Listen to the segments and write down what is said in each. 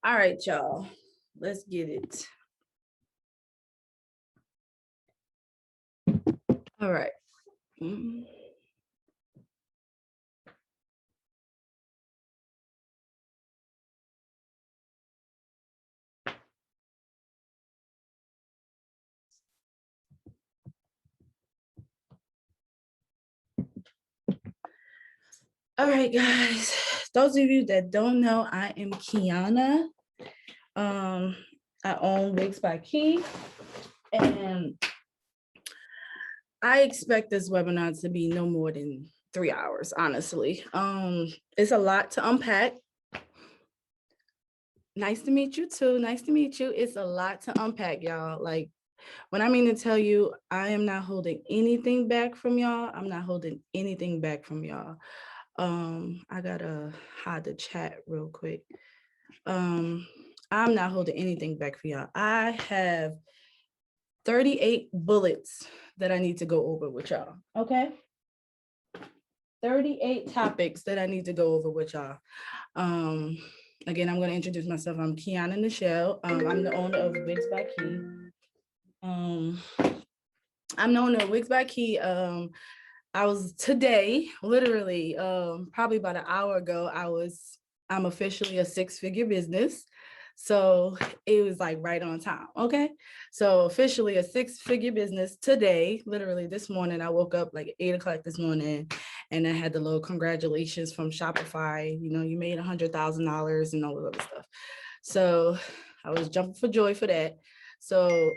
All right, y'all, let's get it. All right. All right, guys. Those of you that don't know, I am Kiana. I own Wigs by Key, and I expect this webinar to be no more than 3 hours, honestly. It's a lot to unpack. Nice to meet you too. Nice to meet you. It's a lot to unpack, y'all. Like, when I mean to tell you, I am not holding anything back from y'all. I'm not holding anything back from y'all. I gotta hide the chat real quick. I'm not holding anything back for y'all. I have 38 bullets that I need to go over with y'all, okay? 38 topics that I need to go over with y'all. Again, I'm gonna introduce myself. I'm Kiana Nichelle. I'm the owner of Wigs by Key. I'm the owner of Wigs by Key. I was today, literally, probably about an hour ago, I'm officially a 6-figure business. So it was like right on time, okay? So officially a 6-figure business today, literally this morning, I woke up like 8 o'clock this morning and I had the little congratulations from Shopify, you know, you made $100,000 and all of other stuff. So I was jumping for joy for that. So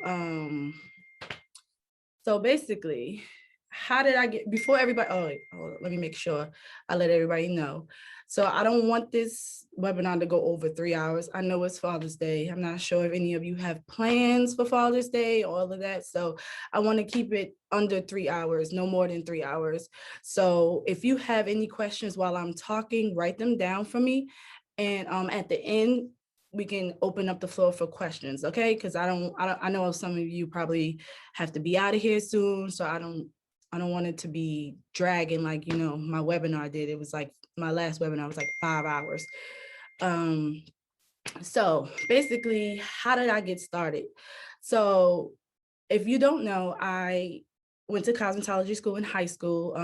basically, how did I get, before everybody, let me make sure I let everybody know. So I don't want this webinar to go over 3 hours. I know it's Father's Day. I'm not sure if any of you have plans for Father's Day, all of that. So I want to keep it under 3 hours, no more than 3 hours. So if you have any questions while I'm talking, write them down for me. And at the end, we can open up the floor for questions, okay? Because I know some of you probably have to be out of here soon, so I don't want it to be dragging like, you know, my webinar did. It was like, my last webinar was like 5 hours. So basically, how did I get started? So if you don't know, I went to cosmetology school in high school.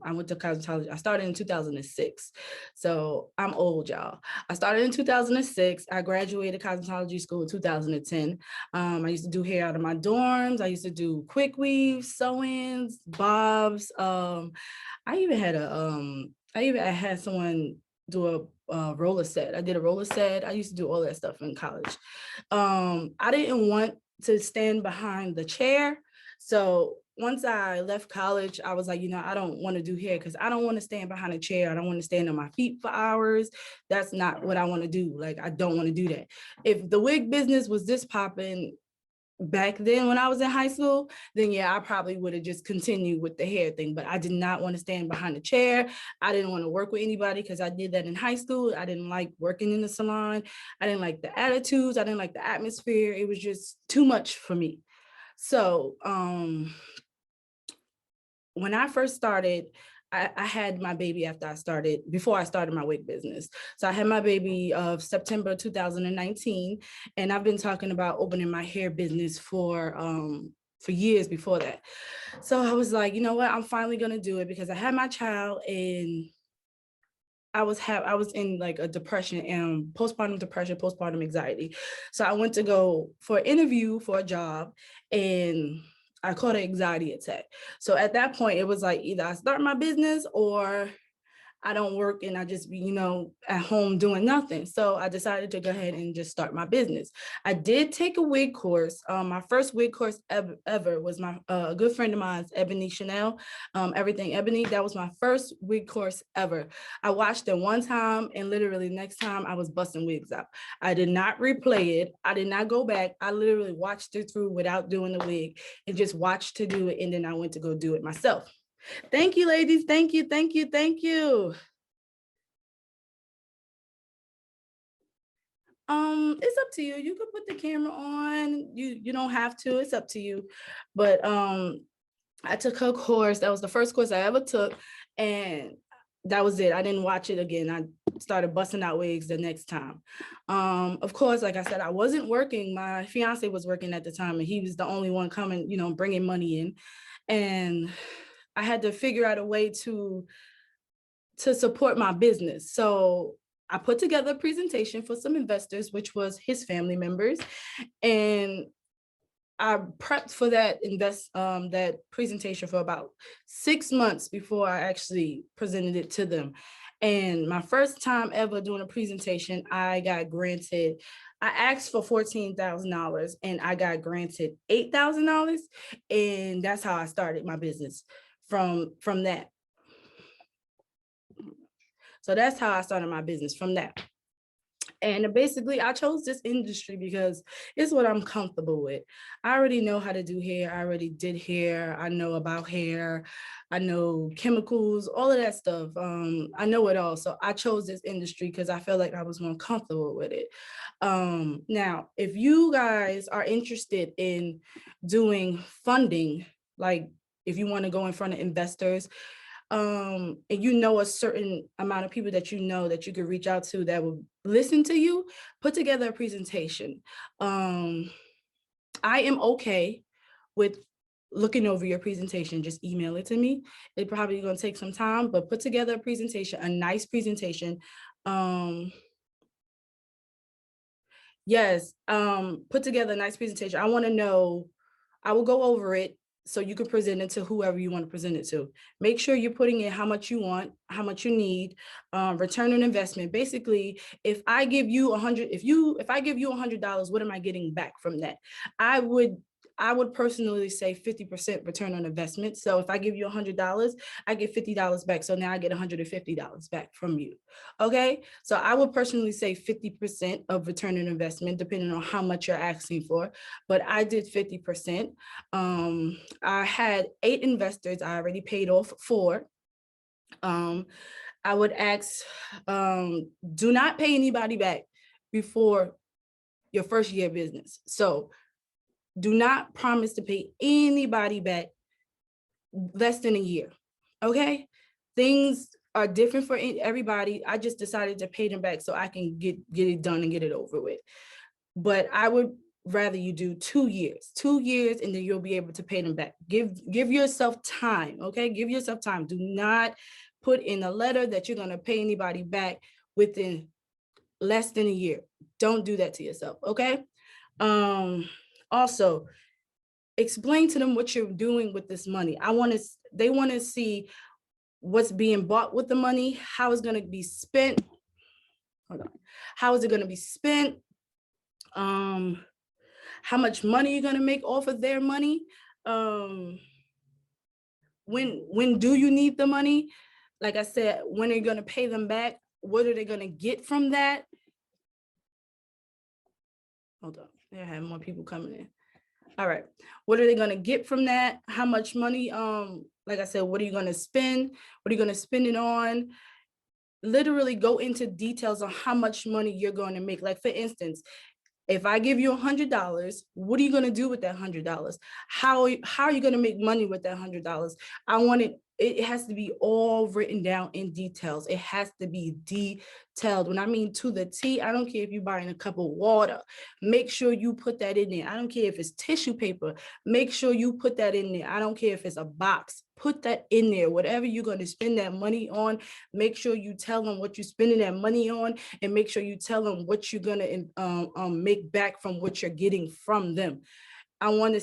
I went to cosmetology. I started in 2006. So I'm old, y'all. I started in 2006. I graduated cosmetology school in 2010. I used to do hair out of my dorms. I used to do quick weaves, sew-ins, bobs. I even had someone do a roller set. I did a roller set. I used to do all that stuff in college. I didn't want to stand behind the chair. So once I left college, I was like, you know, I don't want to do hair because I don't want to stand behind a chair. I don't want to stand on my feet for hours. That's not what I want to do. Like, I don't want to do that. If the wig business was this popping back then when I was in high school, then yeah, I probably would have just continued with the hair thing, but I did not want to stand behind the chair. I didn't want to work with anybody because I did that in high school. I didn't like working in the salon. I didn't like the attitudes. I didn't like the atmosphere. It was just too much for me. So when I first started, I had my baby before I started my wig business. So I had my baby of September 2019, and I've been talking about opening my hair business for years before that. So I was like, you know what, I'm finally gonna do it because I had my child and I was in like a depression and postpartum depression, postpartum anxiety. So I went to go for an interview for a job and I caught an anxiety attack. So at that point, it was like either I start my business or I don't work and I just be, you know, at home doing nothing. So I decided to go ahead and just start my business. I did take a wig course. My first wig course ever was my good friend of mine, Ebony Chanel, Everything Ebony. That was my first wig course ever. I watched it one time and literally next time I was busting wigs out. I did not replay it. I did not go back. I literally watched it through without doing the wig and just watched to do it. And then I went to go do it myself. Thank you, ladies. Thank you, thank you, thank you. It's up to you. You could put the camera on. You don't have to. It's up to you. But I took her course. That was the first course I ever took, and that was it. I didn't watch it again. started busting out wigs the next time. Of course, like I said, I wasn't working. My fiance was working at the time, and he was the only one coming, bringing money in. And I had to figure out a way to support my business. So I put together a presentation for some investors, which was his family members. And I prepped for that that presentation for about 6 months before I actually presented it to them. And my first time ever doing a presentation, I asked for $14,000 and I got granted $8,000. And that's how I started my business from that. So that's how I started my business, from that. And basically, I chose this industry because it's what I'm comfortable with. I already know how to do hair. I already did hair. I know about hair. I know chemicals, all of that stuff. I know it all. So I chose this industry because I felt like I was more comfortable with it. Now, if you guys are interested in doing funding, like if you want to go in front of investors, and a certain amount of people that that you could reach out to that will listen to you, put together a presentation. I am okay with looking over your presentation. Just email it to me. It's probably going to take some time, but put together a presentation, a nice presentation. Yes, put together a nice presentation. I want to know, I will go over it so you can present it to whoever you want to present it to. Make sure you're putting in how much you want, how much you need, return on investment. Basically, if I give you if I give you $100, what am I getting back from that? I would personally say 50% return on investment. So if I give you $100, I get $50 back. So now I get $150 back from you. Okay. So I would personally say 50% of return on investment, depending on how much you're asking for. But I did 50%. I had 8 investors. I already paid off 4. I would ask, do not pay anybody back before your first year of business. So do not promise to pay anybody back less than a year. Okay. Things are different for everybody. I just decided to pay them back so I can get it done and get it over with. But I would rather you do 2 years, and then you'll be able to pay them back. Give yourself time. Okay. Give yourself time. Do not put in a letter that you're going to pay anybody back within less than a year. Don't do that to yourself. Okay. Also, explain to them what you're doing with this money. They want to see what's being bought with the money, how it's going to be spent. Hold on. How is it going to be spent? How much money you're going to make off of their money? When do you need the money? Like I said, when are you going to pay them back? What are they going to get from that? Hold on. They're having more people coming in. All right. What are they going to get from that? How much money? Like I said, what are you going to spend? What are you going to spend it on? Literally go into details on how much money you're going to make. Like, for instance, if I give you $100, what are you going to do with that $100? How are you going to make money with that $100? I want it has to be all written down in details. It has to be detailed. When I mean to the T, I don't care if you're buying a cup of water. Make sure you put that in there. I don't care if it's tissue paper. Make sure you put that in there. I don't care if it's a box. Put that in there. Whatever you're going to spend that money on, make sure you tell them what you're spending that money on, and make sure you tell them what you're going to make back from what you're getting from them. They want to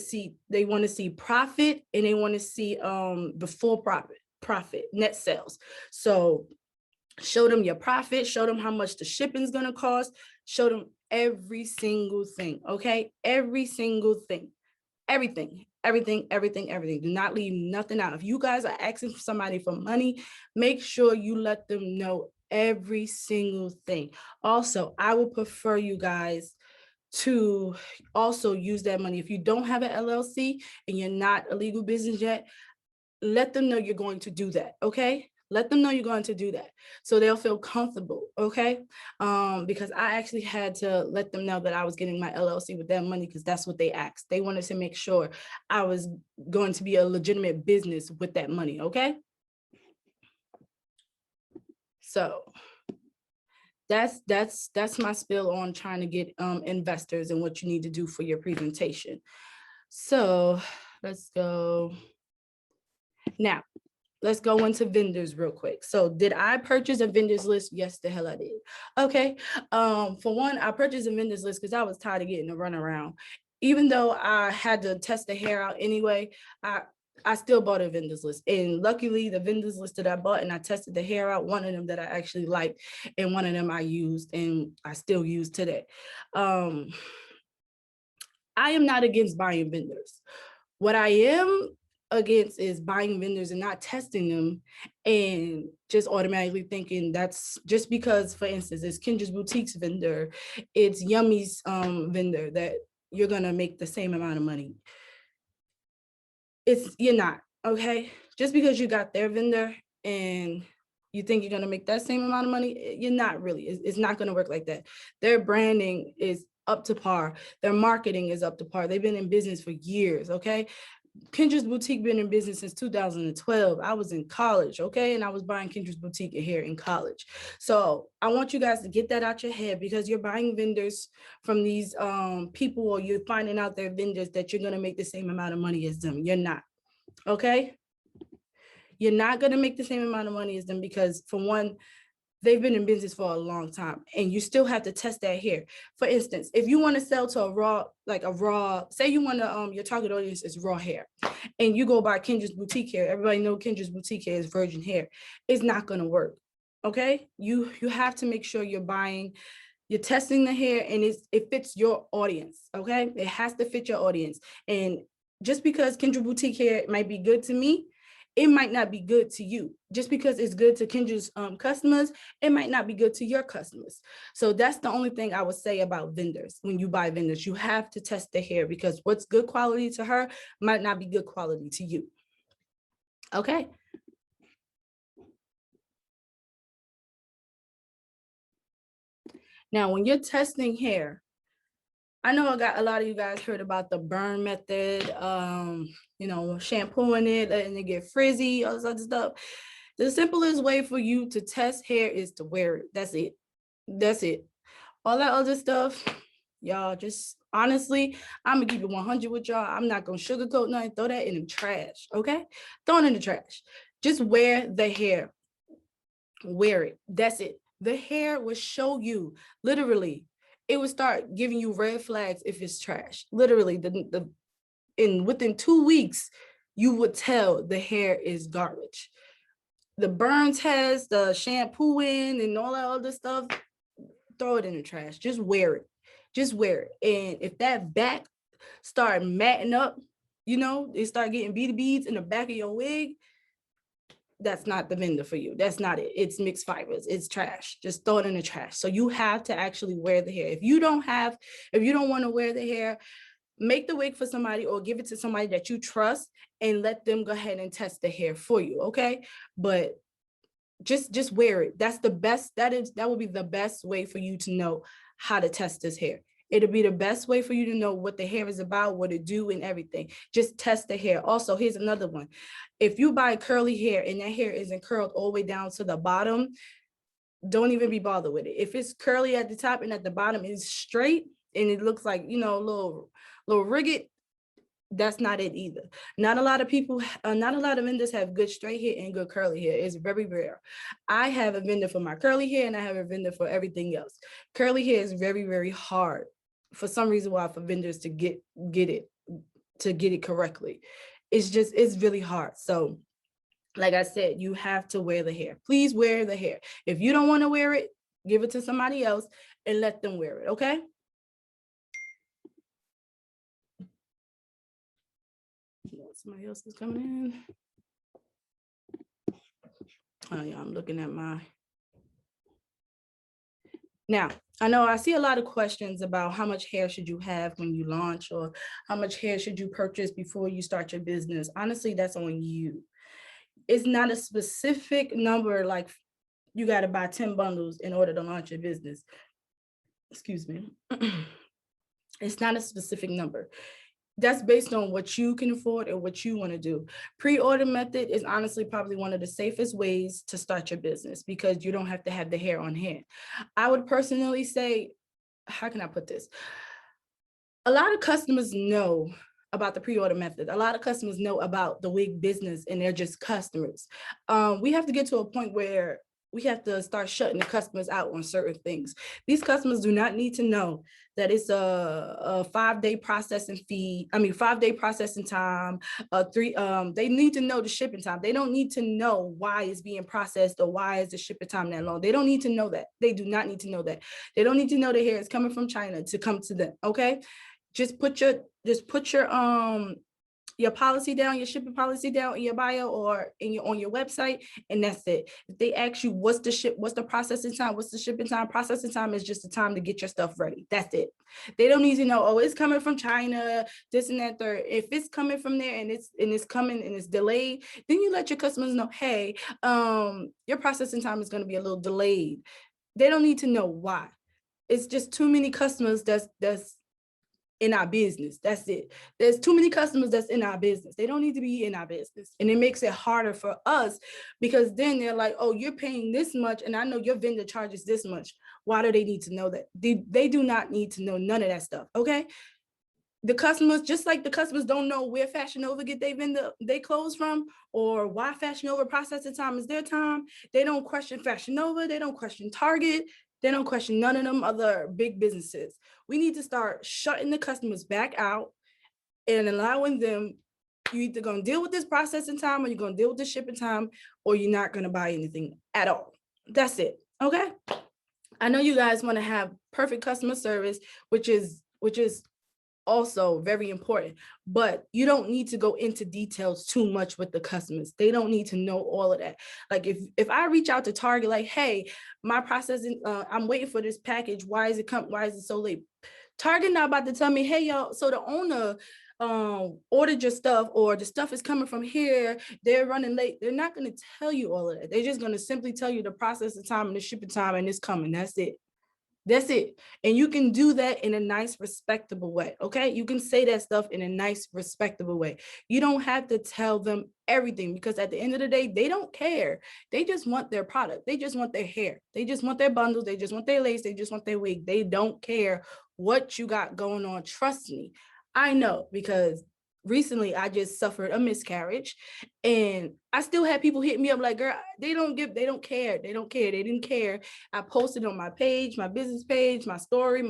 see profit, and they want to see the full profit, net sales. So show them your profit, show them how much the shipping is going to cost, show them every single thing. Okay. Every single thing, everything. Do not leave nothing out. If you guys are asking somebody for money, make sure you let them know every single thing. Also, I would prefer you guys to also use that money. If you don't have an LLC and you're not a legal business yet, let them know you're going to do that. Okay. Let them know you're going to do that so they'll feel comfortable. Okay. Because I actually had to let them know that I was getting my LLC with that money because that's what they asked. They wanted to make sure I was going to be a legitimate business with that money. Okay. So That's my spill on trying to get investors and what you need to do for your presentation. So let's go. Now, let's go into vendors real quick. So did I purchase a vendors list? Yes, the hell I did. Okay. For one, I purchased a vendors list because I was tired of getting a runaround. Even though I had to test the hair out anyway, I still bought a vendors list. And luckily the vendors list that I bought and I tested the hair out, one of them that I actually liked, and one of them I used and I still use today. I am not against buying vendors. What I am against is buying vendors and not testing them and just automatically thinking that's just because, for instance, it's Kendra's Boutique's vendor, it's Yummy's vendor, that you're gonna make the same amount of money. You're not, okay? Just because you got their vendor and you think you're gonna make that same amount of money, you're not really. It's not gonna work like that. Their branding is up to par. Their marketing is up to par. They've been in business for years, okay? Kendra's Boutique been in business since 2012. I was in college, okay? And I was buying Kendra's Boutique here in college. So I want you guys to get that out your head, because you're buying vendors from these people, or you're finding out they're vendors that you're gonna make the same amount of money as them. You're not, okay? You're not gonna make the same amount of money as them because, for one, they've been in business for a long time, and you still have to test that hair. For instance, if you want to sell to say you want to, your target audience is raw hair, and you go buy Kendra's Boutique hair, everybody know Kendra's Boutique hair is virgin hair. It's not going to work. Okay. You have to make sure you're testing the hair and it fits your audience. Okay. It has to fit your audience. And just because Kendra Boutique hair might be good to me, it might not be good to you. Just because it's good to Kendra's customers, it might not be good to your customers. So that's the only thing I would say about vendors. When you buy vendors, you have to test the hair, because what's good quality to her might not be good quality to you. Okay. Now, when you're testing hair, I know a lot of you guys heard about the burn method, shampooing it and it get frizzy, all this other stuff. The simplest way for you to test hair is to wear it. That's it. That's it. All that other stuff, y'all, just honestly, I'm gonna keep it 100 with y'all. I'm not gonna sugarcoat nothing. Throw that in the trash, okay? Throw it in the trash. Just wear the hair. Wear it. That's it. The hair will show you, literally. It would start giving you red flags if it's trash. Literally, within 2 weeks, you would tell the hair is garbage. The burn test, the shampooing, and all that other stuff, throw it in the trash. Just wear it. Just wear it. And if that back start matting up, it start getting beads in the back of your wig, that's not the vendor for you. That's not it. It's mixed fibers. It's trash. Just throw it in the trash. So you have to actually wear the hair. If you don't want to wear the hair, make the wig for somebody or give it to somebody that you trust and let them go ahead and test the hair for you. Okay. But just wear it. That's the best. That would be the best way for you to know how to test this hair. It'll be the best way for you to know what the hair is about, what it do, and everything. Just test the hair. Also, here's another one. If you buy curly hair and that hair isn't curled all the way down to the bottom, don't even be bothered with it. If it's curly at the top and at the bottom is straight and it looks like, a little rigged, that's not it either. Not a lot of vendors have good straight hair and good curly hair. It's very rare. I have a vendor for my curly hair and I have a vendor for everything else. Curly hair is very, very hard for some reason why for vendors to get it correctly. It's really hard. So like I said, you have to wear the hair. Please wear the hair. If you don't want to wear it, give it to somebody else and let them wear it, okay? Somebody else is coming in. Oh yeah, I'm looking at now, I know I see a lot of questions about how much hair should you have when you launch, or how much hair should you purchase before you start your business. Honestly, that's on you. It's not a specific number like you got to buy 10 bundles in order to launch your business. Excuse me. It's not a specific number. that's based on what you can afford and what you want to do. Pre-order method is honestly probably one of the safest ways to start your business because you don't have to have the hair on hand. I would personally say, how can I put this? A lot of customers know about the pre-order method. A lot of customers know about the wig business and they're just customers. We have to get to a point where we have to start shutting the customers out on certain things. These customers do not need to know that it's a 5-day processing fee. 5-day processing time, they need to know the shipping time. They don't need to know why it's being processed or why is the shipping time that long. They don't need to know that. They do not need to know that. They don't need to know the hair is coming from China to come to them, okay? Just put your policy down, your shipping policy down in your bio or on your website, and that's it. If they ask you what's the processing time, what's the shipping time, processing time is just the time to get your stuff ready. That's it. They don't need to know, oh, it's coming from China, this and that, third. If it's coming from there and it's coming and it's delayed, then you let your customers know, hey, your processing time is going to be a little delayed. They don't need to know why. It's just too many customers that's in our business. That's it. There's too many customers that's in our business. They don't need to be in our business. And it makes it harder for us because then they're like, oh, you're paying this much and I know your vendor charges this much. Why do they need to know that? They do not need to know none of that stuff, okay? The customers, just like the customers don't know where Fashion Nova get they clothes from or why Fashion Nova processing time is their time. They don't question Fashion Nova. They don't question Target. They don't question none of them other big businesses. We need to start shutting the customers back out and allowing them, you either going to deal with this processing time or you're going to deal with the shipping time or you're not going to buy anything at all. That's it. Okay. I know you guys want to have perfect customer service, which is also very important, but you don't need to go into details too much with the customers. They don't need to know all of that. Like if I reach out to Target, like, hey, my processing, I'm waiting for this package. Why is it so late? Target not about to tell me, hey, y'all, so the owner ordered your stuff or the stuff is coming from here, they're running late. They're not going to tell you all of that. They're just going to simply tell you the processing time and the shipping time and it's coming. That's it. That's it. And you can do that in a nice, respectable way. Okay. You can say that stuff in a nice, respectable way. You don't have to tell them everything because at the end of the day, they don't care. They just want their product. They just want their hair. They just want their bundles. They just want their lace. They just want their wig. They don't care what you got going on. Trust me. I know because recently I just suffered a miscarriage and I still had people hit me up like, girl, they don't care. They didn't care. I posted on my page, my business page, my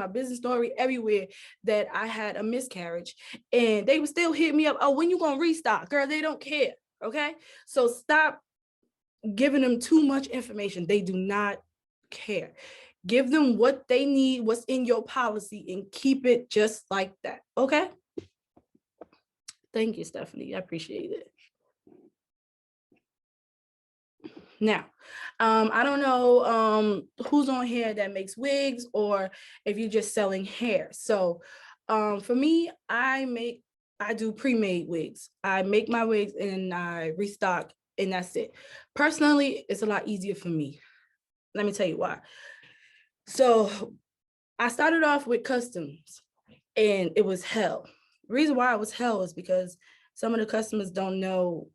business story, everywhere that I had a miscarriage and they would still hit me up. Oh, when you going to restock? Girl, they don't care. Okay. So stop giving them too much information. They do not care. Give them what they need, what's in your policy and keep it just like that. Okay. Thank you, Stephanie. I appreciate it. Now, I don't know who's on here that makes wigs or if you're just selling hair. So for me, I do pre-made wigs. I make my wigs and I restock and that's it. Personally, it's a lot easier for me. Let me tell you why. So I started off with customs and it was hell. The reason why it was hell is because some of the customers don't know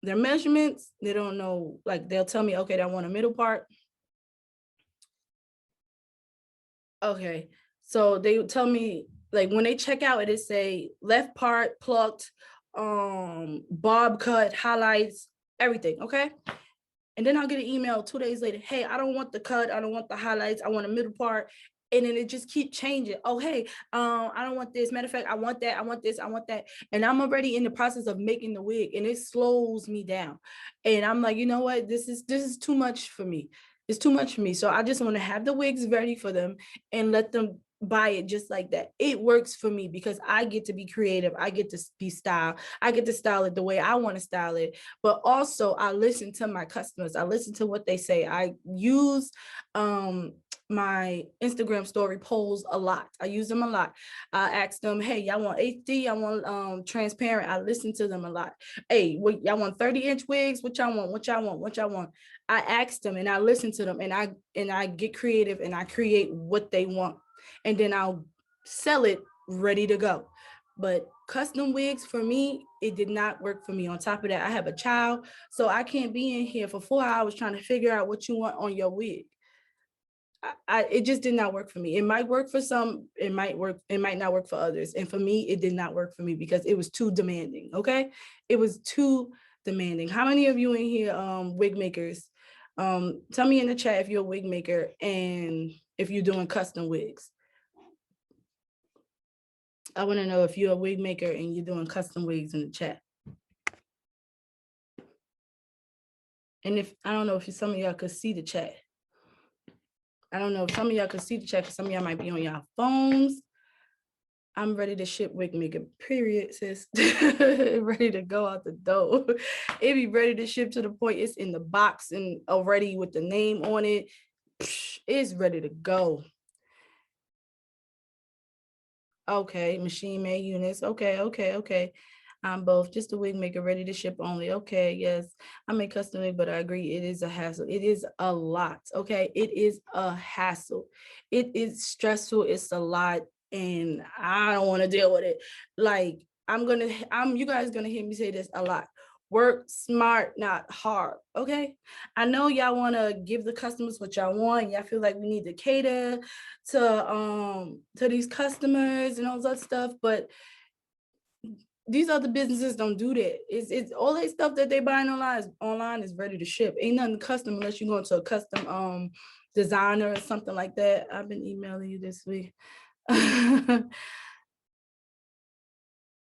their measurements. They don't know, like they'll tell me, okay, I want a middle part. Okay, so they would tell me, like when they check out, it say left part plucked, bob cut, highlights, everything, okay? And then I'll get an email 2 days later, hey, I don't want the cut, I don't want the highlights, I want a middle part. And then it just keep changing. Oh, hey, I don't want this. Matter of fact, I want that. I want this. I want that. And I'm already in the process of making the wig and it slows me down. And I'm like, you know what? This is too much for me. It's too much for me. So I just want to have the wigs ready for them and let them buy it just like that. It works for me because I get to be creative. I get to be styled. I get to style it the way I want to style it. But also I listen to my customers. I listen to what they say. I use my Instagram story polls a lot. I use them a lot. I ask them, hey, y'all want HD? I want transparent. I listen to them a lot. Hey, y'all want 30-inch wigs? What y'all want? What y'all want? What y'all want? I ask them and I listen to them and I get creative and I create what they want. And then I'll sell it ready to go. But custom wigs for me, it did not work for me. On top of that, I have a child, so I can't be in here for 4 hours trying to figure out what you want on your wig. It just did not work for me. It might work for some, it might not work for others. And for me, it did not work for me because it was too demanding. Okay. It was too demanding. How many of you in here wig makers? Tell me in the chat if you're a wig maker and if you're doing custom wigs. I want to know if you're a wig maker and you're doing custom wigs in the chat. And if I don't know if some of y'all could see the chat. I don't know if some of y'all could see the chat because some of y'all might be on y'all phones. I'm ready to ship wig maker, period, sis. Ready to go out the door. It be ready to ship to the point it's in the box and already with the name on it. It's ready to go. Okay, machine made units. Okay. I'm both just a wig maker, ready to ship only. Okay, yes, I make custom wig, but I agree it is a hassle. It is a lot. Okay, it is a hassle. It is stressful. It's a lot, and I don't want to deal with it. Like you guys gonna hear me say this a lot. Work smart, not hard. Okay, I know y'all want to give the customers what y'all want. Y'all feel like we need to cater to these customers and all that stuff, but these other businesses don't do that. It's all that stuff that they buying online is ready to ship. Ain't nothing custom unless you go into a custom designer or something like that. I've been emailing you this week.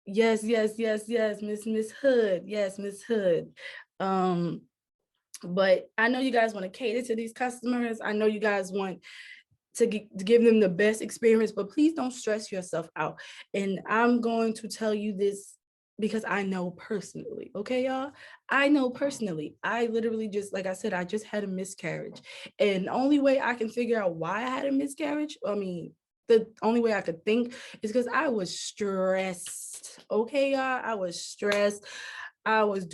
Yes, Miss Hood. Yes, Miss Hood. But I know you guys want to cater to these customers. I know you guys want to give them the best experience, but please don't stress yourself out. And I'm going to tell you this because I know personally, okay, y'all? I know personally. I literally just, like I said, I just had a miscarriage. And the only way I can figure out why I had a miscarriage, the only way I could think is because I was stressed, okay, y'all? I was stressed. I was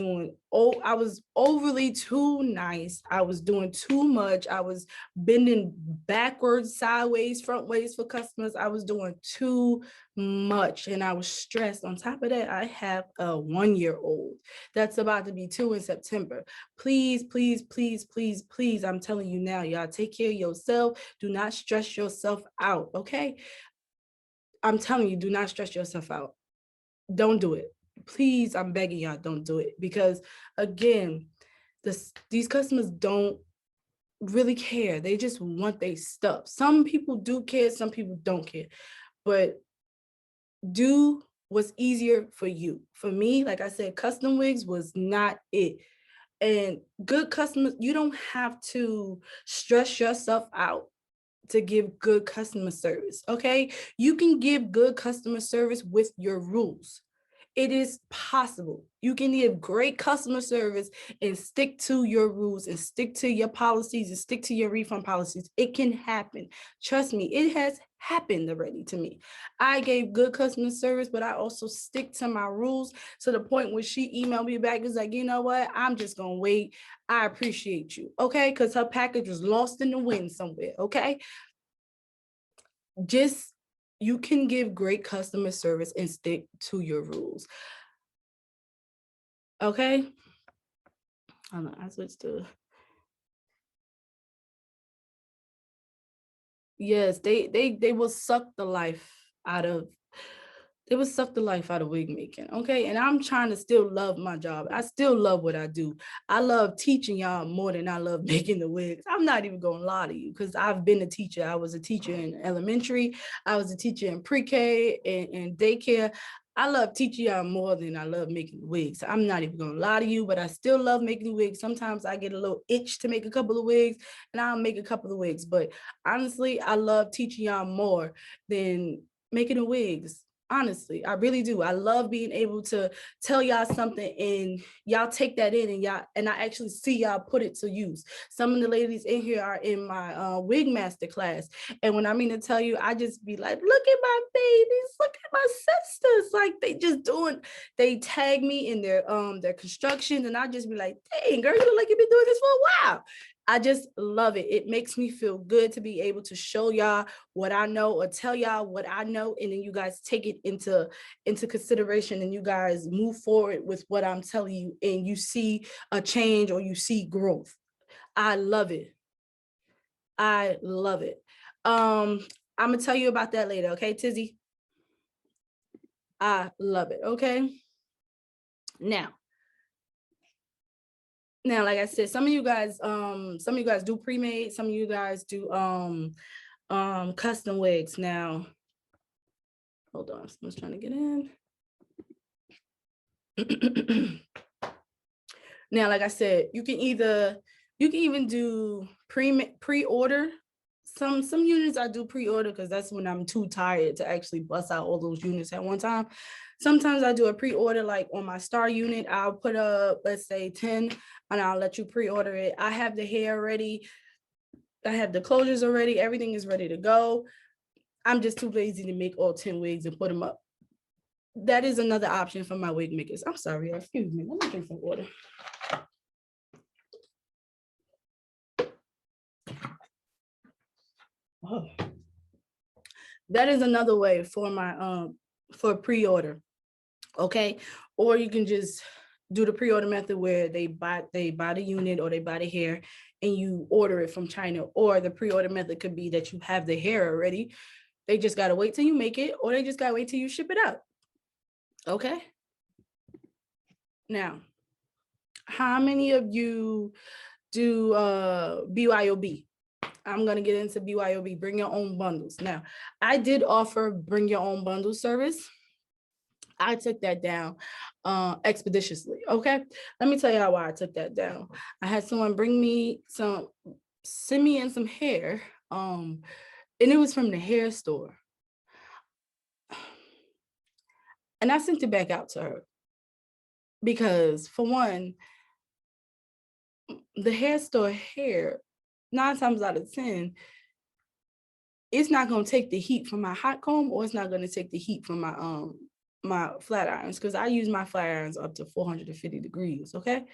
overly too nice. I was doing too much. I was bending backwards, sideways, front ways for customers. I was doing too much and I was stressed. On top of that, I have a 1-year-old that's about to be 2 in September. Please, I'm telling you now, y'all, take care of yourself. Do not stress yourself out, okay? I'm telling you, do not stress yourself out. Don't do it. Please, I'm begging y'all, don't do it, because again, these customers don't really care. They just want their stuff. Some people do care, some people don't care, but do what's easier for you. For me, like I said, custom wigs was not it. And good customers, you don't have to stress yourself out to give good customer service, okay? You can give good customer service with your rules. It is possible. You can give great customer service and stick to your rules and stick to your policies and stick to your refund policies. It can happen. Trust me, it has happened already to me. I gave good customer service, but I also stick to my rules to the point where she emailed me back. It's like, you know what? I'm just going to wait. I appreciate you. Okay. Because her package was lost in the wind somewhere. Okay. You can give great customer service and stick to your rules. Okay. Hold on, I switched to. Yes, they will suck the life out of. They will suck the life out of wig making. Okay. And I'm trying to still love my job. I still love what I do. I love teaching y'all more than I love making the wigs. I'm not even going to lie to you because I've been a teacher. I was a teacher in elementary. I was a teacher in pre-K and daycare. I love teaching y'all more than I love making wigs. I'm not even going to lie to you, but I still love making wigs. Sometimes I get a little itch to make a couple of wigs and I'll make a couple of wigs. But honestly, I love teaching y'all more than making the wigs. Honestly, I really do. I love being able to tell y'all something and y'all take that in and I actually see y'all put it to use. Some of the ladies in here are in my wig master class. And when I mean to tell you, I just be like, look at my babies, look at my sisters. Like they tag me in their construction and I just be like, dang, girl, you look like you've been doing this for a while. I just love it. It makes me feel good to be able to show y'all what I know or tell y'all what I know. And then you guys take it into consideration and you guys move forward with what I'm telling you and you see a change or you see growth. I love it. I love it. I'm gonna tell you about that later, okay, Tizzy? I love it, okay? Now, like I said, some of you guys do pre-made, some of you guys do custom wigs. Now, hold on, someone's trying to get in. Now, like I said, you can even do pre-order. Some units I do pre-order because that's when I'm too tired to actually bust out all those units at one time. Sometimes I do a pre-order, like on my star unit, I'll put up, let's say 10, and I'll let you pre-order it. I have the hair ready. I have the closures already. Everything is ready to go. I'm just too lazy to make all 10 wigs and put them up. That is another option for my wig makers. I'm sorry, excuse me. Let me drink some water. Oh. That is another way for my for pre-order. Okay, or you can just do the pre-order method where they buy the unit or they buy the hair and you order it from China. Or the pre-order method could be that you have the hair already. They just gotta wait till you make it, or they just gotta wait till you ship it out. Okay. Now, how many of you do BYOB? I'm gonna get into BYOB, bring your own bundles. Now, I did offer bring your own bundle service. I took that down expeditiously. Okay, let me tell y'all why I took that down. I had someone send me in some hair, and it was from the hair store, and I sent it back out to her because, for one, the hair store hair, 9 times out of 10, it's not gonna take the heat from my hot comb, or it's not gonna take the heat from my flat irons, because I use my flat irons up to 450 degrees. Okay,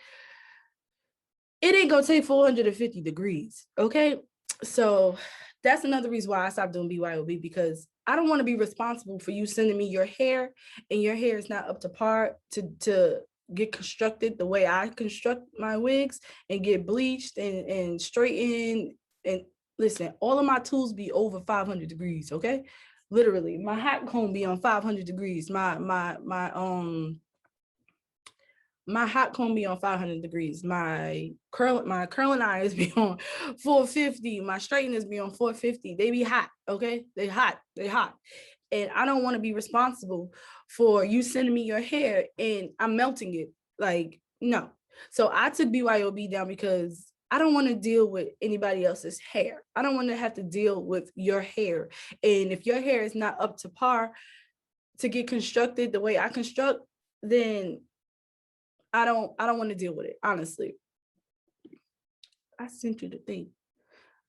it ain't gonna take 450 degrees. Okay, so that's another reason why I stopped doing BYOB, because I don't want to be responsible for you sending me your hair and your hair is not up to par to get constructed the way I construct my wigs and get bleached and straightened. And listen, all of my tools be over 500 degrees. Okay, literally, my hot comb be on 500 degrees. My hot comb be on 500 degrees. My curling irons be on 450. My straighteners be on 450. They be hot, okay? They hot. And I don't want to be responsible for you sending me your hair and I'm melting it. Like, no. So I took BYOB down because I don't want to deal with anybody else's hair. I don't want to have to deal with your hair. And if your hair is not up to par to get constructed the way I construct, then I don't want to deal with it, honestly. I sent you the thing.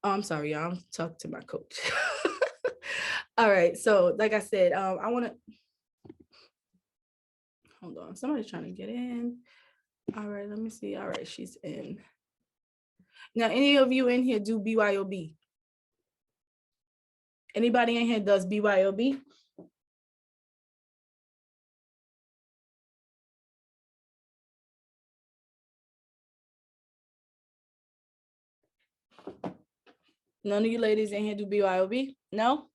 Oh, I'm sorry, y'all. I'm talking to my coach. All right. So, like I said, I want to hold on. Somebody's trying to get in. All right, let me see. All right, she's in. Now, any of you in here do BYOB? Anybody in here does BYOB? None of you ladies in here do BYOB? No?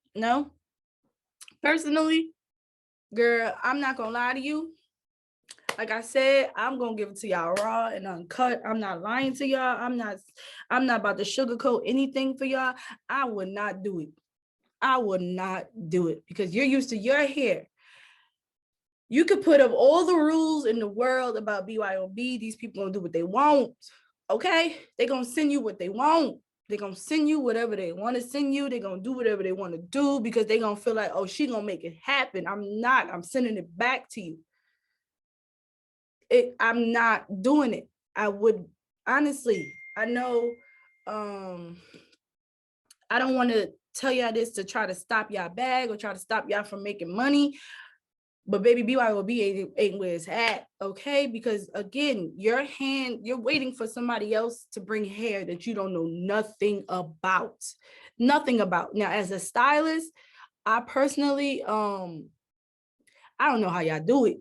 Personally, girl, I'm not gonna lie to you. Like I said, I'm gonna give it to y'all raw and uncut. I'm not lying to y'all. I'm not about to sugarcoat anything for y'all. I would not do it. I would not do it because you're used to your hair. You could put up all the rules in the world about BYOB. These people gonna do what they want. Okay? They're gonna send you what they want. They're gonna send you whatever they want to send you. They're gonna do whatever they want to do because they're gonna feel like, oh, she gonna make it happen. I'm not. I'm sending it back to you. I'm not doing it. I would honestly, I know I don't want to tell y'all this to try to stop y'all bag or try to stop y'all from making money, but baby BYOB ain't where it's at, okay? Because again, you're waiting for somebody else to bring hair that you don't know nothing about. Nothing about. Now, as a stylist, I personally, I don't know how y'all do it.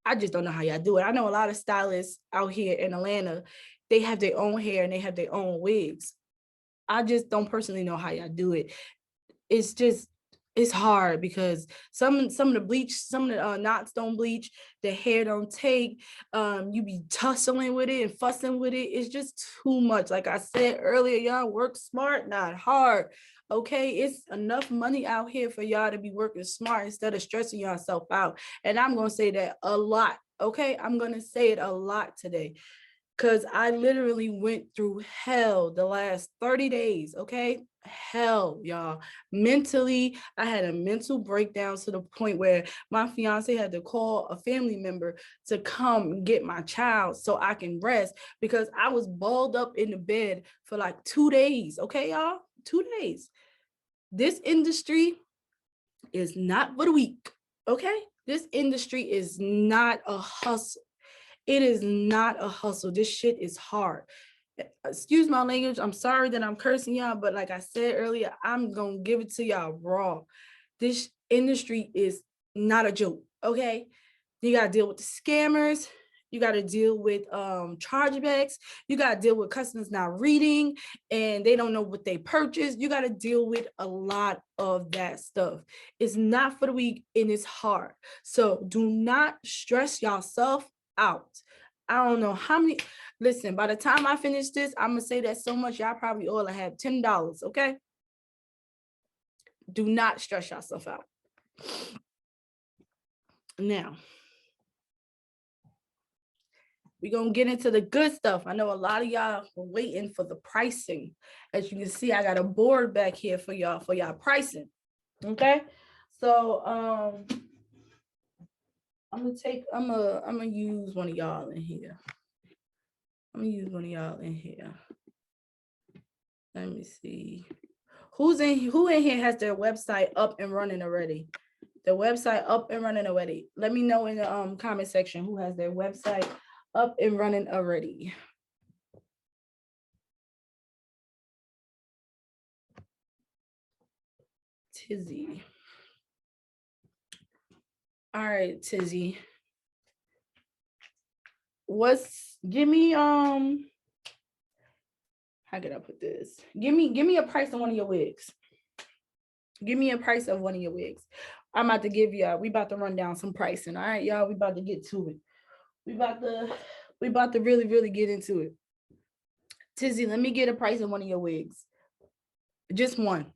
I just don't know how y'all do it. I know a lot of stylists out here in Atlanta, they have their own hair and they have their own wigs. I just don't personally know how y'all do it. It's just, it's hard because some of the bleach, some of the knots don't bleach, the hair don't take, you be tussling with it and fussing with it. It's just too much. Like I said earlier, y'all work smart, not hard. Okay, it's enough money out here for y'all to be working smart instead of stressing yourself out. And I'm gonna say that a lot. Okay, I'm gonna say it a lot today because I literally went through hell the last 30 days, okay? Hell, y'all. Mentally, I had a mental breakdown to the point where my fiance had to call a family member to come get my child so I can rest because I was balled up in the bed for like 2 days, okay, y'all? 2 days. This industry is not for the weak, okay? This industry is not a hustle. It is not a hustle. This shit is hard. Excuse my language. I'm sorry that I'm cursing y'all, but like I said earlier, I'm going to give it to y'all raw. This industry is not a joke, okay? You got to deal with the scammers. You got to deal with chargebacks. You got to deal with customers not reading and they don't know what they purchased. You got to deal with a lot of that stuff. It's not for the weak and it's hard. So do not stress yourself out. I don't know how many. Listen, by the time I finish this, I'm gonna say that so much, y'all probably all have $10, okay? Do not stress yourself out. Now, we're gonna get into the good stuff. I know a lot of y'all were waiting for the pricing. As you can see, I got a board back here for y'all pricing. Okay. So I'm gonna use one of y'all in here. Let me see. Who in here has their website up and running already? The website up and running already. Let me know in the comment section who has their website up and running already. Tizzy. All right, Tizzy. Give me how could I put this? Give me a price on one of your wigs. Give me a price of one of your wigs. I'm about to give y'all, we about to run down some pricing. All right, y'all, we about to get to it. We about to really, really get into it. Tizzy, let me get a price on one of your wigs. Just one.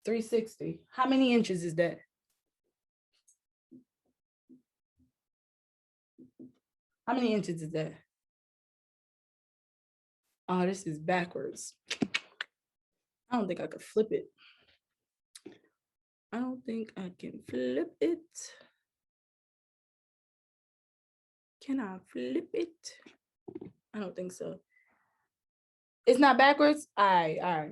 $360. How many inches is that? How many inches is that? Oh, this is backwards. I don't think I could flip it. I don't think I can flip it. Can I flip it? I don't think so. It's not backwards? All right.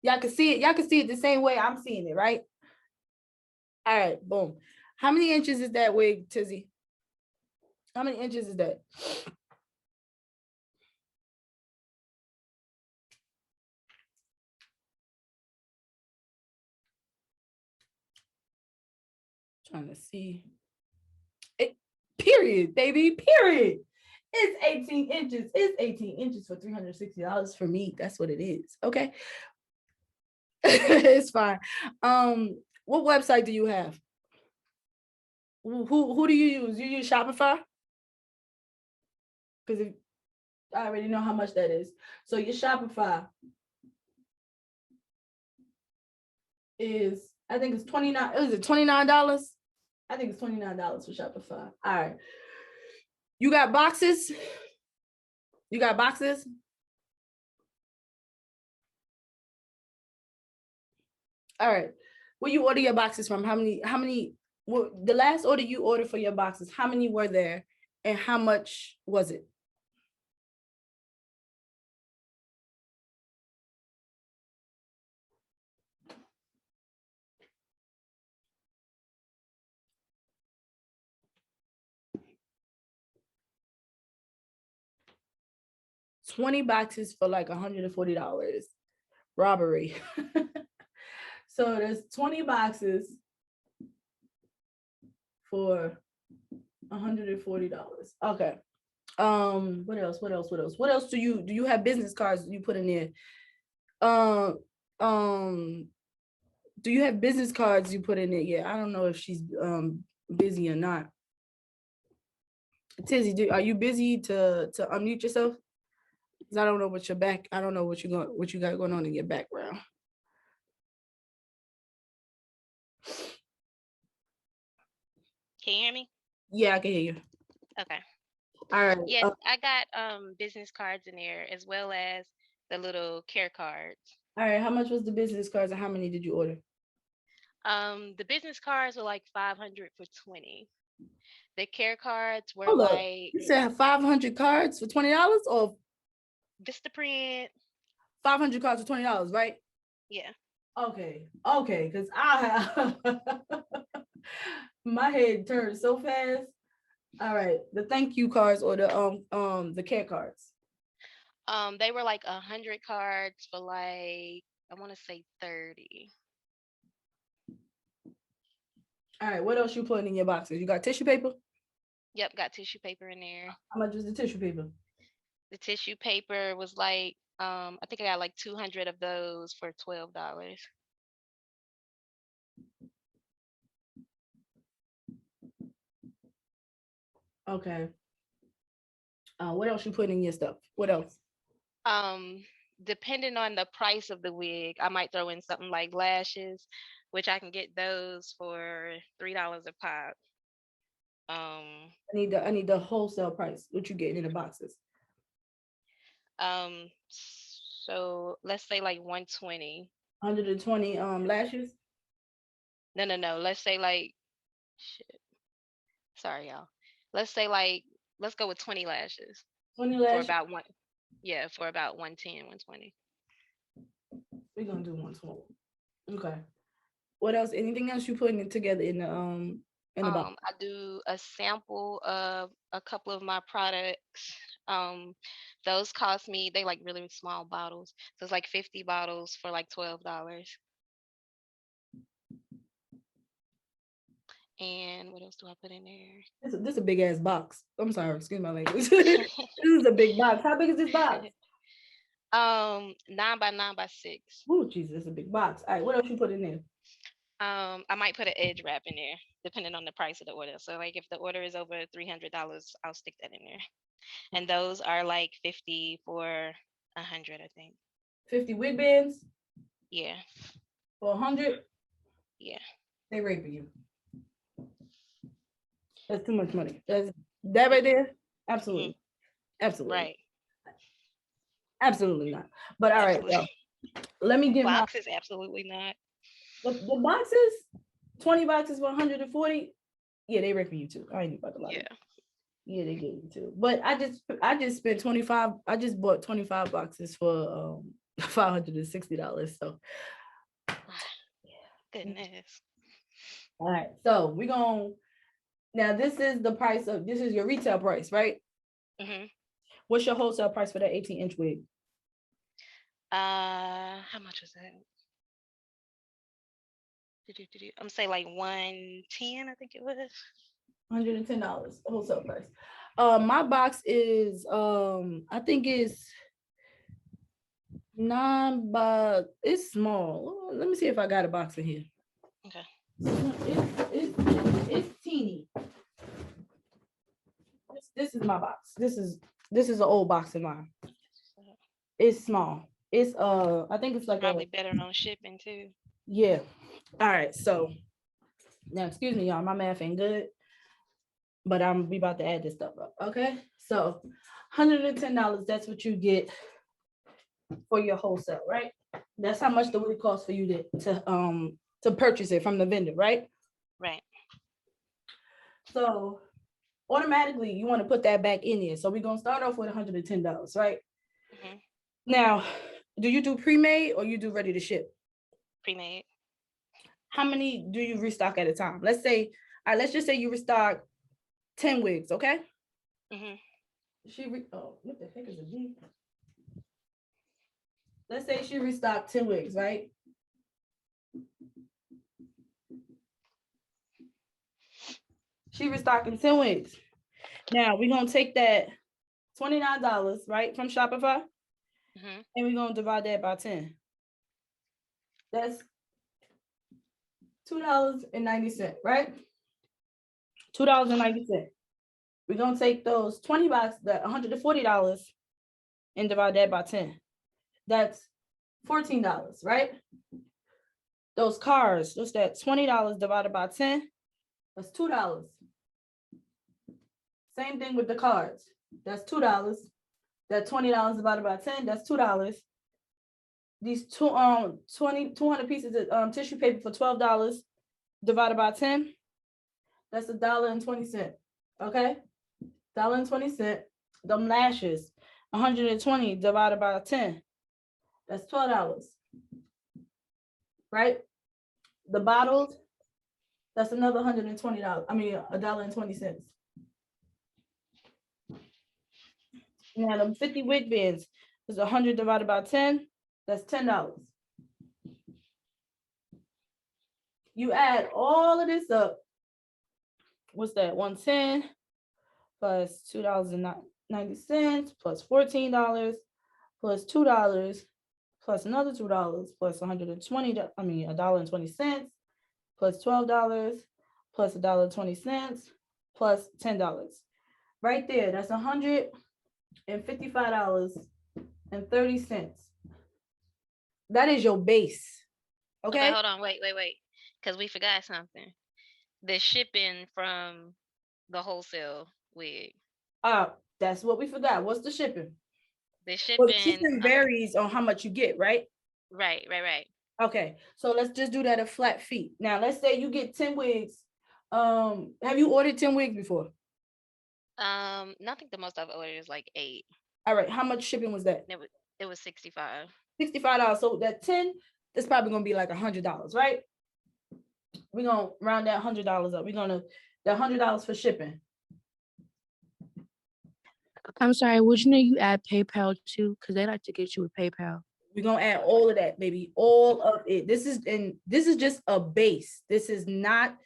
Y'all can see it. Y'all can see it the same way I'm seeing it, right? All right, boom. How many inches is that wig, Tizzy? How many inches is that? Trying to see. It, period, baby, period. It's 18 inches. It's 18 inches for $360 for me. That's what it is. Okay. It's fine. What website do you have? Who do you use? You use Shopify? Because I already know how much that is. So your Shopify is, I think it's 29. Is it $29? I think it's $29 for Shopify. All right. You got boxes? You got boxes? All right. Where you order your boxes from? How many, the last order you ordered for your boxes, how many were there and how much was it? 20 boxes for like $140. Robbery. So there's 20 boxes for $140. Okay. What else? What else do you have business cards you put in there? Um, um, do you have business cards you put in there? Yeah, I don't know if she's busy or not. Tizzy, are you busy to unmute yourself? Because I don't know what your back. I don't know what you got going on in your background. Can you hear me? Yeah, I can hear you. Okay. All right. Yes, I got business cards in there as well as the little care cards. All right. How much was the business cards and how many did you order? The business cards were like 500 for 20. The care cards were Hold up. like You said 500 cards for $20 or Vistaprint. 500 cards for $20, right? Yeah. Okay, because I have my head turned so fast. All right, the thank you cards or the care cards. They were like 100 cards for like, I want to say 30. All right, what else you putting in your boxes? You got tissue paper? Yep, got tissue paper in there. How much was the tissue paper? The tissue paper was like, I think I got like 200 of those for $12. Okay. What else you putting in your stuff? What else? Depending on the price of the wig, I might throw in something like lashes, which I can get those for $3 a pop. I need the wholesale price. What you getting in the boxes? So let's say like 120. 120 lashes? No. Let's say like shit. Sorry, y'all. Let's say like let's go with 20 lashes. 20 For lashes? about for about 110, 120. We're gonna do 120. Okay. What else? Anything else you putting it together in the box? I do a sample of a couple of my products. Those cost me, they like really small bottles. So it's like 50 bottles for like $12. And what else do I put in there? This is a big ass box. I'm sorry, excuse my language. This is a big box. How big is this box? 9 by 9 by 6. Oh, Jesus, it's a big box. All right, what else you put in there? I might put an edge wrap in there, depending on the price of the order. So like if the order is over $300, I'll stick that in there. And those are like 50 for 100, I think. 50 wig bands? Yeah. For 100? Yeah. They raping you. That's too much money. That right there? Absolutely. Mm-hmm. Absolutely. Right. Absolutely not. But all right, well, let me give boxes. Absolutely not. The boxes, 20 boxes for 140. Yeah, they raping you too. I ain't about to lie. Yeah, they get you too. But I just spent 25. I just bought 25 boxes for $560. So goodness. All right. So we're gonna now this is the price of this is your retail price, right? Mm-hmm. What's your wholesale price for that 18-inch wig? How much was that? I'm saying like 110, I think it was. $110 wholesale price. My box is I think it's 9 by it's small. Let me see if I got a box in here. Okay. It's teeny. This is my box. This is an old box of mine. It's small. It's I think it's like probably better on shipping too. Yeah. All right. So now, excuse me, y'all. My math ain't good, but we about to add this stuff up. Okay. So $110. That's what you get for your wholesale, right? That's how much the wig costs for you to purchase it from the vendor, right? Right. So automatically you want to put that back in there. So we're gonna start off with $110, right? Mm-hmm. Now, do you do pre-made or you do ready to ship? Pre-made. How many do you restock at a time? Let's just say you restock 10 wigs, okay? Mm-hmm. Oh, what the heck is a V? let's say she restocked 10 wigs, right? She restocking 10 wigs. Now we're gonna take that $29, right, from Shopify, Mhm. and we're gonna divide that by 10. That's $2.90, right? $2.90. We're gonna take those 20 bucks, that $140, and divide that by 10. That's $14, right? Those cars, what's that? $20 divided by 10. That's $2. Same thing with the cards. That's $2. That $20 divided by 10, that's $2. These 200 pieces of tissue paper for $12 divided by 10, that's $1.20. Okay, $1.20. Them lashes, 120 divided by 10, that's $12. Right? The bottles, that's another $120. I mean, $1.20. Now, them 50 wig bands is 100 divided by 10, that's $10. You add all of this up, what's that? 110 plus $2.90 plus $14 plus $2 plus another $2 plus 120, I mean $1.20 plus $12 plus $1.20 plus $10. Right there, that's $155.30. That is your base. Okay, Okay. hold on. Wait. Because we forgot something. The shipping from the wholesale wig. That's what we forgot. What's the shipping? The Well, the shipping. shipping varies on how much you get, right? Right. Okay, so let's just do that a flat fee. Now, let's say you get 10 wigs. Have you ordered 10 wigs before? I think the most I've ordered is like 8. All right, how much shipping was that? It was 65. $65. So that 10, that's probably gonna be like $100, right? We're gonna round that $100 up. We're gonna that $100 for shipping. I'm sorry, would you know you add PayPal too? Because they like to get you with PayPal. We're gonna add all of that, baby, all of it. This is just a base. This is not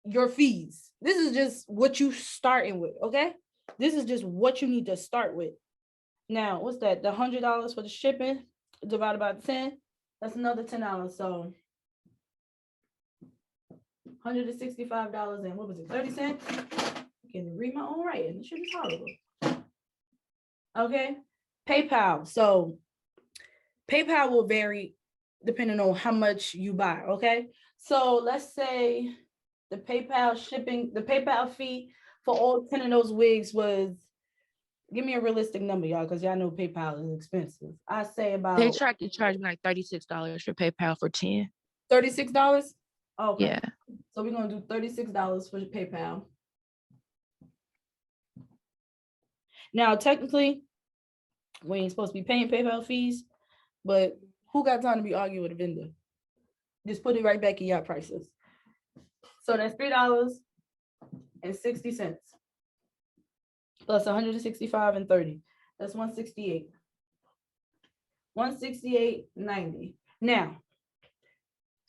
your fees. This is just what you starting with, okay? This is just what you need to start with. Now, what's that? The $100 for the shipping divided by 10, that's another $10. So $165 and what was it? 30 cents. I can read my own writing. This shit is horrible. Okay, PayPal. So PayPal will vary depending on how much you buy. Okay, so let's say the PayPal shipping, the PayPal fee for all 10 of those wigs was, give me a realistic number, y'all, because y'all know PayPal is expensive. I say about They tried to charge me like $36 for PayPal for 10. $36. Okay. Yeah. So we're gonna do $36 for PayPal. Now, technically, we ain't supposed to be paying PayPal fees, but who got time to be arguing with a vendor? Just put it right back in your prices. So that's $3.60 plus 165 and 30. That's 168. 168.90. Now,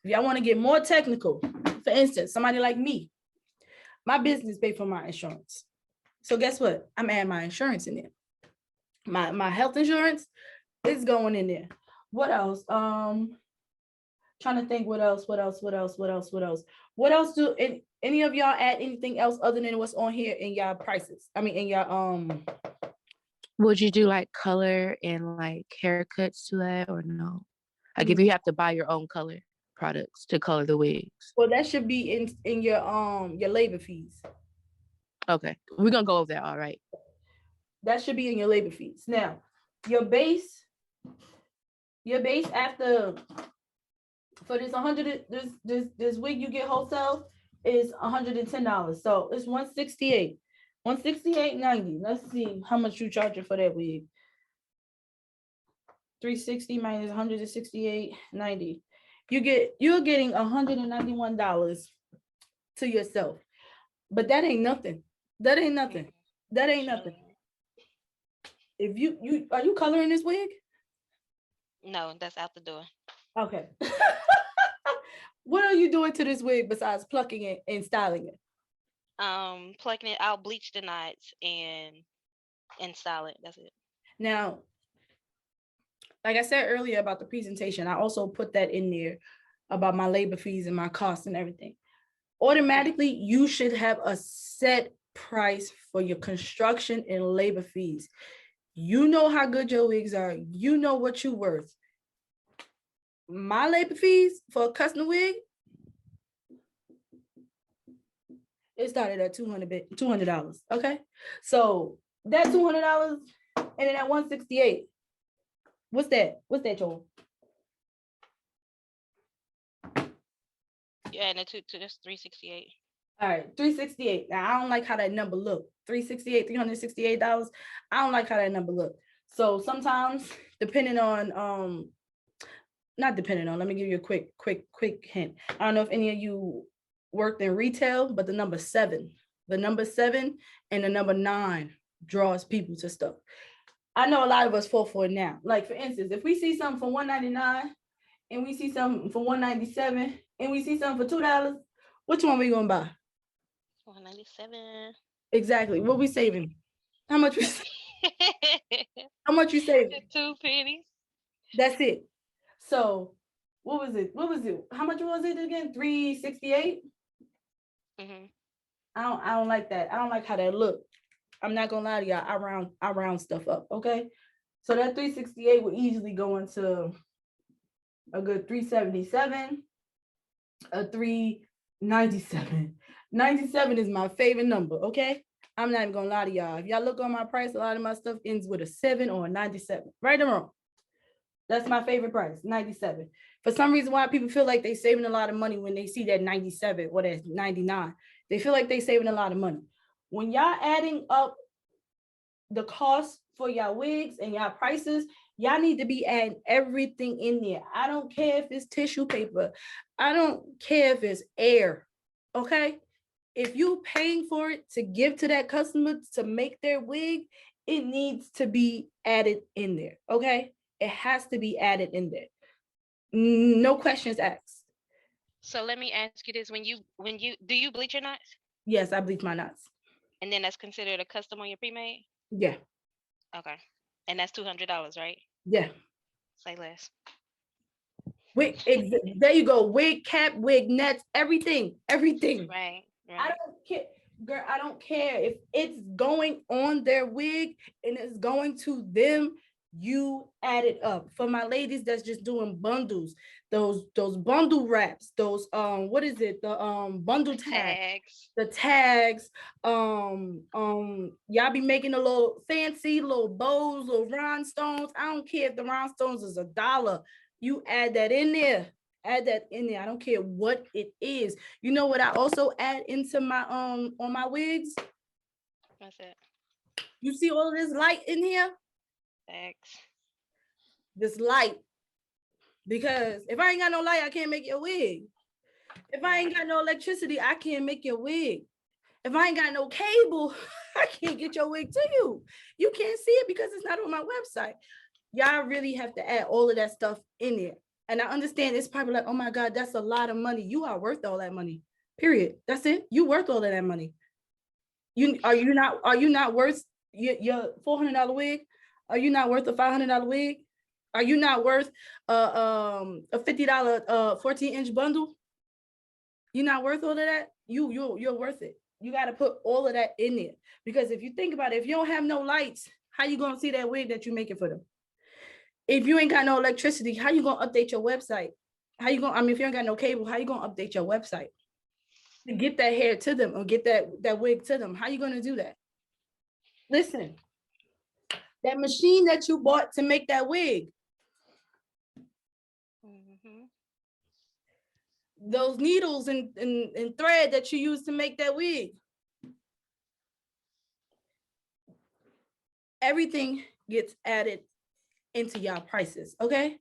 if y'all want to get more technical, for instance, somebody like me, my business pay for my insurance. So guess what? I'm adding my insurance in there. My health insurance is going in there. What else? Trying to think what else do any of y'all add anything else other than what's on here in y'all prices? I mean, in your Would you do like color and like haircuts to that or no? Like if you have to buy your own color products to color the wigs. Well, that should be in your labor fees. Okay, we're gonna go over that. All right. That should be in your labor fees. Now, your base after for this 100, this wig you get wholesale is $110. So it's 168. 168.90. Let's see how much you charge it for that wig. 360 minus 168.90. You're getting $191 to yourself. But that ain't nothing. That ain't nothing. If you are you coloring this wig? No, that's out the door. Okay. What are you doing to this wig besides plucking it and styling it? Plucking it out, bleach the knots, and style it. That's it. Now, like I said earlier about the presentation, I also put that in there about my labor fees and my costs and everything. Automatically, you should have a set price for your construction and labor fees. You know how good your wigs are. You know what you're worth. My labor fees for a custom wig, it started at $200. Okay, so that $200 and then that 168. What's that? What's that, Joel? Yeah, and it to this 368. All right, 368. Now I don't like how that number look. 368, $368. I don't like how that number look. So sometimes, depending on not depending on, let me give you a quick hint. I don't know if any of you worked in retail, but the number 7 and the number 9 draws people to stuff. I know a lot of us fall for it now. Like for instance, if we see something for $199 and we see something for $197 and we see something for $2, which one we gonna buy? 197. Exactly. What we saving? How much? How much you saving? 2 pennies. That's it. So what was it? How much was it again? 368. Mm-hmm. I don't like that. I don't like how that look. I'm not gonna lie to y'all. I round stuff up. Okay. So that 368 would easily go into a good 377, a 397. 97 is my favorite number. Okay. I'm not even gonna lie to y'all. If y'all look on my price, a lot of my stuff ends with a 7 or a 97. Right or wrong? That's my favorite price, 97. For some reason why people feel like they saving a lot of money when they see that 97 or that 99. They feel like they saving a lot of money. When y'all adding up the cost for y'all wigs and y'all prices, y'all need to be adding everything in there. I don't care if it's tissue paper. I don't care if it's air. Okay? If you paying for it to give to that customer to make their wig, it needs to be added in there. Okay? It has to be added in there. No questions asked. So let me ask you this: when you do you bleach your knots? Yes, I bleach my knots. And then that's considered a custom on your pre-made? Yeah. Okay. And that's $200, right? Yeah. Say less. Wig, there you go. Wig cap, wig nets, everything. Right. I don't care, girl. I don't care if it's going on their wig and it's going to them. You add it up. For my ladies that's just doing bundles, those bundle wraps, those what is it? The bundle tags. The tags. Y'all be making a little fancy little bows, little rhinestones. I don't care if the rhinestones is $1. You add that in there. Add that in there. I don't care what it is. You know what I also add into my on my wigs? That's it. You see all of this light in here? Thanks. This light. Because if I ain't got no light, I can't make your wig. If I ain't got no electricity, I can't make your wig. If I ain't got no cable, I can't get your wig to you. You can't see it because it's not on my website. Y'all really have to add all of that stuff in there. And I understand it's probably like, oh my God, that's a lot of money. You are worth all that money. Period. That's it. You worth all of that money. Are you not worth your $400 wig? Are you not worth a $500 wig? Are you not worth a $50 14-inch bundle? You're not worth all of that? You're worth it. You got to put all of that in there. Because if you think about it, if you don't have no lights, how you gonna see that wig that you're making for them? If you ain't got no electricity, how you gonna update your website? How you gonna, if you ain't got no cable, how you gonna update your website? To get that hair to them or get that wig to them, how you gonna do that? Listen, that machine that you bought to make that wig, those needles and thread that you use to make that wig, everything gets added into y'all prices, okay?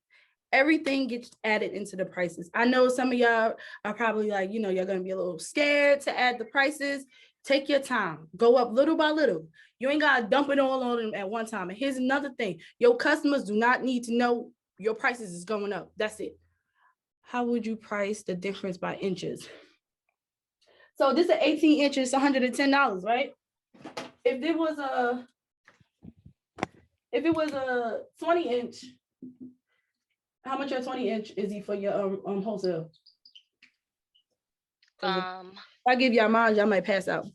Everything gets added into the prices. I know some of y'all are probably like, you're gonna be a little scared to add the prices. Take your time, go up little by little. You ain't gotta dump it all on them at one time. And here's another thing, your customers do not need to know your prices is going up. That's it. How would you price the difference by inches? So this is 18 inches, $110, right? If it was a 20 inch, how much a 20 inch is he for your wholesale? 'Cause if I give y'all mine, y'all might pass out.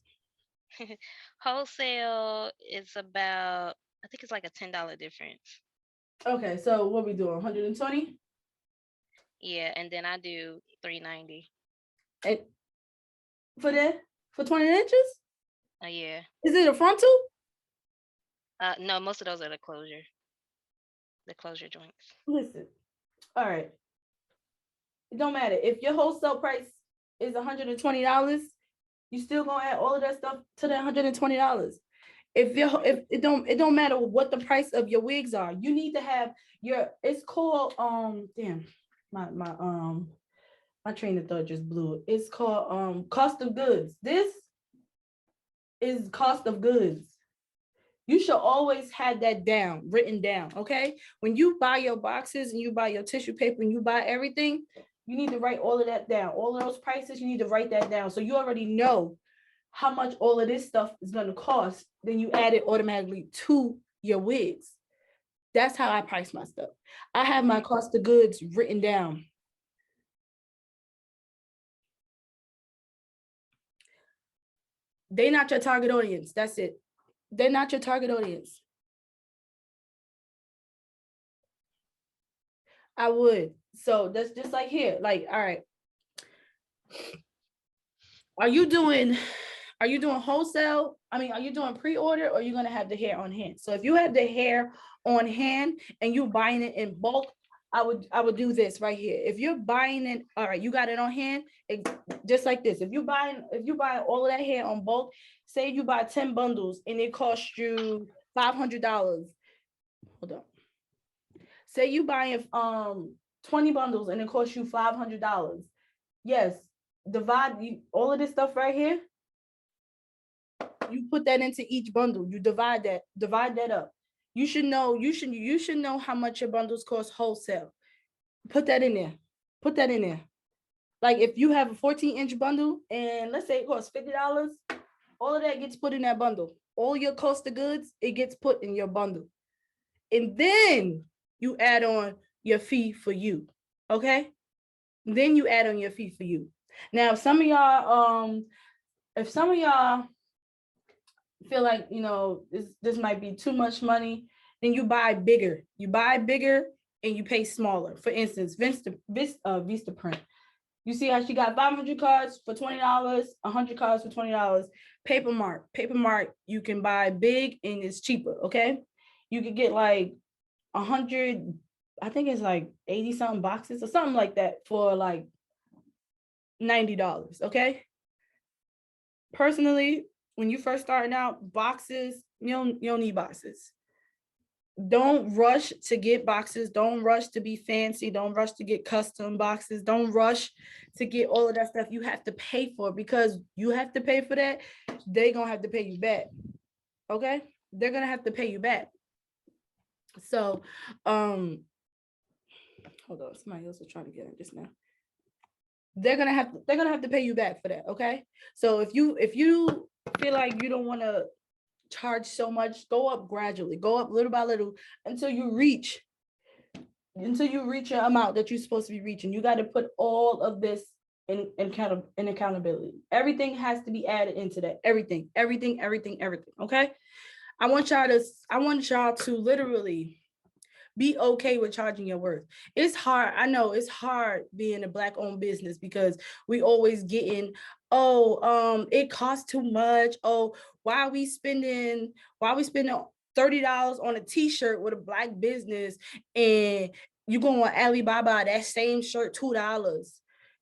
Wholesale is about, I think it's like a $10 difference. Okay, so what we doing? 120? Yeah, and then I do $390. And for 20 inches? Yeah. Is it a frontal? No, most of those are the closure joints. Listen, all right. It don't matter. If your wholesale price is $120, you still gonna add all of that stuff to that $120. If it don't matter what the price of your wigs are, you need to have it's called damn, my train of thought just blew it. It's called cost of goods. This is cost of goods. You should always have that written down, okay? When you buy your boxes and you buy your tissue paper and you buy everything, you need to write all of that down. All of those prices, you need to write that down. So you already know how much all of this stuff is going to cost. Then you add it automatically to your wigs. That's how I price my stuff. I have my cost of goods written down. They're not your target audience. That's it. They're not your target audience. I would. So that's just like here. Like, all right. Are you doing wholesale? I mean, are you doing pre-order or are you going to have the hair on hand? So if you have the hair on hand and you buying it in bulk, I would do this right here. If you're buying it, all right, you got it on hand, just like this. If you buy all of that hair on bulk, say you buy 10 bundles and it costs you $500. Hold on. Say you buying 20 bundles and it costs you $500. Yes, divide all of this stuff right here. You put that into each bundle. You divide that up. You should know how much your bundles cost wholesale. Put that in there. Like if you have a 14-inch bundle and let's say it costs $50, all of that gets put in that bundle. All your cost of goods, it gets put in your bundle. And then you add on your fee for you. Okay? Then you add on your fee for you. Now, if some of y'all feel like, this might be too much money, then you buy bigger. You buy bigger and you pay smaller. For instance, Vistaprint. You see how she got 500 cards for $20, 100 cards for $20. Papermark, you can buy big and it's cheaper, okay? You could get like 100, I think it's like 80 something boxes or something like that for like $90, okay? Personally, when you first starting out, boxes, you don't need boxes. Don't rush to get boxes. Don't rush to be fancy. Don't rush to get custom boxes. Don't rush to get all of that stuff. You have to pay for it because you have to pay for that. They're going to have to pay you back. Okay? They're going to have to pay you back. So, hold on. Somebody else was trying to get in just now. They're gonna have to pay you back for that. Okay? So if you feel like you don't want to charge so much, go up gradually, go up little by little until you reach your amount that you're supposed to be reaching. You got to put all of this in accountability. Everything has to be added into that. Everything. Okay. I want y'all to literally be okay with charging your worth. It's hard. I know it's hard being a Black-owned business because we always getting, it costs too much. Oh, why are we spending $30 on a t-shirt with a Black business and you go on Alibaba, that same shirt, $2.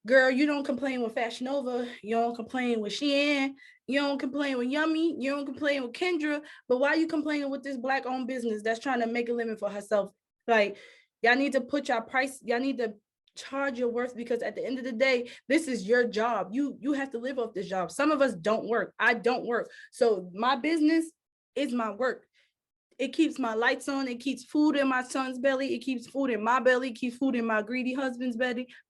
Girl, you don't complain with Fashion Nova. You don't complain with Shein. You don't complain with Yummy. You don't complain with Kendra. But why are you complaining with this Black-owned business that's trying to make a living for herself? Like, y'all need to put your price. Y'all need to charge your worth because at the end of the day, this is your job. You have to live off this job. Some of us don't work. I don't work. So my business is my work. It keeps my lights on. It keeps food in my son's belly. It keeps food in my belly. It keeps food in my greedy husband's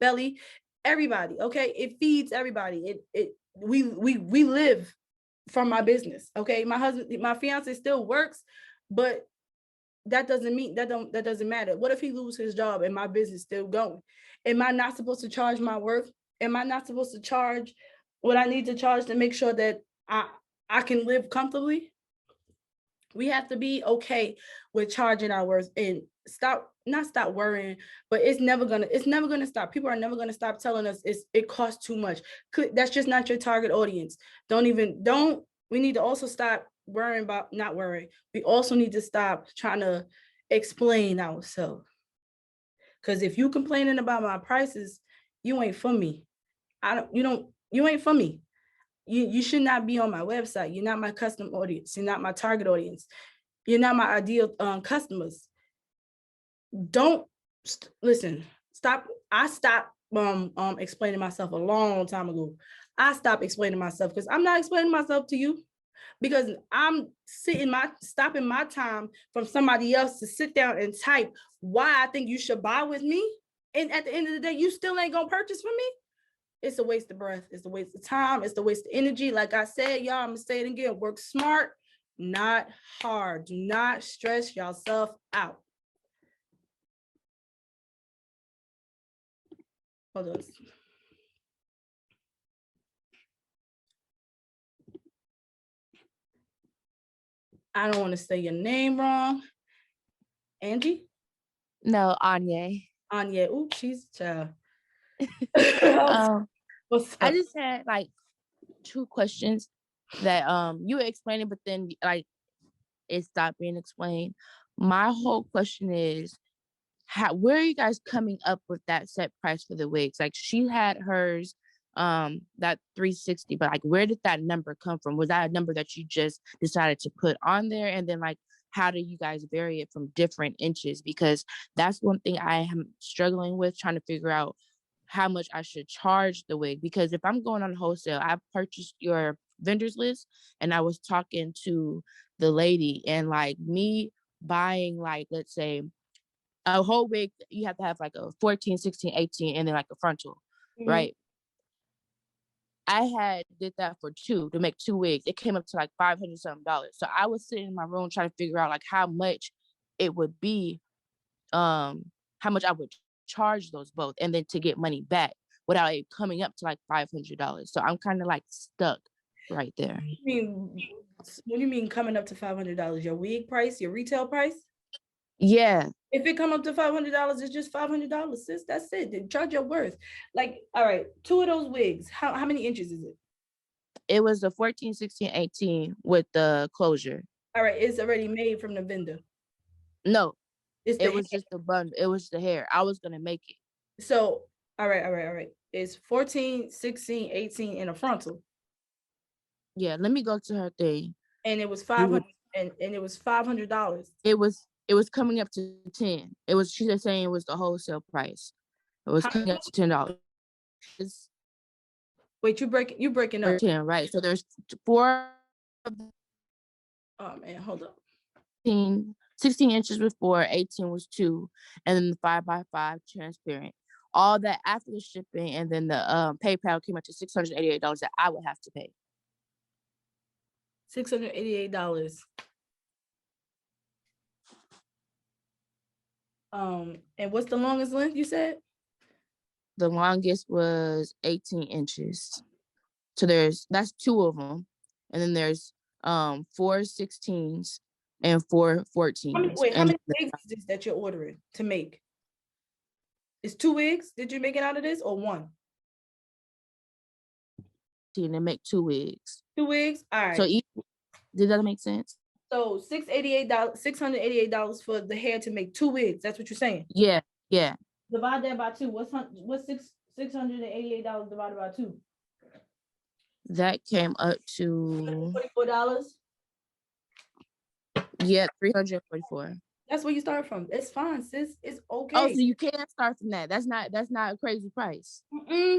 belly. Everybody, okay? It feeds everybody. We live from my business, okay? My fiance still works, but that doesn't matter. What if he loses his job and my business still going? Am I not supposed to charge my worth? Am I not supposed to charge what I need to charge to make sure that I can live comfortably? We have to be okay with charging our worth and not stop worrying, but it's never gonna stop. People are never gonna stop telling us it costs too much. That's just not your target audience. We need to also stop worrying about not worrying. We also need to stop trying to explain ourselves. Because if you complaining about my prices, you ain't for me. You ain't for me. You should not be on my website. You're not my custom audience. You're not my target audience. You're not my ideal customers. Don't listen. Stop. I stopped explaining myself a long time ago. I stopped explaining myself because I'm not explaining myself to you, because I'm stopping my time from somebody else to sit down and type why I think you should buy with me. And at the end of the day, you still ain't gonna purchase from me. It's a waste of breath. It's a waste of time. It's a waste of energy. Like I said, y'all, I'm gonna say it again. Work smart, not hard. Do not stress yourself out. Hold on. I don't want to say your name wrong. Angie? No, Anya. Anya. Ooh, she's child. What's up? I just had like 2 questions that you were explaining, but then like it stopped being explained. My whole question is, where are you guys coming up with that set price for the wigs? Like she had hers that 360, but like where did that number come from? Was that a number that you just decided to put on there? And then like how do you guys vary it from different inches? Because that's one thing I am struggling with, trying to figure out how much I should charge the wig. Because if I'm going on wholesale, I purchased your vendors list and I was talking to the lady, and like me buying like, let's say a whole wig, you have to have like a 14, 16, 18, and then like a frontal, right? I did that for 2 to make 2 wigs. It came up to like $500 something. So I was sitting in my room trying to figure out like how much it would be, how much I would charge those both, and then to get money back without it coming up to like $500. So I'm kind of like stuck right there. What do you mean coming up to $500? Your wig price, your retail price? Yeah. If it come up to $500, it's just $500, sis. That's it. Then charge your worth. Like, all right, 2 of those wigs. How many inches is it? It was the 14, 16, 18 with the closure. All right, it's already made from the vendor. No, it was just the bun. It was the hair. I was gonna make it. So, all right. It's 14, 16, 18 in a frontal. Yeah, let me go to her thing. And it was $500, and it was $500. It was coming up to 10. She was saying it was the wholesale price. It was coming up to $10. Wait, you breaking up. 10, right? So there's 4. Oh man, hold up. 16 inches with 4, 18 was 2, and then the 5x5 transparent. All that after the shipping, and then the PayPal came up to $688 that I would have to pay. $688. And what's the longest length you said? The longest was 18 inches. So that's 2 of them. And then there's 4 16s and 4 14s. How many wigs is this that you're ordering to make? It's 2 wigs? Did you make it out of this, or 1? To make 2 wigs. 2 wigs? All right. So did that make sense? So $688 for the hair to make 2 wigs. That's what you're saying? Yeah. Divide that by 2. What's $688 divided by 2? That came up to $44. Yeah, $344. That's where you start from. It's fine, sis. It's okay. Oh, so you can't start from that. That's not a crazy price.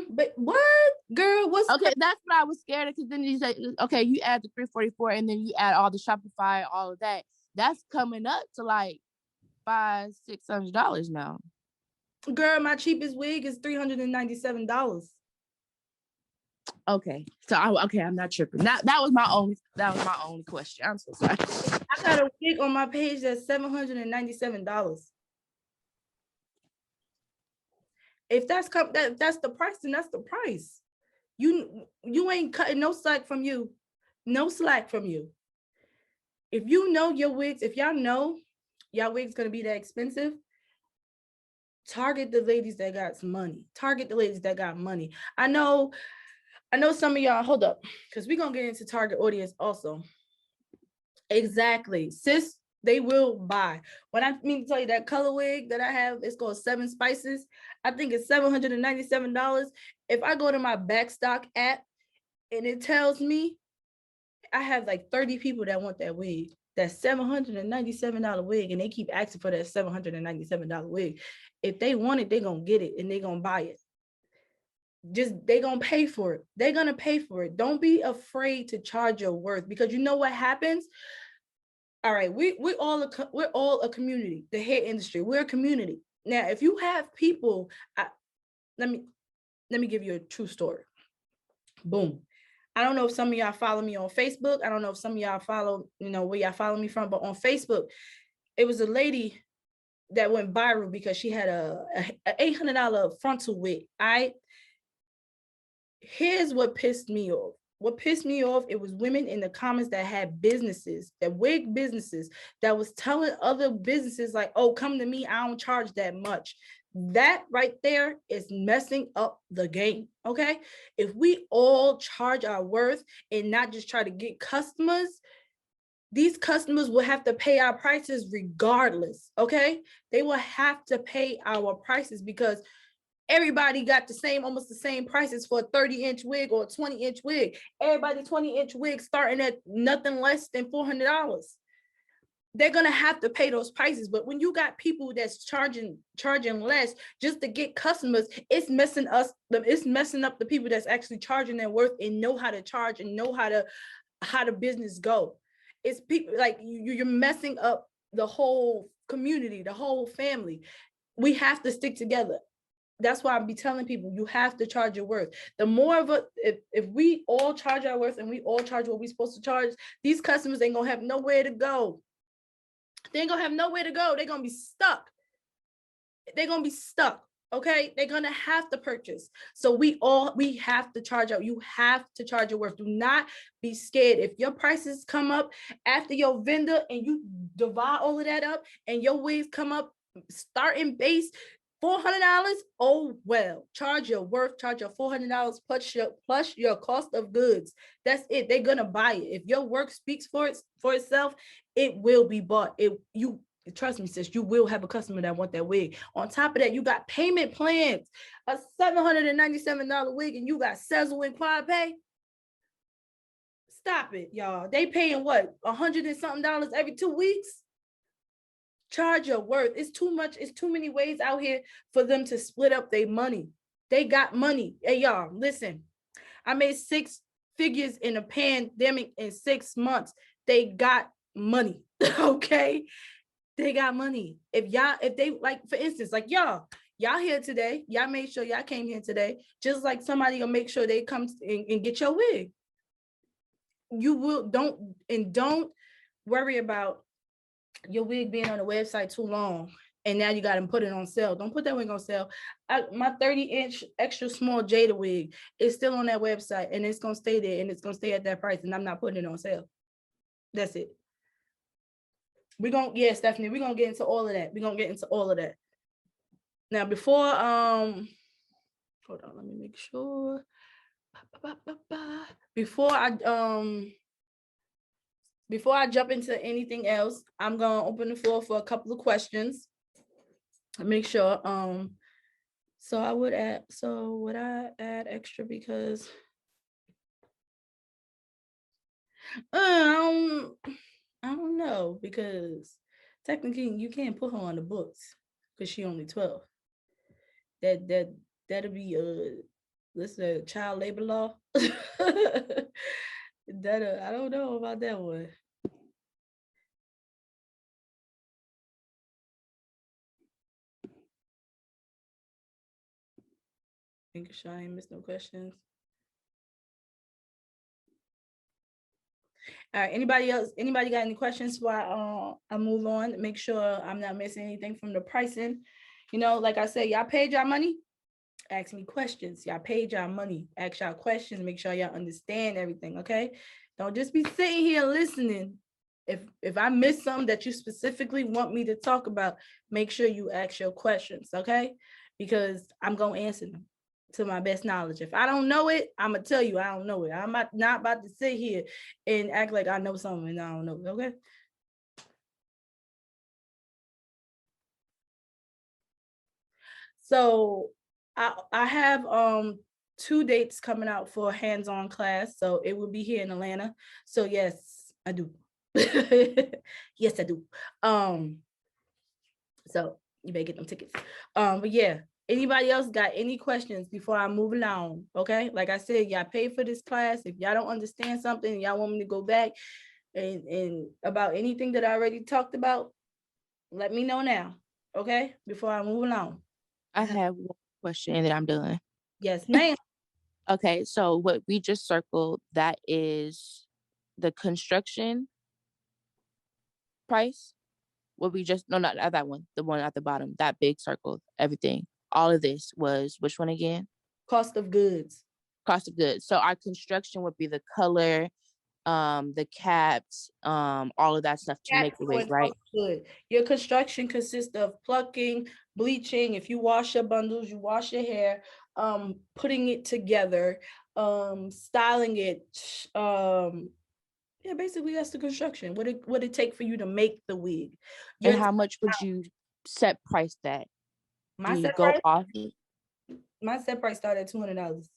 But what, girl? Okay? That's what I was scared of, because then you say, okay, you add the $344, and then you add all the Shopify, all of that, that's coming up to like $500-$600 now. Girl, my cheapest wig is $397. Okay, so I'm not tripping. That was my only question. I'm so sorry. I got a wig on my page that's $797. If that's the price, then that's the price. You ain't cutting no slack from you. No slack from you. If you know your wigs, if y'all know y'all wigs gonna be that expensive, target the ladies that got some money. Target the ladies that got money. I know some of y'all, hold up, because we're gonna get into target audience also. Exactly. Sis, they will buy. When I mean to tell you that color wig that I have, it's called Seven Spices. I think it's $797. If I go to my Backstock app and it tells me I have like 30 people that want that wig, that $797 wig, and they keep asking for that $797 wig. If they want it, they're gonna get it and they're gonna buy it. Just they gonna pay for it. They're gonna pay for it. Don't be afraid to charge your worth, because you know what happens. All right, we're all a community. The hair industry, we're a community. Now, if you have people, let me give you a true story. Boom. I don't know if some of y'all follow me on Facebook. I don't know if some of y'all follow, where y'all follow me from, but on Facebook, it was a lady that went viral because she had a $800 frontal wig. Here's what pissed me off. What pissed me off, it was women in the comments that had businesses, that wig businesses, that was telling other businesses like, oh, come to me, I don't charge that much. That right there is messing up the game, okay? If we all charge our worth and not just try to get customers, these customers will have to pay our prices regardless, okay? They will have to pay our prices because everybody got almost the same prices for a 30-inch wig or a 20-inch wig. Everybody 20-inch wig starting at nothing less than $400. They're gonna have to pay those prices. But when you got people that's charging less just to get customers, it's messing up the people that's actually charging their worth and know how to charge and know how the business go. It's people like you're messing up the whole community, the whole family. We have to stick together. That's why I be telling people, you have to charge your worth. The more of if we all charge our worth and we all charge what we're supposed to charge, these customers ain't gonna have nowhere to go. They ain't gonna have nowhere to go. They're gonna be stuck. Okay, they're gonna have to purchase. So we have to charge out. You have to charge your worth. Do not be scared. If your prices come up after your vendor and you divide all of that up and your wigs come up starting base $400, oh well, charge your worth, charge your $400 plus your cost of goods. That's it. They're gonna buy it. If your work speaks for itself, it will be bought. Trust me, sis, you will have a customer that want that wig. On top of that, you got payment plans, a $797 wig, and you got Sezzle and Quad Pay. Stop it, y'all. They paying what, $100 and something every 2 weeks? Charge your worth. It's too much. It's too many ways out here for them to split up their money. They got money. Hey, y'all, listen. I made 6 figures in a pandemic in 6 months. They got money. Okay. They got money. If they like, for instance, like y'all here today, y'all made sure y'all came here today, just like somebody will make sure they come and get your wig. You will, don't worry about your wig being on the website too long and now you got to put it on sale. Don't put that wig on sale. My 30-inch extra small Jada wig is still on that website and it's going to stay there and it's going to stay at that price and I'm not putting it on sale. That's it. Stephanie, we're going to get into all of that. Now, before, hold on, let me make sure. Before I jump into anything else, I'm going to open the floor for a couple of questions. Make sure, would I add extra because I don't know, because technically you can't put her on the books because she only 12. That'll be this is child labor law. I don't know about that one. Making sure I ain't miss no questions. All right, anybody else, anybody got any questions before I move on? Make sure I'm not missing anything from the pricing. You know, like I said, y'all paid y'all money, ask me questions. Y'all paid y'all money, ask y'all questions, make sure y'all understand everything, okay? Don't just be sitting here listening. If I miss something that you specifically want me to talk about, make sure you ask your questions, okay? Because I'm gonna answer them to my best knowledge. If I don't know it, I'm gonna tell you I don't know it. I'm not about to sit here and act like I know something and I don't know it, okay? So I have 2 dates coming out for hands-on class. So it will be here in Atlanta. So yes, I do. Yes, I do. So you better get them tickets. But yeah, anybody else got any questions before I move along? Okay, like I said, y'all pay for this class. If y'all don't understand something, y'all want me to go back and about anything that I already talked about, let me know now. Okay, before I move along. I have one question and then I'm done. Yes, ma'am. Okay, so what we just circled, that is the construction price. What we just, no, not that one, the one at the bottom, that big circle, everything. All of this was which one again? Cost of goods. Cost of goods. So our construction would be the color, the caps, all of that stuff to make the wig, right? Good. Your construction consists of plucking, bleaching. If you wash your bundles, you wash your hair, putting it together, styling it. Yeah, basically that's the construction. What it take for you to make the wig. And how much would you set price that? Do you go off it? My set price started at $200.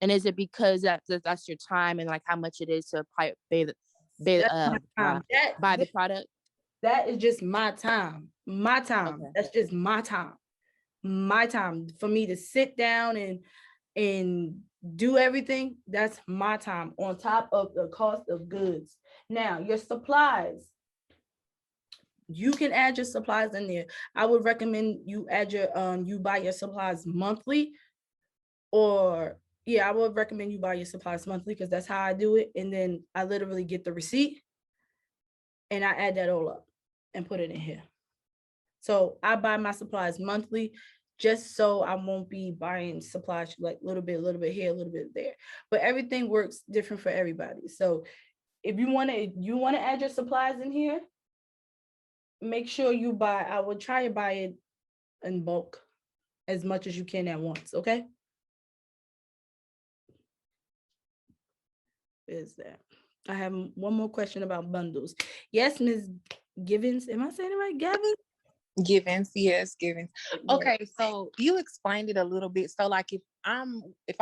And is it because that's your time and like how much it is to buy the product? That is just my time. My time. Okay. That's just my time. My time for me to sit down and do everything. That's my time on top of the cost of goods. Now, your supplies. You can add your supplies in there. I would recommend you add your you buy your supplies monthly, or yeah, I would recommend you buy your supplies monthly because that's how I do it. And then I literally get the receipt and I add that all up and put it in here. So I buy my supplies monthly just so I won't be buying supplies like a little bit here, a little bit there. But everything works different for everybody. So if you want to add your supplies in here, make sure you buy, I would try to buy it in bulk as much as you can at once, okay? Is that I have one more question about bundles. Yes, Ms. Givens. Am I saying it right? Gavin? Givens, yes, Givens. Okay, so you explained it a little bit. So like if I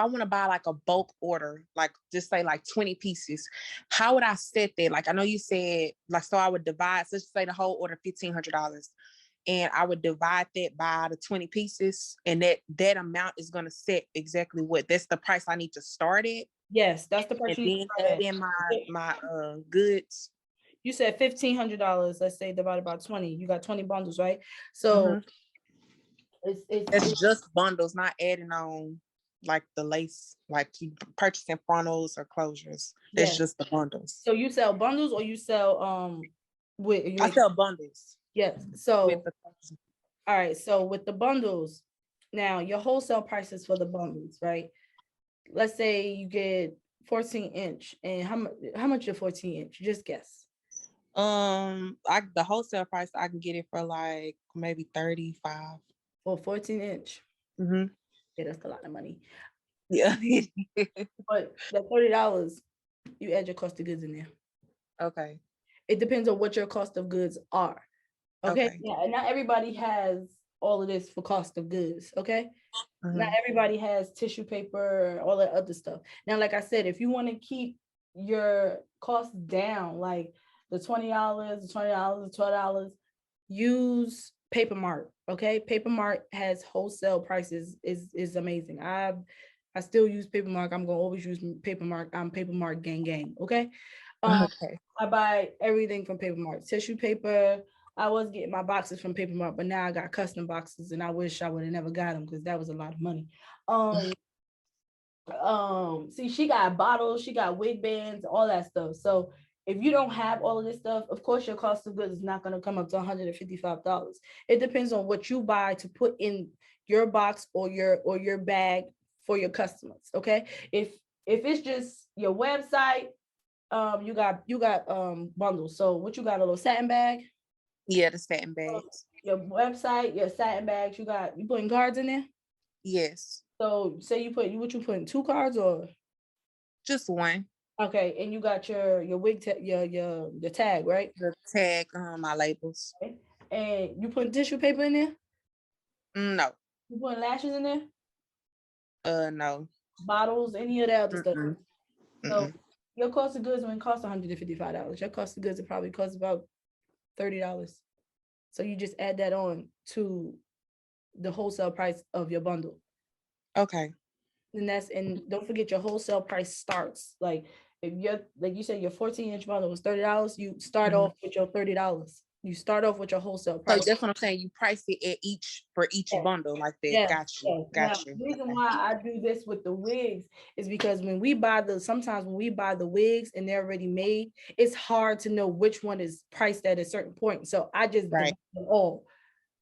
want to buy like a bulk order, like just say like 20 pieces, how would I set that? Like I know you said like, so I would divide, so let's say the whole order $1,500, and I would divide that by the 20 pieces, and that amount is going to set exactly what, that's the price I need to start it. Yes, that's the price. And then add in my goods. You said $1,500, let's say divided by 20. You got 20 bundles, right? So it's just bundles, not adding on like the lace, like you purchasing frontals or closures. It's just the bundles. So you sell bundles or you sell I sell bundles. Yes. So all right. So with the bundles, now your wholesale prices for the bundles, right? Let's say you get 14-inch, and how much your 14-inch? Just guess. The wholesale price I can get it for like maybe 35 for 14-inch. Mm-hmm. Yeah, that's a lot of money. Yeah. But that $30, you add your cost of goods in there. Okay. It depends on what your cost of goods are. Okay. Yeah, and not everybody has all of this for cost of goods. Okay. Mm-hmm. Not everybody has tissue paper, all that other stuff. Now, like I said, if you want to keep your costs down, like the $20, the $12, use Paper Mart. Okay, Paper Mart has wholesale prices. Is amazing. I still use Paper Mart. I'm gonna always use Paper Mart. I'm Paper Mart gang. Okay. Okay. I buy everything from Paper Mart. Tissue paper. I was getting my boxes from Paper Mart, but now I got custom boxes, and I wish I would have never got them because that was a lot of money. See, she got bottles, she got wig bands, all that stuff. So if you don't have all of this stuff, of course your cost of goods is not going to come up to $155. It depends on what you buy to put in your box or your bag for your customers. Okay. If it's just your website, you got bundles. So what you got, a little satin bag? Yeah, the satin bags. Your website, your satin bags, you putting cards in there? Yes. So say you putting 2 cards or? Just one. Okay, and you got your wig your tag, right? The tag, my labels. Okay. And you putting tissue paper in there? No. You putting lashes in there? No. Bottles, any of that other stuff? Mm-mm. So Mm-mm. your cost of goods wouldn't cost $155. Your cost of goods would probably cost about $30. So you just add that on to the wholesale price of your bundle. Okay. And don't forget your wholesale price starts. Like if like you said, your 14-inch bundle was $30, you start off with your $30. You start off with your wholesale So price. that's what I'm saying. You price it at for each Yes. bundle like that. Yes, Got you. yes. Got Now, you. the reason Okay. why I do this with the wigs is because sometimes when we buy the wigs and they're already made, it's hard to know which one is priced at a certain point. So I just Right. divide them all.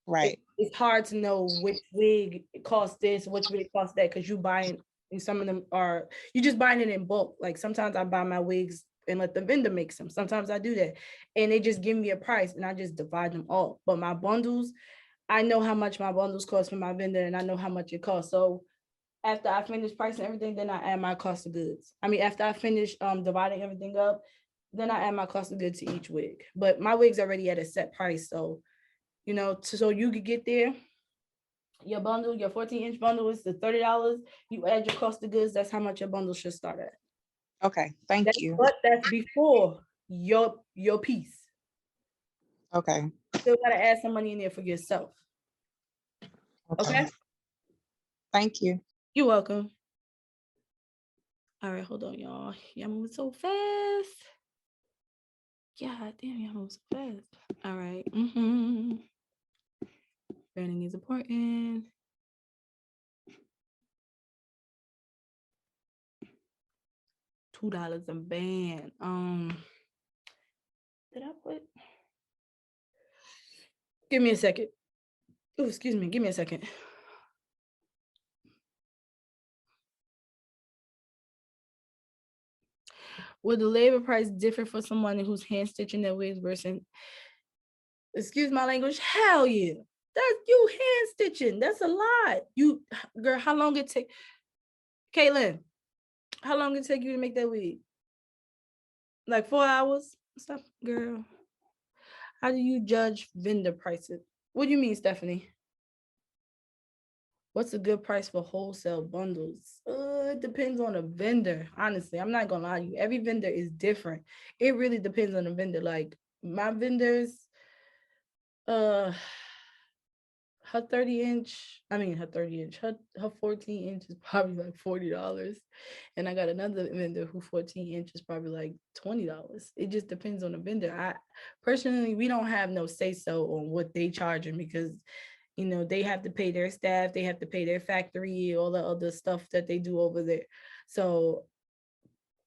Right. It's hard to know which wig costs this, which wig costs that, because and some of them you just buying it in bulk. Like sometimes I buy my wigs and let the vendor make some. Sometimes I do that. And they just give me a price and I just divide them all. But my bundles, I know how much my bundles cost for my vendor and I know how much it costs. So after I finish pricing everything, then I add my cost of goods. I mean, after I finish dividing everything up, then I add my cost of goods to each wig. But my wig's already at a set price. So, so you could get there. Your bundle, your 14-inch bundle is the $30. You add your cost of goods, that's how much your bundle should start at. Okay. Thank you. But that's before your piece. Okay. Still gotta add some money in there for yourself. Okay? Thank you. You're welcome. All right, hold on, y'all. Y'all moving so fast. God damn, y'all move so fast. All right. Branding is important. $2 a band. Did I put? Give me a second. Oh, excuse me. Give me a second. Would the labor price differ for someone who's hand stitching their wigs versus, excuse my language? Hell yeah. That's you hand stitching. That's a lot. Girl, how long it take? Caitlin, how long it take you to make that wig? Like 4 hours? Stop, girl. How do you judge vendor prices? What do you mean, Stephanie? What's a good price for wholesale bundles? It depends on the vendor. Honestly, I'm not gonna lie to you. Every vendor is different. It really depends on the vendor. Like my vendors, her 30-inch, her 14-inch is probably like $40. And I got another vendor who 14-inch is probably like $20. It just depends on the vendor. I personally, we don't have no say-so on what they charging because they have to pay their staff, they have to pay their factory, all the other stuff that they do over there. So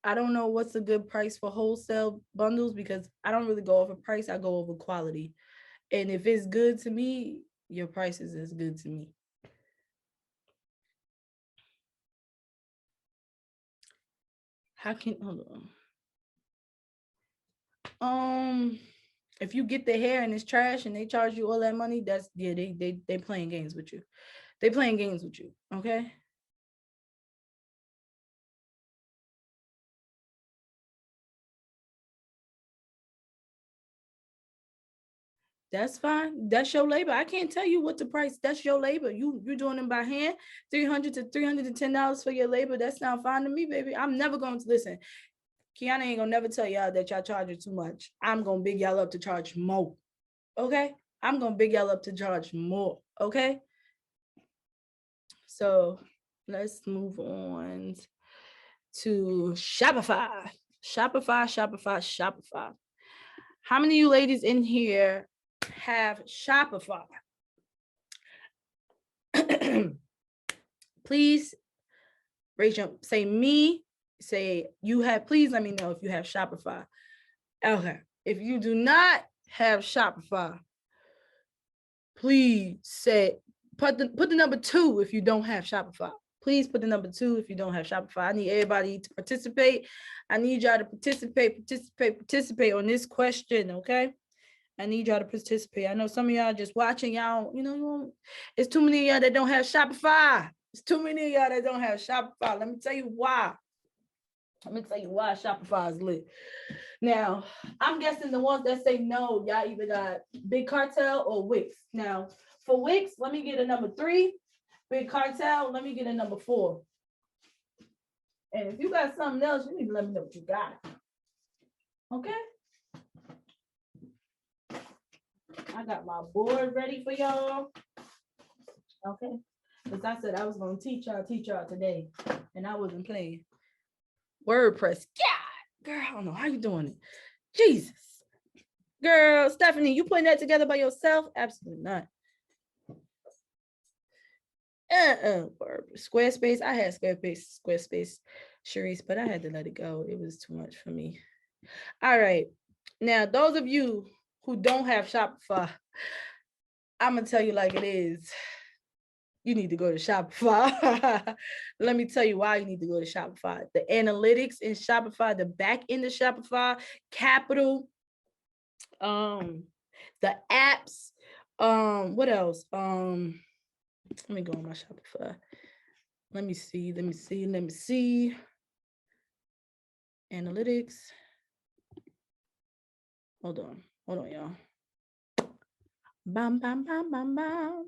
I don't know what's a good price for wholesale bundles because I don't really go over price, I go over quality. And if it's good to me, your price is as good to me. Hold on. If you get the hair and it's trash and they charge you all that money, they playing games with you. They playing games with you, okay? That's fine. That's your labor. I can't tell you what the price. That's your labor. You're doing them by hand. $300 to $310 for your labor. That sounds fine to me, baby. I'm never going to listen. Kiana ain't gonna never tell y'all that y'all charging too much. I'm gonna big y'all up to charge more. Okay? I'm gonna big y'all up to charge more. Okay? So let's move on to Shopify. Shopify. How many of you ladies in here have Shopify? Please say me, say you have, please let me know if you have Shopify. Okay. If you do not have Shopify, please put the number 2 if you don't have Shopify. Please put the number 2 if you don't have Shopify. I need everybody to participate. I need y'all to participate on this question, okay? I need y'all to participate. I know some of y'all just watching, y'all, it's too many of y'all that don't have Shopify. It's too many of y'all that don't have Shopify. Let me tell you why. Shopify is lit. Now, I'm guessing the ones that say no, y'all either got Big Cartel or Wix. Now, for Wix, let me get a number 3. Big Cartel, let me get a number 4. And if you got something else, you need to let me know what you got. Okay? I got my board ready for y'all. Okay? Because I said I was going to teach y'all today, and I wasn't playing. WordPress. Yeah, girl, I don't know how you doing it. Jesus. Girl, Stephanie, you putting that together by yourself? Absolutely not. Squarespace. I had Squarespace, Sharice, but I had to let it go. It was too much for me. All right. Now, those of you who don't have Shopify, I'm going to tell you like it is. You need to go to Shopify. Let me tell you why you need to go to Shopify. The analytics in Shopify, the back end of Shopify, Capital, the apps, what else? Let me go on my Shopify. Let me see. Analytics. Hold on, y'all. Bam, bam, bam, bam, bam.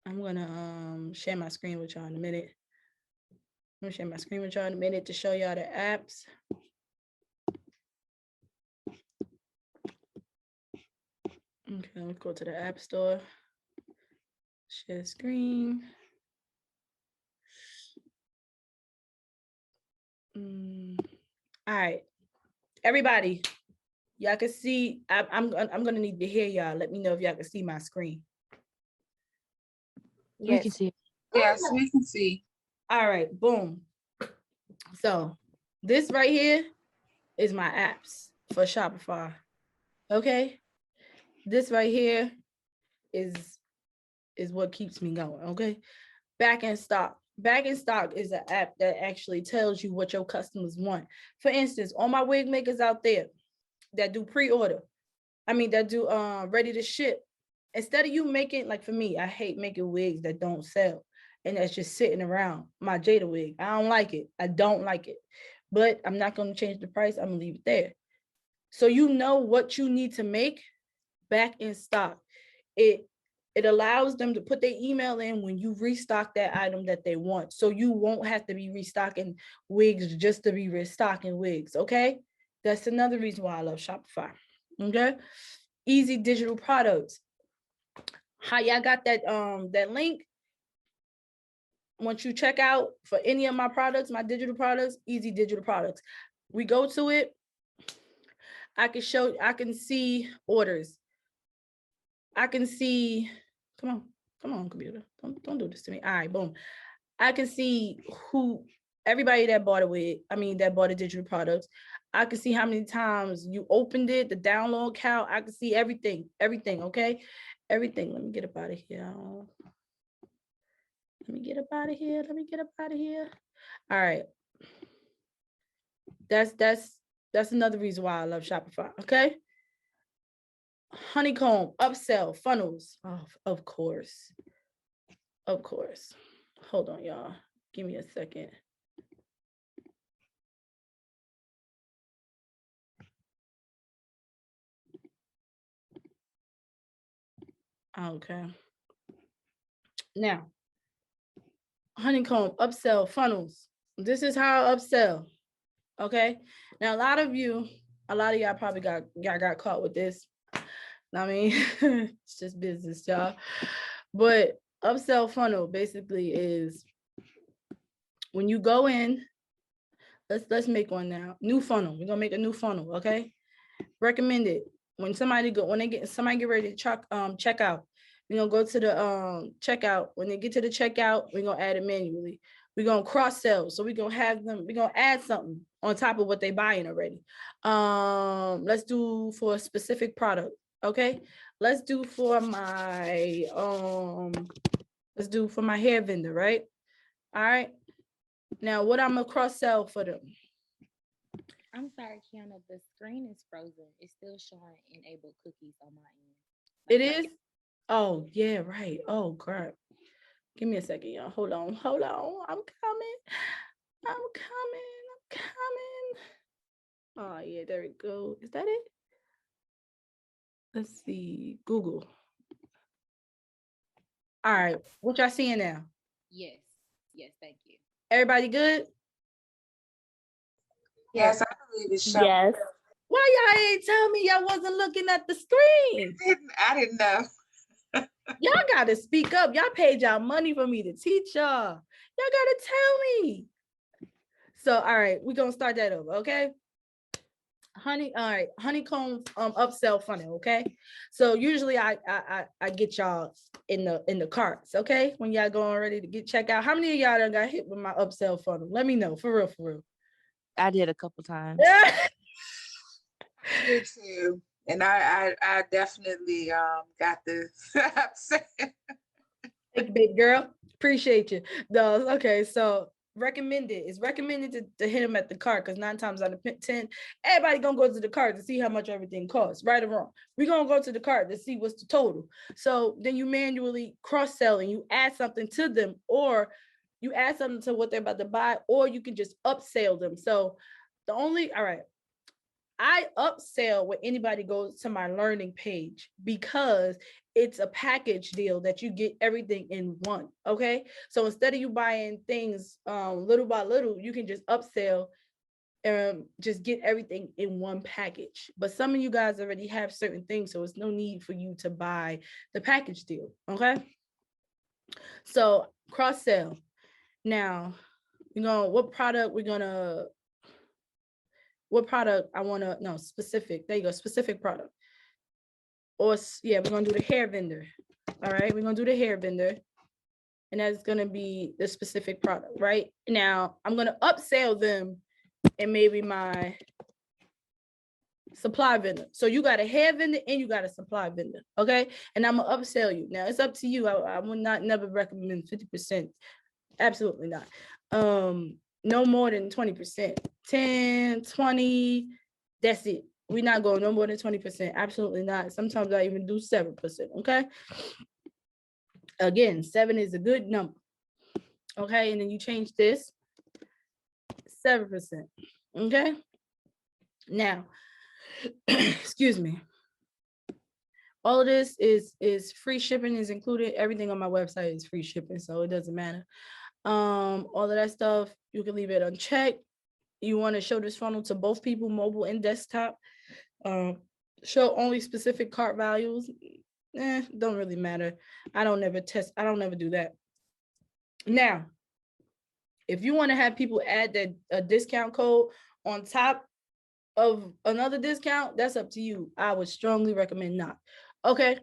I'm gonna share my screen with y'all in a minute. I'm gonna share my screen with y'all in a minute to show y'all the apps. Okay, let's go to the App Store. Share screen. All right, everybody, y'all can see. I'm gonna need to hear y'all. Let me know if y'all can see my screen. We can see it. Yes, we can see. All right, boom. So this right here is my apps for Shopify. Okay, this right here is what keeps me going. Okay, Back in Stock. Back in Stock is an app that actually tells you what your customers want. For instance, all my wig makers out there that do pre-order, that do ready to ship. Instead of you making, like for me, I hate making wigs that don't sell and that's just sitting around. My Jada wig, I don't like it. I don't like it, but I'm not going to change the price. I'm gonna leave it there. So you know what you need to make. Back in Stock. It allows them to put their email in when you restock that item that they want. So you won't have to be restocking wigs just to be restocking wigs. Okay. That's another reason why I love Shopify. Okay. Easy Digital Products. How y'all got that that link? Once you check out for any of my products, my digital products, Easy Digital Products. We go to it. I can see orders. I can see, come on, computer. Don't do this to me. All right, boom. I can see everybody that bought a wig, that bought a digital products. I can see how many times you opened it, the download count. I can see everything, okay? Everything. Let me get up out of here. All right. That's another reason why I love Shopify, okay? Honeycomb, upsell, funnels. Oh, of course. Hold on, y'all. Give me a second. Okay. Now, Honeycomb, upsell, funnels. This is how I upsell. Okay. Now, a lot of y'all probably got caught with this. It's just business, y'all. But upsell funnel basically is when you go in, let's make one now. New funnel. We're gonna make a new funnel, okay? Recommended. When somebody get ready to check out, We're gonna go to the checkout. When they get to the checkout, we're gonna add it manually. We're gonna cross sell. So we're gonna add something on top of what they buying already. Let's do for a specific product. Okay. Let's do for my hair vendor, right? All right. Now what I'm gonna cross sell for them. I'm sorry, Kiana, the screen is frozen. It's still showing enabled cookies on my end. It is? Oh, yeah, right. Oh, crap. Give me a second, y'all. Hold on. I'm coming. Oh, yeah, there we go. Is that it? Let's see. Google. All right. What y'all seeing now? Yes, thank you. Everybody good? Yes, I believe it's showing. Yes. Why y'all ain't tell me y'all wasn't looking at the screen? I didn't know. Y'all gotta speak up. Y'all paid y'all money for me to teach y'all. Y'all gotta tell me. So, all right, we're gonna start that over, okay? Honeycomb upsell funnel, okay? So usually I get y'all in the carts, okay? When y'all going ready to get checked out. How many of y'all done got hit with my upsell funnel? Let me know, for real. I did a couple times. Me too. And I definitely got this. Thank you, baby girl. Appreciate you. No, okay, so it's recommended to hit them at the cart because 9 times out of 10, everybody gonna go to the cart to see how much everything costs, right or wrong. We're gonna go to the cart to see what's the total. So then you manually cross-sell and you add something to them, or you add something to what they're about to buy, or you can just upsell them. So all right. I upsell when anybody goes to my learning page because it's a package deal that you get everything in one. Okay. So instead of you buying things little by little, you can just upsell and just get everything in one package. But some of you guys already have certain things, so it's no need for you to buy the package deal. Okay. So cross sell. Now, what product I want to know specific. There you go, specific product. Or yeah, we're gonna do the hair vendor. All right, we're gonna do the hair vendor, and that's gonna be the specific product. Right now, I'm gonna upsell them and maybe my supply vendor. So you got a hair vendor and you got a supply vendor. Okay, and I'm gonna upsell you. Now it's up to you. I would never recommend 50%. Absolutely not. No more than 20%. 10, 20, that's it. We're not going no more than 20%. Absolutely not. Sometimes I even do 7%. Okay. Again, 7 is a good number. Okay. And then you change this 7%. Okay. Now, excuse me. All of this is free shipping is included. Everything on my website is free shipping, so it doesn't matter. All of that stuff, you can leave it unchecked. You want to show this funnel to both people, mobile and desktop. Show only specific cart values. Don't really matter. I don't never do that. Now, if you want to have people add a discount code on top of another discount, that's up to you. I would strongly recommend not. Okay.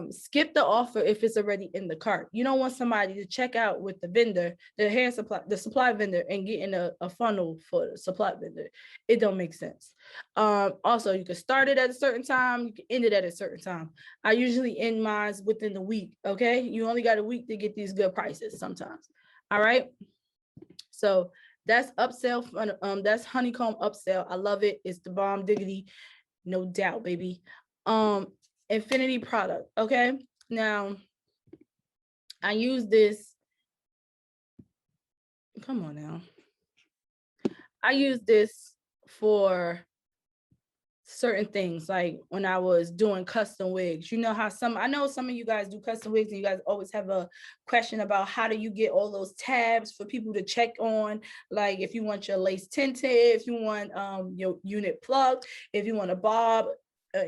Skip the offer if it's already in the cart. You don't want somebody to check out with the vendor, the supply vendor, and get in a funnel for the supply vendor. It don't make sense. Also, you can start it at a certain time, you can end it at a certain time. I usually end mine within the week. Okay, you only got a week to get these good prices sometimes. All right. So that's upsell. That's honeycomb upsell. I love it. It's the bomb diggity, no doubt, baby. Infinity product. Okay. Now I use this. Come on now. I use this for certain things, like when I was doing custom wigs. You know how I know some of you guys do custom wigs and you guys always have a question about how do you get all those tabs for people to check on, like if you want your lace tinted, if you want your unit plugged, if you want a bob,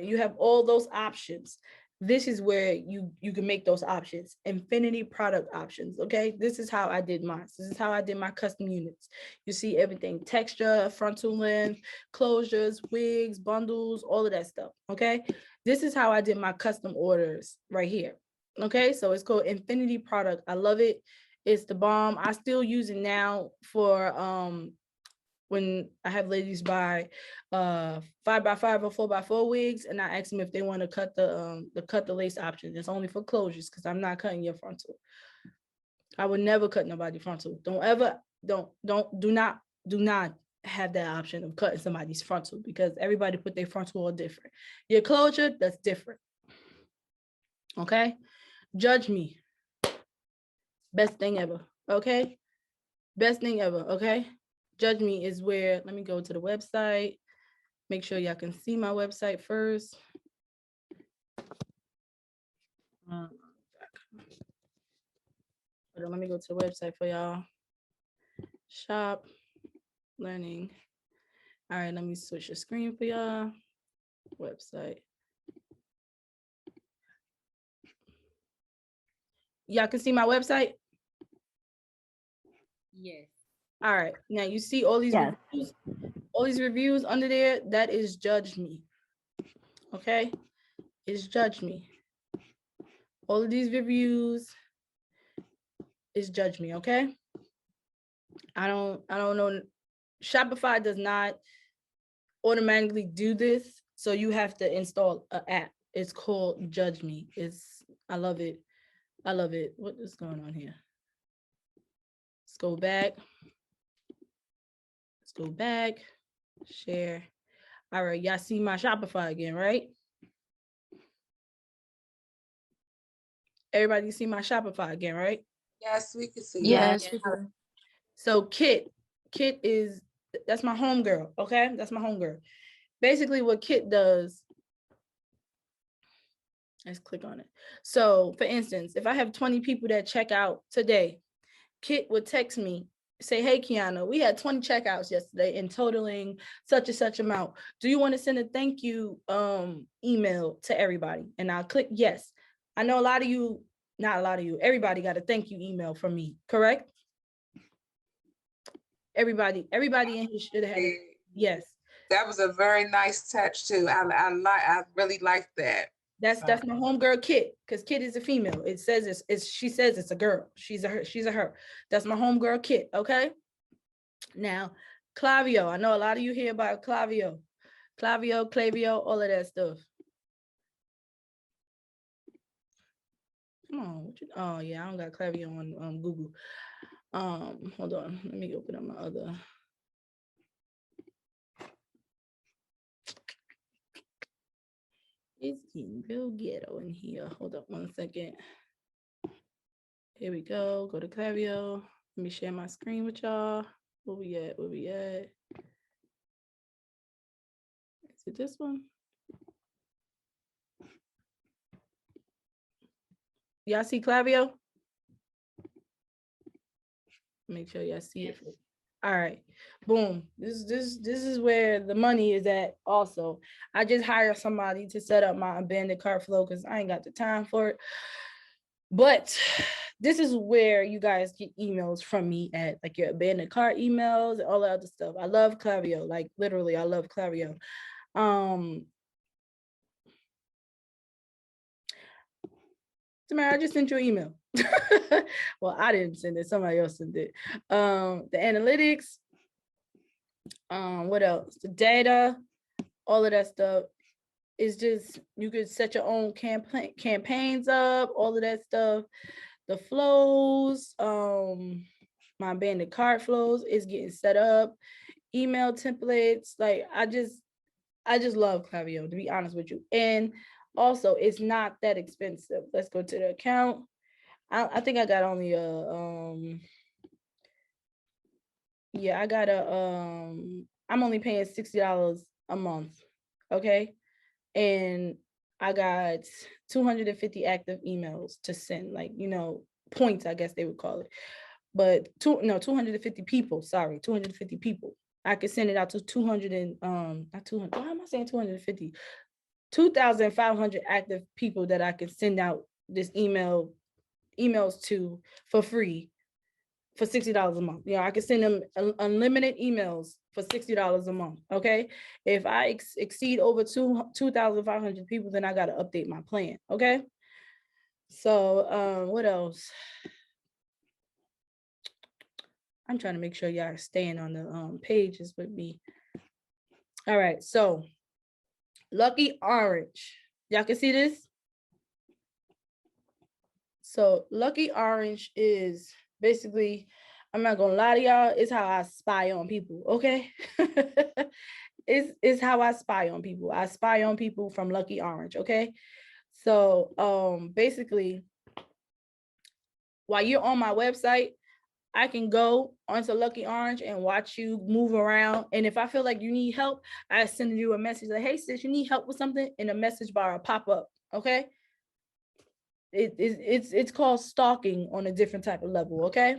you have all those options. this is where you can make those options. Infinity product options. Okay, this is how I did mine. This is how I did my custom units. You see everything: texture, frontal length, closures, wigs, bundles, all of that stuff. Okay, this is how I did my custom orders right here. Okay, so it's called Infinity product. I love it. It's the bomb. I still use it now for when I have ladies buy 5x5 or 4x4 wigs, and I ask them if they want to cut the lace option. It's only for closures because I'm not cutting your frontal. I would never cut nobody frontal. Do not have that option of cutting somebody's frontal, because everybody put their frontal all different. Your closure, that's different. Okay, judge me. Best thing ever. Okay, best thing ever. Okay. Judge me is where, let me go to the website. Make sure y'all can see my website first. Hold on, let me go to the website for y'all. Shop, learning. All right, let me switch the screen for y'all. Website. Y'all can see my website? Yes. All right, now you see all these reviews, all these reviews under there. That is Judge Me. Okay, it's Judge Me. All of these reviews is Judge Me. Okay, I don't know. Shopify does not automatically do this, so you have to install an app. It's called Judge Me. I love it. I love it. What is going on here? Let's go back. Let's go back. Share. All right, y'all see my Shopify again, right? Everybody see my Shopify again, right? Yes, we can see. Yes. So Kit is, that's my homegirl, okay? That's my homegirl. Basically what Kit does, let's click on it. So for instance, if I have 20 people that check out today, Kit would text me, say, hey, Kiana, we had 20 checkouts yesterday and totaling such and such amount. Do you want to send a thank you email to everybody? And I'll click yes. I know a lot of you, not a lot of you, everybody got a thank you email from me, correct? Everybody in here should have had it. Yes. That was a very nice touch too. I really like that. That's my homegirl Kit, because Kit is a female. It says she says it's a girl. She's a her. That's my homegirl Kit. Okay. Now, Clavio. I know a lot of you hear about Clavio, all of that stuff. Come on. Oh yeah, I don't got Clavio on Google. Hold on. Let me open up my other. It's getting real ghetto in here. Hold up 1 second. Here we go. Go to Clavio. Let me share my screen with y'all. Where we at? Is it this one? Y'all see Clavio? Make sure y'all see it. All right, boom. This is where the money is at. Also, I just hired somebody to set up my abandoned cart flow because I ain't got the time for it. But this is where you guys get emails from me at, like your abandoned cart emails and all that other stuff. I love Clavio, like literally, I love Clavio. Tamara, I just sent you an email. Well, I didn't send it, somebody else sent it. The analytics, what else? The data, all of that stuff. Is just, you could set your own campaigns up, all of that stuff. The flows, my abandoned cart flows is getting set up. Email templates, like I just love Clavio, to be honest with you. And also, it's not that expensive. Let's go to the account. I think I got only a yeah, I got a I'm only paying $60 a month. Okay. And I got 250 active emails to send, like, points, I guess they would call it. But 250 people, sorry, 250 people. I could send it out to 200 and not 200. Why am I saying 250? 2,500 active people that I can send out this emails to for free for $60 a month. You know, I can send them unlimited emails for $60 a month. Okay. If I exceed over 2,500 people, then I got to update my plan. Okay. So what else? I'm trying to make sure y'all are staying on the pages with me. All right. So Lucky Orange. Y'all can see this? So Lucky Orange is basically, I'm not gonna lie to y'all, it's how I spy on people, okay? It's how I spy on people. I spy on people from Lucky Orange, okay? So basically, while you're on my website, I can go onto Lucky Orange and watch you move around. And if I feel like you need help, I send you a message like, hey sis, you need help with something? And a message bar will pop up, okay? It's called stalking on a different type of level, okay?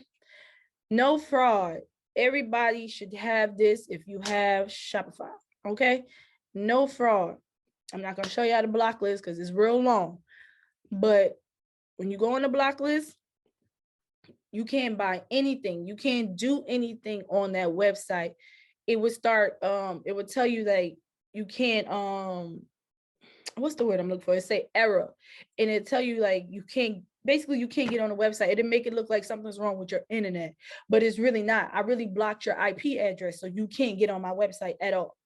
No fraud. Everybody should have this if you have Shopify, okay? No fraud. I'm not gonna show y'all the block list because it's real long. But when you go on the block list, you can't buy anything. You can't do anything on that website. It would start, it would tell you that you can't, what's the word I'm looking for? It say error. And it tell you like you can't, basically you can't get on the website. It'll make it look like something's wrong with your internet, but it's really not. I really blocked your IP address, so you can't get on my website at all.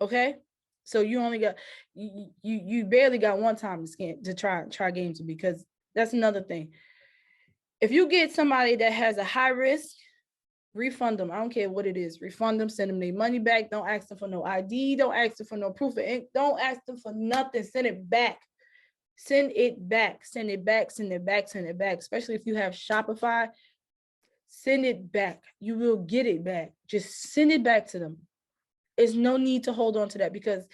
Okay? So you only got, you barely got one time to try games because that's another thing. If you get somebody that has a high risk, refund them. I don't care what it is. Refund them, send them their money back. Don't ask them for no ID. Don't ask them for no proof of ink. Don't ask them for nothing. Send it back. Send it back. Send it back. Send it back. Send it back. Especially if you have Shopify, send it back. You will get it back. Just send it back to them. There's no need to hold on to that because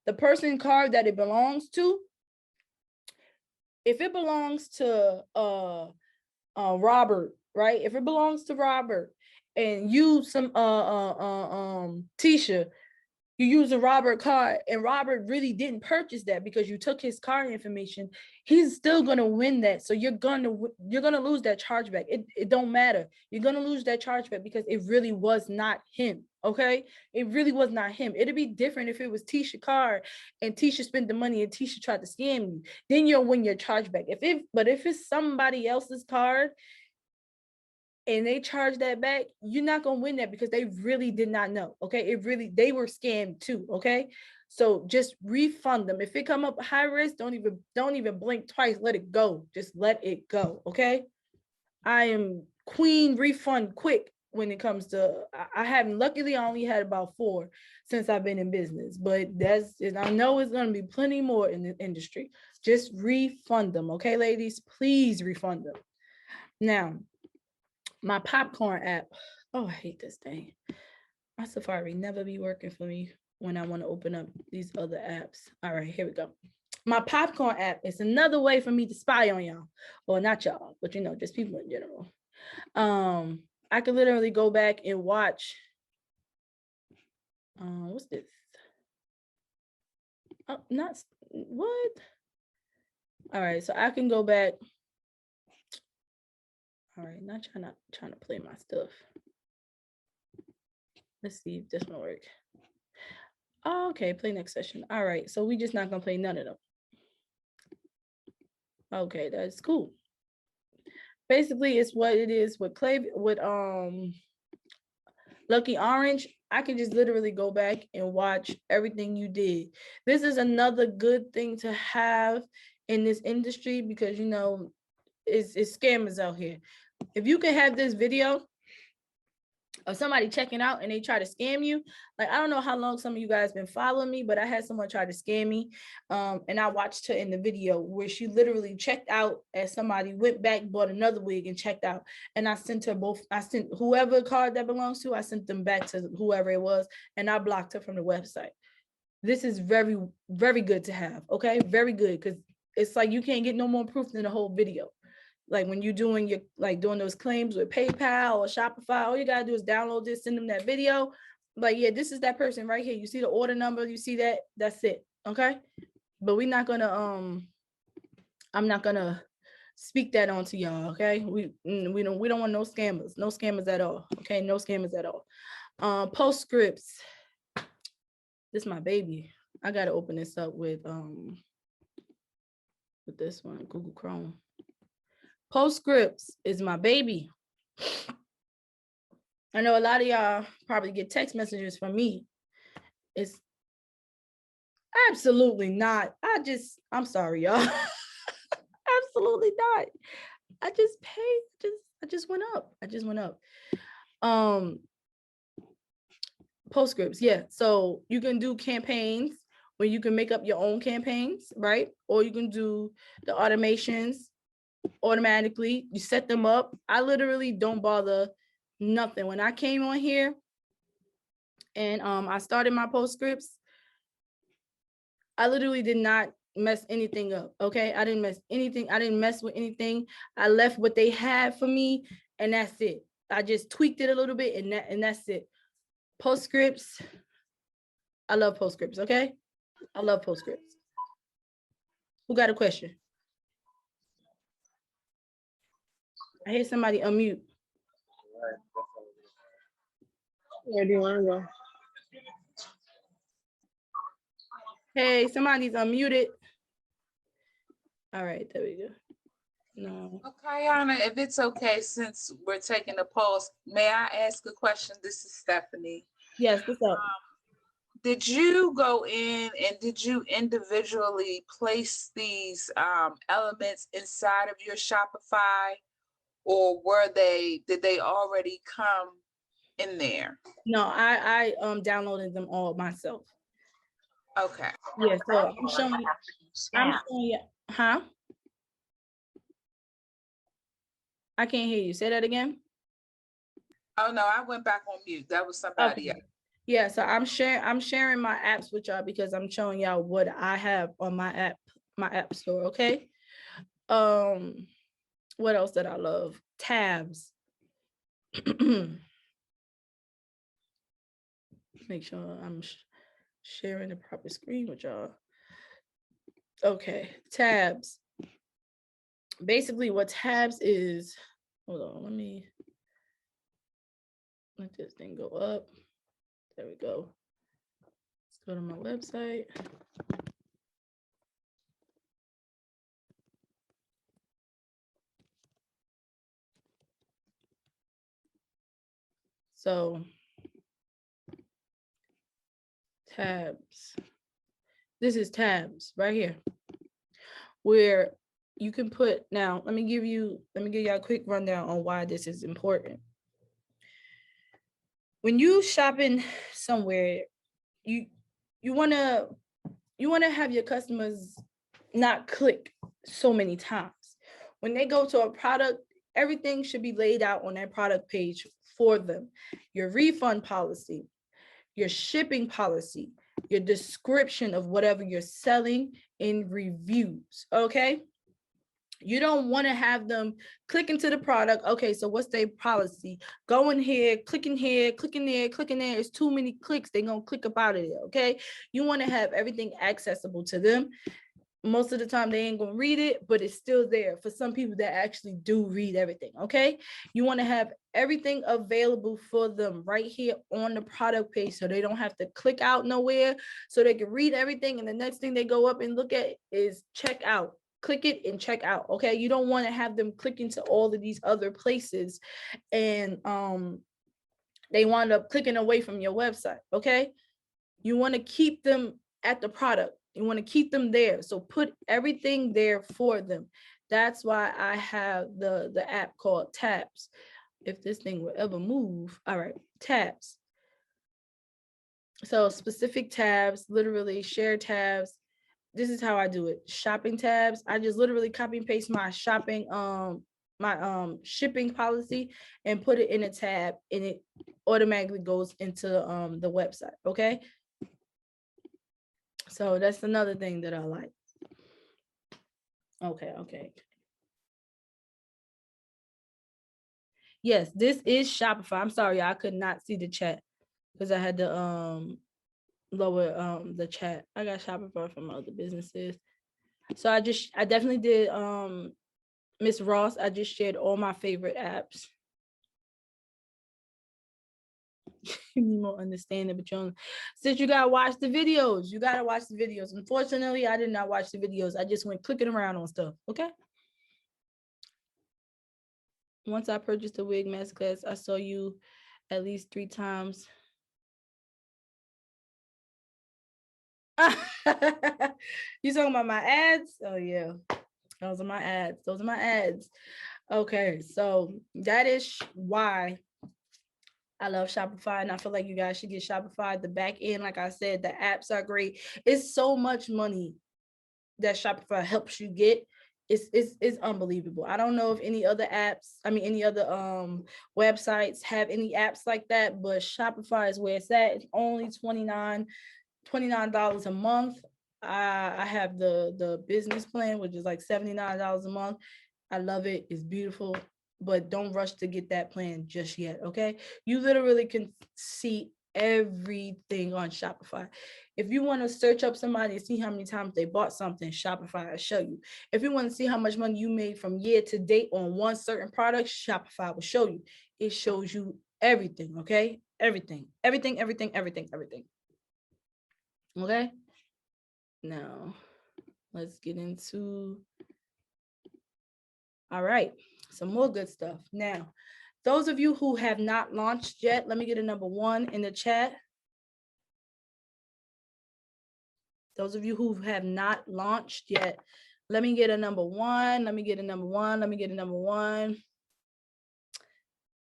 the person card that it belongs to, if it belongs to Robert, right? If it belongs to Robert and you some Tisha, you use a Robert card and Robert really didn't purchase that because you took his card information, he's still gonna win that. So you're gonna lose that chargeback. It don't matter. You're gonna lose that chargeback because it really was not him. Okay, it really was not him. It'd be different if it was Tisha card and Tisha spent the money and Tisha tried to scam you. Then you'll win your chargeback. But if it's somebody else's card and they charge that back, you're not gonna win that because they really did not know. Okay, they were scammed too. Okay, so just refund them. If it come up high risk, don't even blink twice. Let it go. Just let it go. Okay, I am queen refund quick when it comes to. I haven't. Luckily, I only had about 4 since I've been in business, but I know it's gonna be plenty more in the industry. Just refund them. Okay, ladies, please refund them. Now, my popcorn app. Oh, I hate this thing. My Safari never be working for me when I want to open up these other apps. All right, here we go. My popcorn app is another way for me to spy on y'all. Well, not y'all, but just people in general. I could literally go back and watch. What's this? Oh, not what? All right, so I can go back. All right, not trying to play my stuff. Let's see if this one work. Oh, okay, play next session. All right, so we just not gonna play none of them. Okay, that's cool. Basically, it's what it is with Lucky Orange. I can just literally go back and watch everything you did. This is another good thing to have in this industry because it's scammers out here. If you can have this video of somebody checking out and they try to scam you, like I don't know how long some of you guys been following me, but I had someone try to scam me, and I watched her in the video where she literally checked out as somebody went back, bought another wig and checked out, and I sent her both. I sent whoever card that belongs to, I sent them back to whoever it was, and I blocked her from the website. This is very, very good to have. Okay, very good, because it's like you can't get no more proof than the whole video. Like when you're doing doing those claims with PayPal or Shopify, all you gotta do is download this, send them that video. Like, yeah, this is that person right here. You see the order number, you see that, that's it. Okay. but we're not gonna I'm not gonna speak that onto y'all. Okay, we don't want no scammers at all. Okay, no scammers at all. Postscripts. This is my baby. I gotta open this up with this one, Google Chrome. Postscripts is my baby. I know a lot of y'all probably get text messages from me. It's absolutely not. I'm sorry, y'all. Absolutely not. I just paid. I just went up. Postscripts, yeah. So you can do campaigns where you can make up your own campaigns, right? Or you can do the automations automatically. You set them up. I literally don't bother nothing. When I came on here and I started my postscripts, I literally did not mess anything up. Okay, I didn't mess anything. I didn't mess with anything. I left what they had for me, and that's it. I just tweaked it a little bit, and that's it. Postscripts. I love postscripts. Okay, I love postscripts. Who got a question? I hear somebody unmute. Where do you want to go? Hey, somebody's unmuted. All right, there we go. No. Okay, Anna, if it's okay, since we're taking a pause, may I ask a question? This is Stephanie. Yes, what's up? Did you go in and did you individually place these elements inside of your Shopify, or did they already come in there? No, I downloaded them all myself. Okay. Yeah, so I'm showing you, huh? I can't hear you. Say that again. Oh no, I went back on mute. That was somebody else. Yeah, so I'm sharing my apps with y'all because I'm showing y'all what I have on my app store. Okay. What else that I love? Tabs. Make sure I'm sharing the proper screen with y'all. Okay, tabs. Basically what tabs is, hold on, let this thing go up. There we go. Let's go to my website. So tabs. This is tabs right here, where you can put, now let me give y'all a quick rundown on why this is important. When you shopping somewhere, you want to have your customers not click so many times. When they go to a product, everything should be laid out on that product page for them. Your refund policy, your shipping policy, your description of whatever you're selling in reviews, okay? You don't want to have them click into the product. Okay, so what's their policy? Go in here, click in here, click in there, click in there. It's too many clicks. They're going to click up out of there, okay? You want to have everything accessible to them. Most of the time they ain't going to read it, but it's still there for some people that actually do read everything, okay? You want to have everything available for them right here on the product page so they don't have to click out nowhere, so they can read everything, and the next thing they go up and look at is check out. Click it and check out, okay? You don't want to have them click into all of these other places and they wind up clicking away from your website, okay? You want to keep them at the product. You want to keep them there. So put everything there for them. That's why I have the app called Tabs. If this thing will ever move, all right, Tabs. So specific tabs, literally share tabs. This is how I do it. Shopping tabs. I just literally copy and paste my shopping, my shipping policy and put it in a tab, and it automatically goes into the website. Okay. So that's another thing that I like. Okay. Yes, this is Shopify. I'm sorry, I could not see the chat because I had to lower the chat. I got Shopify from other businesses. So I definitely did Miss Ross. I just shared all my favorite apps. You need more understanding, but since you gotta watch the videos, you gotta watch the videos. Unfortunately, I did not watch the videos. I just went clicking around on stuff. Okay. Once I purchased the wig masterclass, I saw you at least 3 times. You talking about my ads? Oh yeah, those are my ads. Those are my ads. Okay, so that is why I love Shopify, and I feel like you guys should get Shopify. The back end, like I said, the apps are great. It's so much money that Shopify helps you get. It's unbelievable. I don't know if any other apps, any other websites have any apps like that, but Shopify is where it's at. It's only $29 a month. I have the business plan, which is like $79 a month. I love it. It's beautiful, but don't rush to get that plan just yet. Okay. You literally can see everything on Shopify. If you want to search up somebody and see how many times they bought something, Shopify will show you. If you want to see how much money you made from year to date on one certain product, Shopify will show you. It shows you everything. Okay. Everything. Okay. Now let's get into, all right, some more good stuff. Now, those of you who have not launched yet, let me get a number 1 in the chat. Those of you who have not launched yet, let me get a number 1. Let me get a number 1. Let me get a number 1.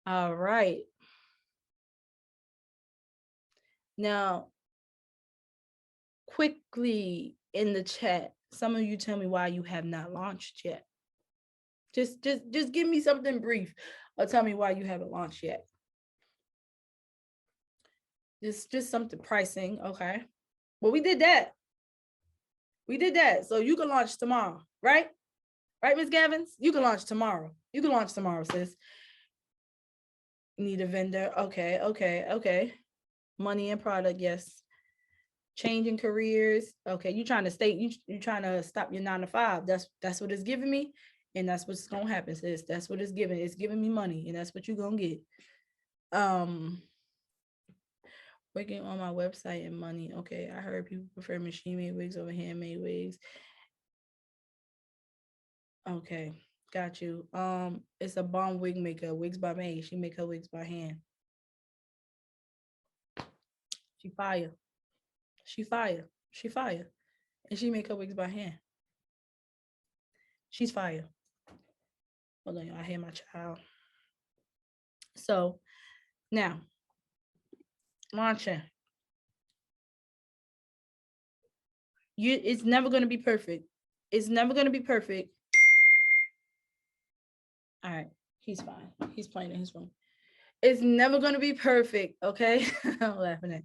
All right. Now, quickly in the chat, some of you tell me why you have not launched yet. Just give me something brief or tell me why you haven't launched yet. Just something pricing. Okay. Well, we did that. So you can launch tomorrow, right? Right, Ms. Gavins? You can launch tomorrow. Sis. Need a vendor. Okay. Money and product, yes. Changing careers. Okay, you trying to stop your 9 to 5. That's what it's giving me. And that's what's gonna happen, sis. That's what it's giving. It's giving me money, and that's what you're gonna get. Working on my website and money. Okay, I heard people prefer machine-made wigs over handmade wigs. Okay, got you. It's a bomb wig maker, Wigs by May. She make her wigs by hand. She fire. And she make her wigs by hand. She's fire. Hold on, I hear my child. So now, launching. It's never going to be perfect. All right, he's fine. He's playing in his room. It's never going to be perfect, okay? I'm laughing at.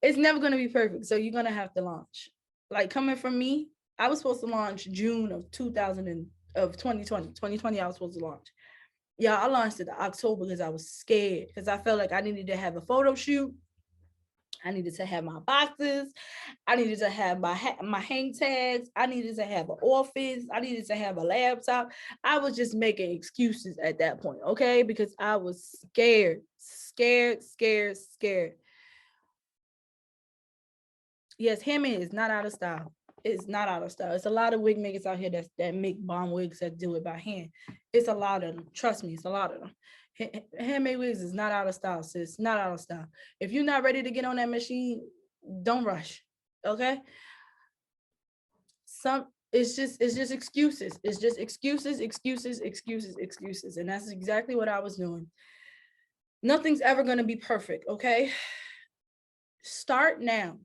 It's never going to be perfect. So you're going to have to launch. Like coming from me, I was supposed to launch June of 2020. 2020, I was supposed to launch. Yeah, I launched it in October because I was scared, because I felt like I needed to have a photo shoot. I needed to have my boxes. I needed to have my hang tags. I needed to have an office. I needed to have a laptop. I was just making excuses at that point, okay? Because I was scared. Yes, handmade is not out of style. It's not out of style. It's a lot of wig makers out here that make bomb wigs that do it by hand. It's a lot of them. Trust me, it's a lot of them. Handmade wigs is not out of style, sis. Not out of style. If you're not ready to get on that machine, don't rush. Okay. It's just excuses. It's just excuses. And that's exactly what I was doing. Nothing's ever going to be perfect. Okay. Start now.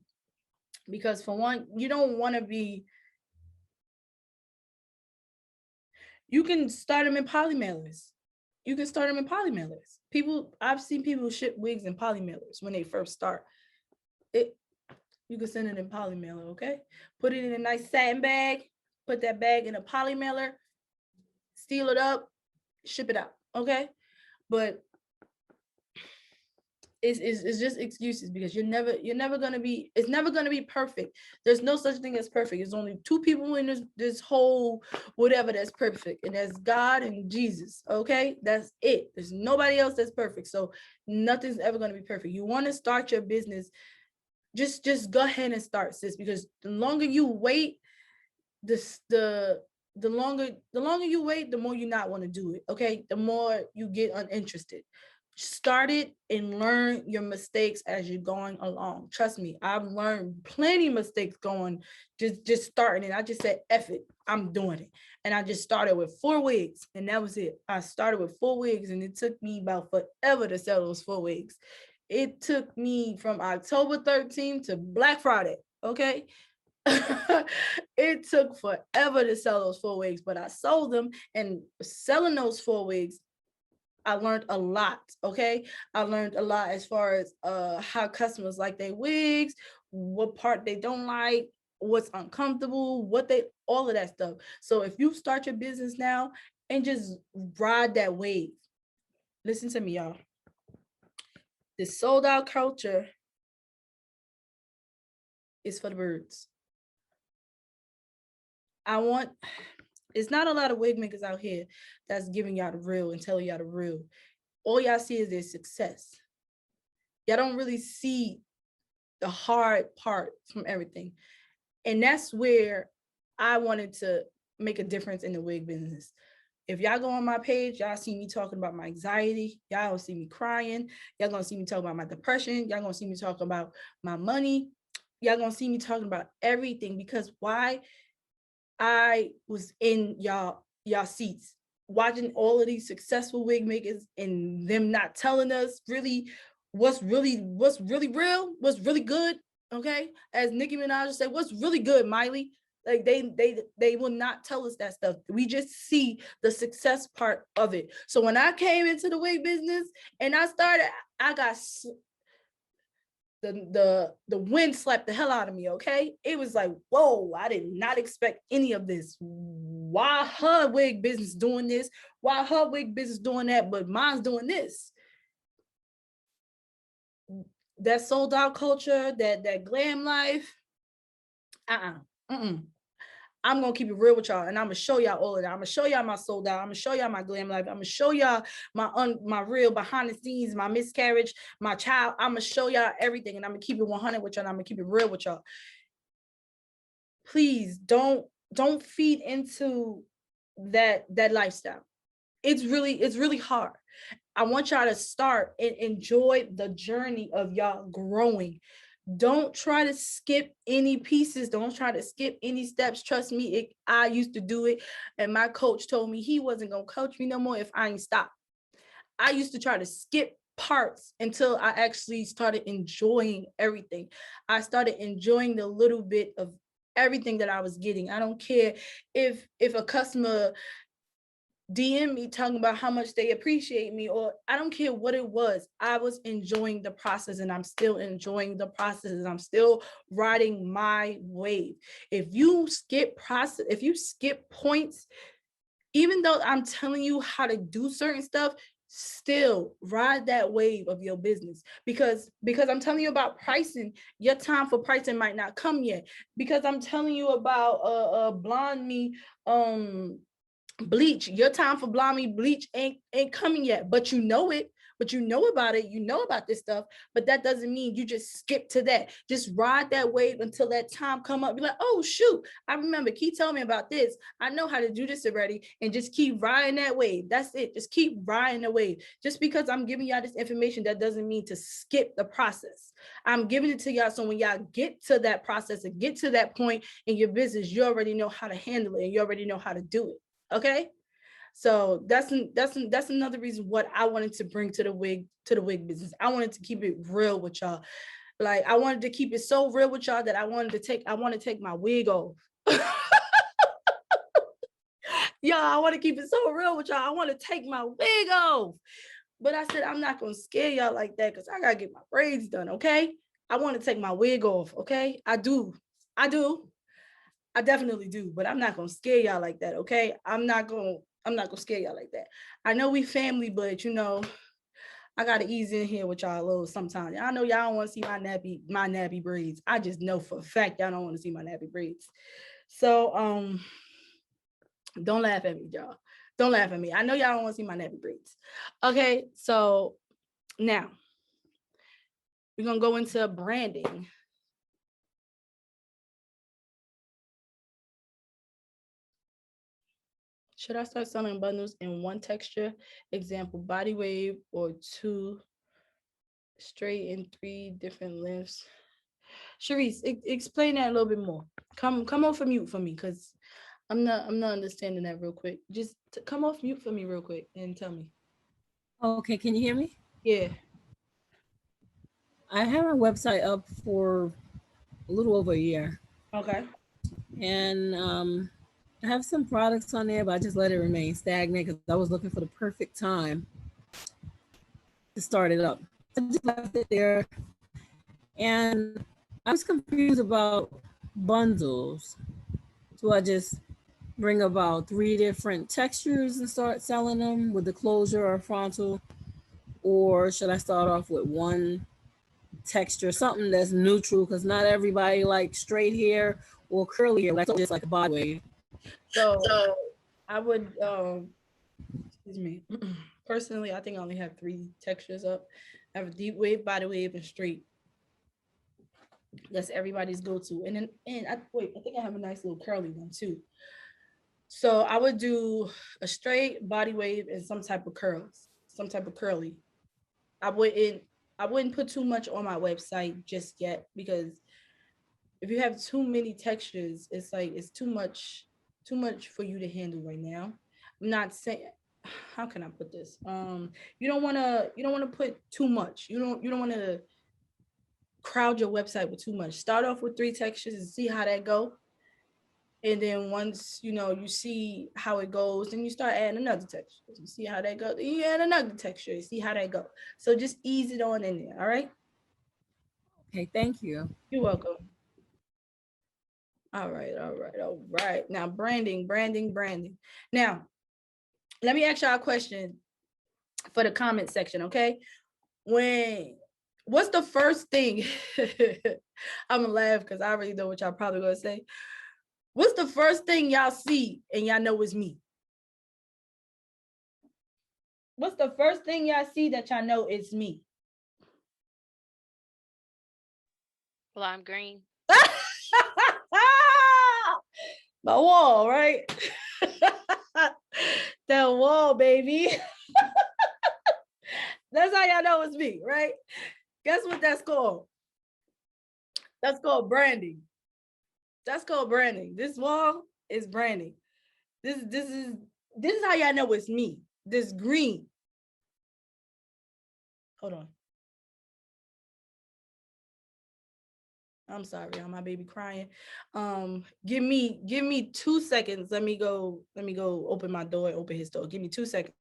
Because for one, you don't want to be. You can start them in poly mailers. I've seen people ship wigs in poly mailers when they first start. You can send it in poly mailer, okay? Put it in a nice satin bag, put that bag in a poly mailer, seal it up, ship it out, okay? But it's just excuses, because you're never gonna be, it's never gonna be perfect. There's no such thing as perfect. There's only two people in this whole whatever that's perfect, and that's God and Jesus. Okay, that's it. There's nobody else that's perfect. So nothing's ever gonna be perfect. You want to start your business, just go ahead and start, sis, because the longer you wait, this the longer you wait, the more you not want to do it. Okay, the more you get uninterested. Start it and learn your mistakes as you're going along. Trust me, I've learned plenty mistakes going, just starting it. I just said, F it, I'm doing it. And I just started with 4 wigs, and that was it. I started with 4 wigs, and it took me about forever to sell those 4 wigs. It took me from October 13th to Black Friday. Okay. It took forever to sell those 4 wigs, but I sold them, and selling those 4 wigs, I learned a lot. Okay, I learned a lot as far as how customers like their wigs, what part they don't like, what's uncomfortable, all of that stuff. So if you start your business now and just ride that wave, listen to me, y'all. This sold out culture is for the birds. It's not a lot of wig makers out here that's giving y'all the real and telling y'all the real. All y'all see is their success. Y'all don't really see the hard part from everything. And that's where I wanted to make a difference in the wig business. If y'all go on my page, y'all see me talking about my anxiety. Y'all don't see me crying. Y'all gonna see me talking about my depression. Y'all gonna see me talking about my money. Y'all gonna see me talking about everything, because why? I was in y'all seats watching all of these successful wig makers and them not telling us really what's really real, what's really good. Okay, as Nicki Minaj said, what's really good, Miley? Like they will not tell us that stuff. We just see the success part of it. So when I came into the wig business and I started, I got the wind slapped the hell out of me. Okay, it was like, whoa, I did not expect any of this. Why her wig business doing this? Why her wig business doing that? But mine's doing this. That sold out culture, that glam life. I'm gonna keep it real with y'all, and I'm gonna show y'all all of that. I'm gonna show y'all my sold out. I'm gonna show y'all my glam life. I'm gonna show y'all my real behind the scenes, my miscarriage, my child. I'm gonna show y'all everything, and I'm gonna keep it 100 with y'all. And I'm gonna keep it real with y'all. Please don't feed into that lifestyle. It's really hard. I want y'all to start and enjoy the journey of y'all growing. Don't try to skip any pieces. Don't try to skip any steps. Trust me, I used to do it, and my coach told me he wasn't gonna coach me no more if I ain't stopped. I used to try to skip parts until I actually started enjoying everything. I started enjoying the little bit of everything that I was getting. I don't care if a customer DM me talking about how much they appreciate me, or I don't care what it was. I was enjoying the process, and I'm still enjoying the process, and I'm still riding my wave. If you skip points, even though I'm telling you how to do certain stuff, still ride that wave of your business, because I'm telling you about pricing. Your time for pricing might not come yet, because I'm telling you about blonde me bleach. Your time for blonde me bleach ain't coming yet, but you know it. But you know about it. You know about this stuff, but that doesn't mean you just skip to that. Just ride that wave until that time come up. Be like, oh shoot, I remember Key told me about this. I know how to do this already, and just keep riding that wave. That's it. Just keep riding the wave. Just because I'm giving y'all this information, that doesn't mean to skip the process. I'm giving it to y'all so when y'all get to that process and get to that point in your business, you already know how to handle it, and you already know how to do it. Okay, so that's another reason what I wanted to bring to the wig business. I wanted to keep it real with y'all. Like, I wanted to keep it so real with y'all that I want to take my wig off. Yeah, I want to keep it so real with y'all. I want to take my wig off. But I said, I'm not gonna scare y'all like that, because I gotta get my braids done. Okay, I want to take my wig off. Okay, I do. I definitely do, but I'm not gonna scare y'all like that. Okay, I'm not gonna scare y'all like that. I know we family, but I gotta ease in here with y'all a little sometimes. I know y'all don't want to see my nappy braids. I just know for a fact y'all don't want to see my nappy braids. So don't laugh at me, y'all. Don't laugh at me. I know y'all don't want to see my nappy braids. Okay, so now we're gonna go into branding. Should I start selling bundles in one texture? Example, body wave, or two straight in 3 different lengths? Sharice, explain that a little bit more. Come off of mute for me, because I'm not understanding that real quick. Just come off mute for me real quick and tell me. Okay, can you hear me? Yeah. I have a website up for a little over a year, Okay. and I have some products on there, but I just let it remain stagnant because I was looking for the perfect time to start it up. I just left it there, and I was confused about bundles. So I just bring about 3 different textures and start selling them with the closure or frontal, or should I start off with one texture, something that's neutral, because not everybody likes straight hair or curly hair, like just like a body wave. So I would excuse me. Personally, I think I only have 3 textures up. I have a deep wave, body wave, and straight. That's everybody's go-to. And then I think I have a nice little curly one too. So I would do a straight body wave and some type of curls, some type of curly. I wouldn't put too much on my website just yet, because if you have too many textures, it's like it's too much for you to handle right now. I'm not saying, how can I put this? You don't want to put too much. You don't want to crowd your website with too much. Start off with 3 textures and see how that go. And then once you see how it goes, then you start adding another texture. You see how that goes. You add another texture. You see how that go. So just ease it on in there. All right. Okay, thank you. You're welcome. All right. Now branding. Now, let me ask y'all a question for the comment section. Okay. What's the first thing? I'm gonna laugh because I already know what y'all probably gonna say. What's the first thing y'all see and y'all know it's me? What's the first thing y'all see that y'all know it's me? Lime green. My wall, right? That wall, baby. That's how y'all know it's me, right? Guess what that's called? That's called branding. That's called branding. This wall is branding. This is how y'all know it's me. This green. Hold on. I'm sorry, y'all. My baby crying. Give me 2 seconds. Let me go open my door, open his door. Give me 2 seconds.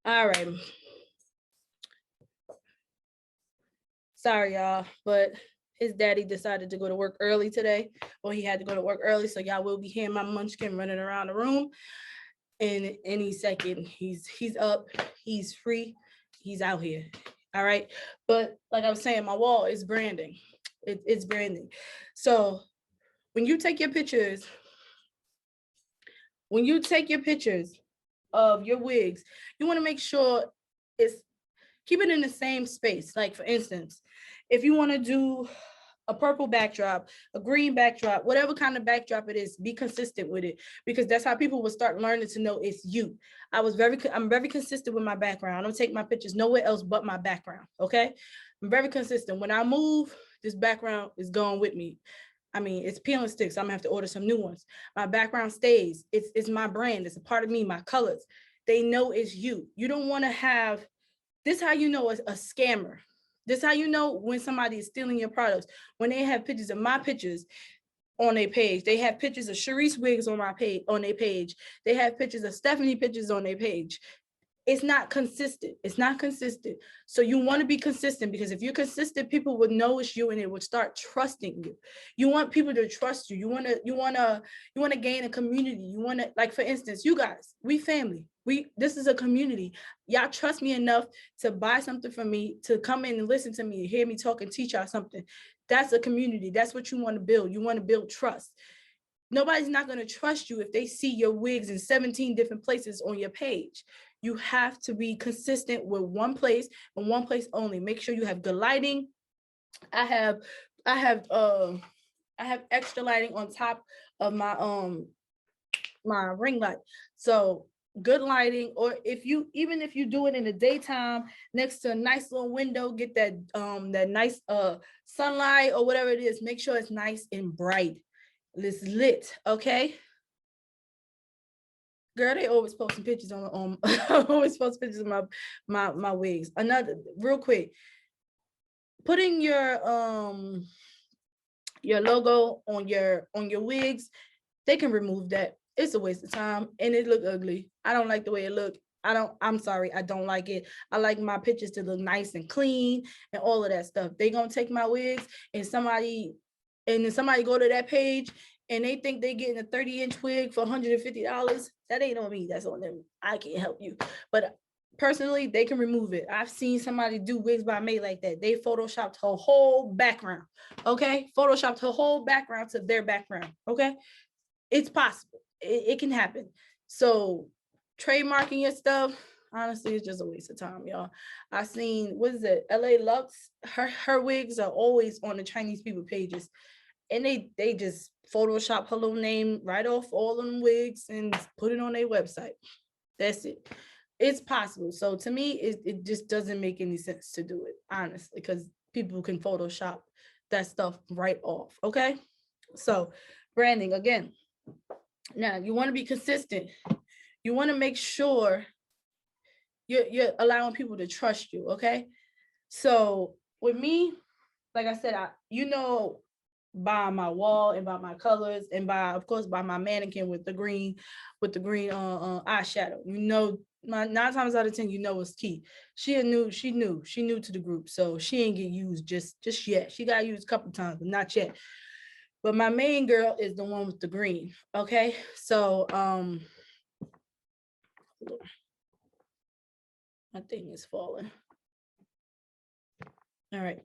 All right. Sorry, y'all, but his daddy decided to go to work early today. Well, he had to go to work early, so y'all will be hearing my munchkin running around the room. In any second, he's up, he's free, he's out here. All right. But like I was saying, my wall is branding. It's branding. So when you take your pictures, of your wigs, you want to make sure it's keep it in the same space. Like for instance, if you want to do a purple backdrop, a green backdrop, whatever kind of backdrop it is, be consistent with it, because that's how people will start learning to know it's you. I'm very consistent with my background. I don't take my pictures nowhere else but my background. Okay. I'm very consistent. When I move, this background is going with me. I mean, it's peeling sticks. I'm gonna have to order some new ones. My background stays. It's my brand. It's a part of me, my colors. They know it's you. You don't want to have this, how you know it's a scammer. This how you know when somebody is stealing your products. When they have pictures of my pictures on their page, they have pictures of Sharice wigs on my page, on their page. They have pictures of Stephanie pictures on their page. It's not consistent. It's not consistent. So you want to be consistent, because if you're consistent, people would know it's you and they would start trusting you. You want people to trust you. You want to gain a community. You want to, like, for instance, you guys, we family. This is a community. Y'all trust me enough to buy something from me, to come in and listen to me, hear me talk and teach y'all something. That's a community. That's what you want to build. You want to build trust. Nobody's not going to trust you if they see your wigs in 17 different places on your page. You have to be consistent with one place and one place only. Make sure you have good lighting. I have extra lighting on top of my ring light. So good lighting, or even if you do it in the daytime next to a nice little window, get that nice sunlight or whatever it is, make sure it's nice and bright. It's lit, okay? Girl, they always posting pictures on always post pictures of my wigs. Another real quick, putting your logo on your wigs, they can remove that. It's a waste of time and it look ugly. I don't like the way it look. I'm sorry, I don't like it. I like my pictures to look nice and clean and all of that stuff. They gonna take my wigs and then somebody go to that page and they think they getting a 30-inch wig for $150. That ain't on me, that's on them. I can't help you. But personally, they can remove it. I've seen somebody do Wigs by May like that. They photoshopped her whole background, okay? Photoshopped her whole background to their background, okay? It's possible, it can happen. So trademarking your stuff, honestly, it's just a waste of time, y'all. I seen, what is it, LA Lux, her wigs are always on the Chinese people pages, and they just Photoshop her little name right off all them wigs and put it on their website. That's it. It's possible. So to me, it just doesn't make any sense to do it, honestly, because people can Photoshop that stuff right off, okay? So branding, again. Now, you want to be consistent. You want to make sure you're allowing people to trust you, okay? So with me, like I said, by my wall and by my colors and of course by my mannequin with the green eyeshadow. 9 times out of 10, it's key. She knew to the group, so she ain't get used just yet. She got used a couple times, but not yet. But my main girl is the one with the green. Okay, so my thing is falling. All right,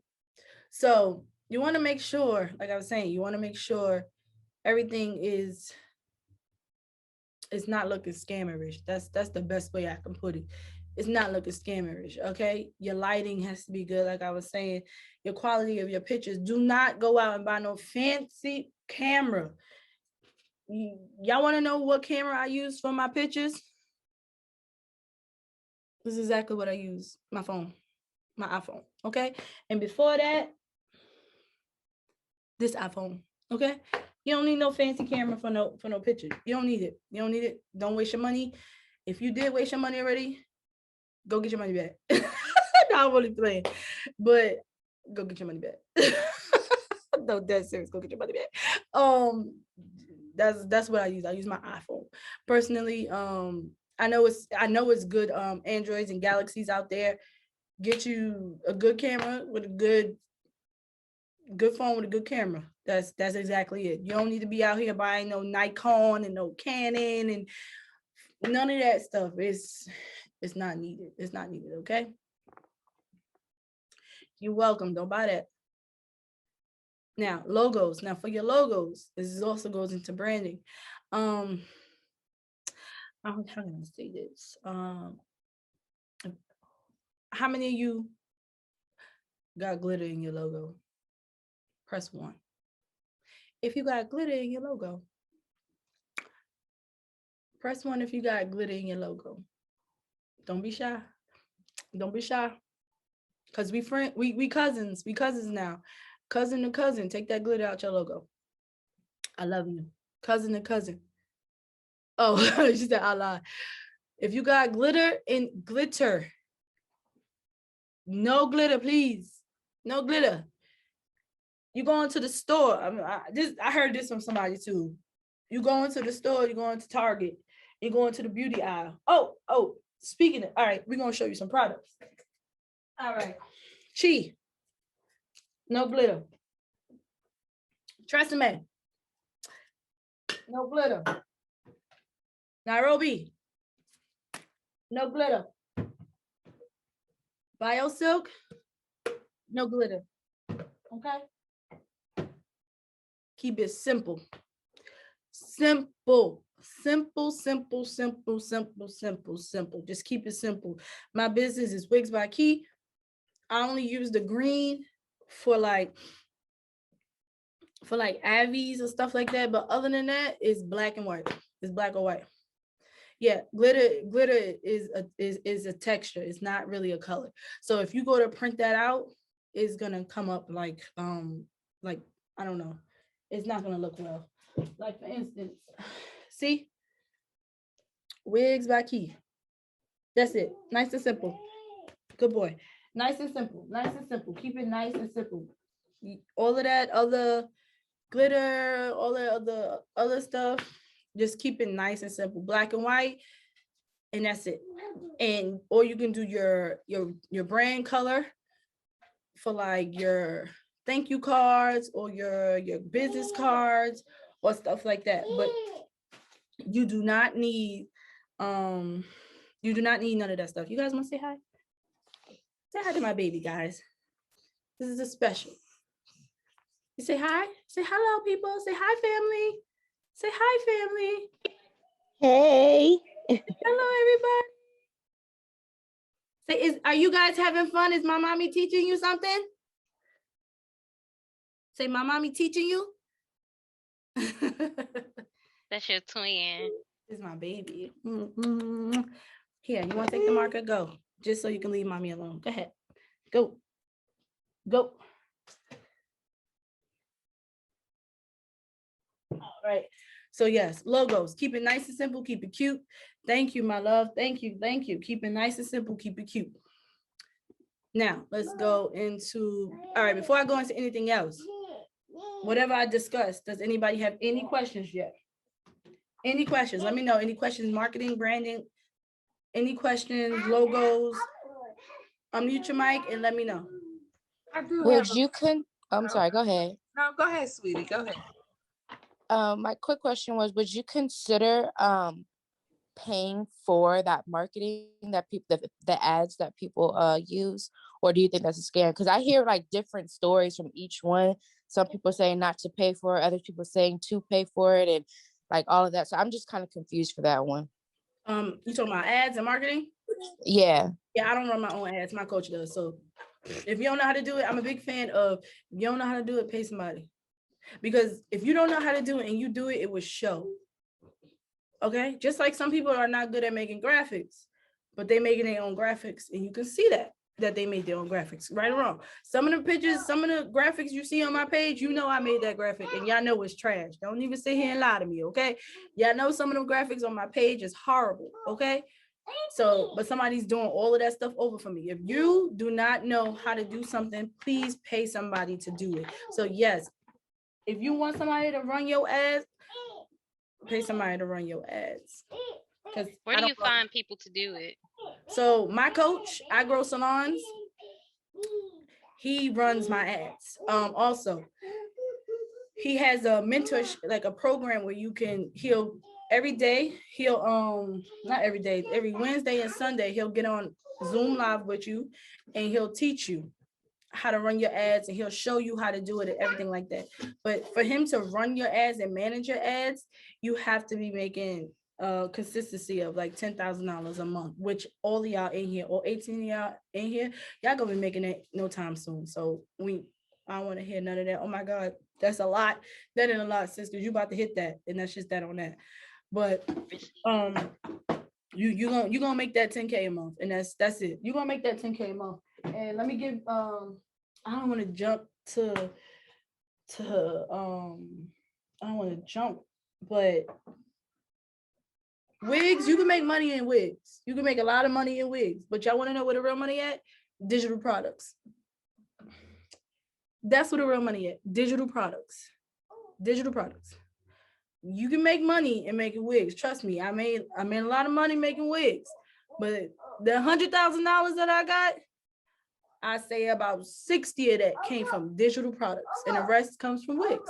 so you want to make sure, like I was saying, you want to make sure everything is not looking scammerish. That's the best way I can put it. It's not looking scammerish, okay? Your lighting has to be good, like I was saying. Your quality of your pictures. Do not go out and buy no fancy camera. Y'all want to know what camera I use for my pictures? This is exactly what I use. My phone, my iPhone, okay? And before that, this iPhone, okay? You don't need no fancy camera for no picture. You don't need it. You don't need it. Don't waste your money. If you did waste your money already, go get your money back. No, I'm only playing, but go get your money back. No, dead serious. Go get your money back. That's what I use. I use my iPhone personally. I know it's good Androids and Galaxies out there. Get you a good camera with a good phone with a good camera. That's exactly it. You don't need to be out here buying no Nikon and no Canon and none of that stuff. It's not needed. It's not needed, okay? You're welcome. Don't buy that. Now, logos. Now, for your logos, this also goes into branding. How can I say this? How many of you got glitter in your logo? Press 1. If you got glitter in your logo, press 1 if you got glitter in your logo. Don't be shy. Don't be shy. Because we cousins. We cousins now. Cousin to cousin, take that glitter out your logo. I love you. Cousin to cousin. Oh, she said I lied. If you got glitter, no glitter, please. No glitter. You go into the store. I heard this from somebody too. You go into the store, you go into Target, you go into the beauty aisle. Oh, speaking of, all right, we're gonna show you some products. All right. Chi. No glitter. Tresemme. No glitter. Nairobi. No glitter. BioSilk. No glitter. Okay. Keep it simple. Simple. Just keep it simple. My business is Wigs by Key. I only use the green for like Avies and stuff like that. But other than that, it's black and white. It's black or white. Yeah, glitter is a texture. It's not really a color. So if you go to print that out, it's gonna come up like I don't know. It's not gonna look well. Like for instance, see, Wigs by Key. That's it. Nice and simple. Good boy. Nice and simple. Nice and simple. Keep it nice and simple. All of that other glitter, all the other stuff, just keep it nice and simple. Black and white, and that's it. And or you can do your brand color for like your thank you cards or your business cards or stuff like that. But you do not need none of that stuff. You guys want to say hi? Say hi to my baby, guys. This is a special. You say hi? Say hello, people. Say hi, family. Say hi, family. Hey. Hello, everybody. Say, are you guys having fun? Is my mommy teaching you something? Say, my mommy teaching you? That's your twin. This is my baby. Here, you want to take the marker? Go. Just so you can leave mommy alone. Go ahead. Go. Go. All right. So yes, logos. Keep it nice and simple. Keep it cute. Thank you, my love. Thank you. Thank you. Keep it nice and simple. Keep it cute. Now, let's go into, all right, before I go into anything else, whatever I discussed, does anybody have any questions yet? Any questions? Let me know. Any questions? Marketing, branding, any questions, logos? Unmute your mic and let me know. I do Would have you I'm sorry, go ahead. no, go ahead, sweetie. Go ahead. My quick question was, would you consider paying for that marketing that people, the ads that people use, or do you think that's a scam? Because I hear like different stories from each one. Some people saying not to pay for it, other people saying to pay for it, and like all of that. So I'm just kind of confused for that one. You talking about ads and marketing? Yeah. Yeah, I don't run my own ads. My coach does. So if you don't know how to do it, I'm a big fan of, if you don't know how to do it, pay somebody. Because if you don't know how to do it and you do it, it will show. Okay? Just like some people are not good at making graphics, but they making their own graphics and you can see that they made their own graphics, right or wrong. Some of the pictures, some of the graphics you see on my page, you know I made that graphic and y'all know it's trash. Don't even sit here and lie to me, okay? Y'all know some of them graphics on my page is horrible, okay? So, but somebody's doing all of that stuff over for me. If you do not know how to do something, please pay somebody to do it. So yes, if you want somebody to run your ads, pay somebody to run your ads. Because Where do you find people to do it? So my coach, I Grow Salons, he runs my ads. Also, he has a mentor, like a program where he'll every day, not every day, every Wednesday and Sunday, he'll get on Zoom Live with you and he'll teach you how to run your ads and he'll show you how to do it and everything like that. But for him to run your ads and manage your ads, you have to be making consistency of like $10,000 a month, which all of y'all in here, or 18 of y'all in here, y'all gonna be making it no time soon. So I don't want to hear none of that. Oh my God, that's a lot. That ain't a lot, sis, because you about to hit that, and that's just that on that. But you gonna make that 10K a month, and that's it. You're gonna make that 10K a month. And let me give I don't want to jump to I don't want to jump, but wigs, you can make money in wigs. You can make a lot of money in wigs, but y'all want to know where the real money at? Digital products. That's where the real money at. Digital products. Digital products. You can make money in making wigs. Trust me, I made a lot of money making wigs, but the $100,000 that I got, I say about 60 of that came from digital products, and the rest comes from wigs.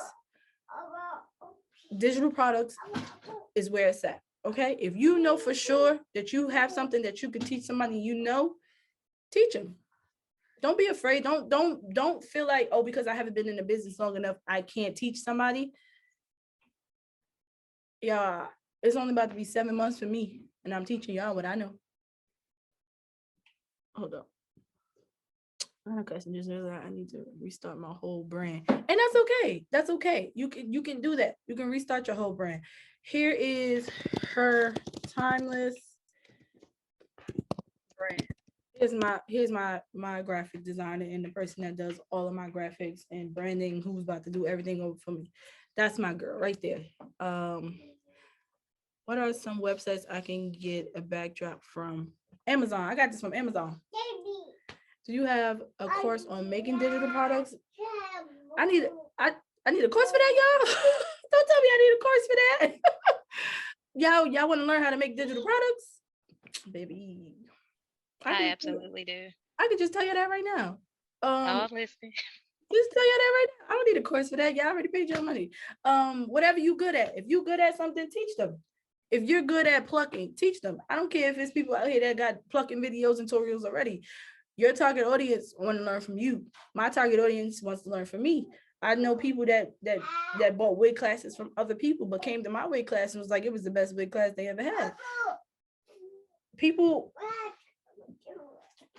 Digital products is where it's at. Okay, if you know for sure that you have something that you can teach somebody, teach them. Don't be afraid. Don't feel like, oh, because I haven't been in the business long enough, I can't teach somebody. Yeah, it's only about to be 7 months for me, and I'm teaching y'all what I know. Hold up. I need to restart my whole brand, and that's okay. That's okay. You can do that. You can restart your whole brand. Here is her timeless brand. Here's my graphic designer and the person that does all of my graphics and branding, who's about to do everything over for me. That's my girl right there. What are some websites I can get a backdrop from? Amazon. I got this from Amazon. Do you have a course on making digital products? I need a course for that, y'all. Don't tell me I need a course for that. y'all want to learn how to make digital products? Baby. I absolutely do. I could just tell you that right now. I'm listening. Just tell you that right now. I don't need a course for that. Y'all already paid your money. Whatever you good at. If you good at something, teach them. If you're good at plucking, teach them. I don't care if it's people out here that got plucking videos and tutorials already. Your target audience want to learn from you. My target audience wants to learn from me. I know people that bought wig classes from other people, but came to my wig class and was like, it was the best wig class they ever had. People,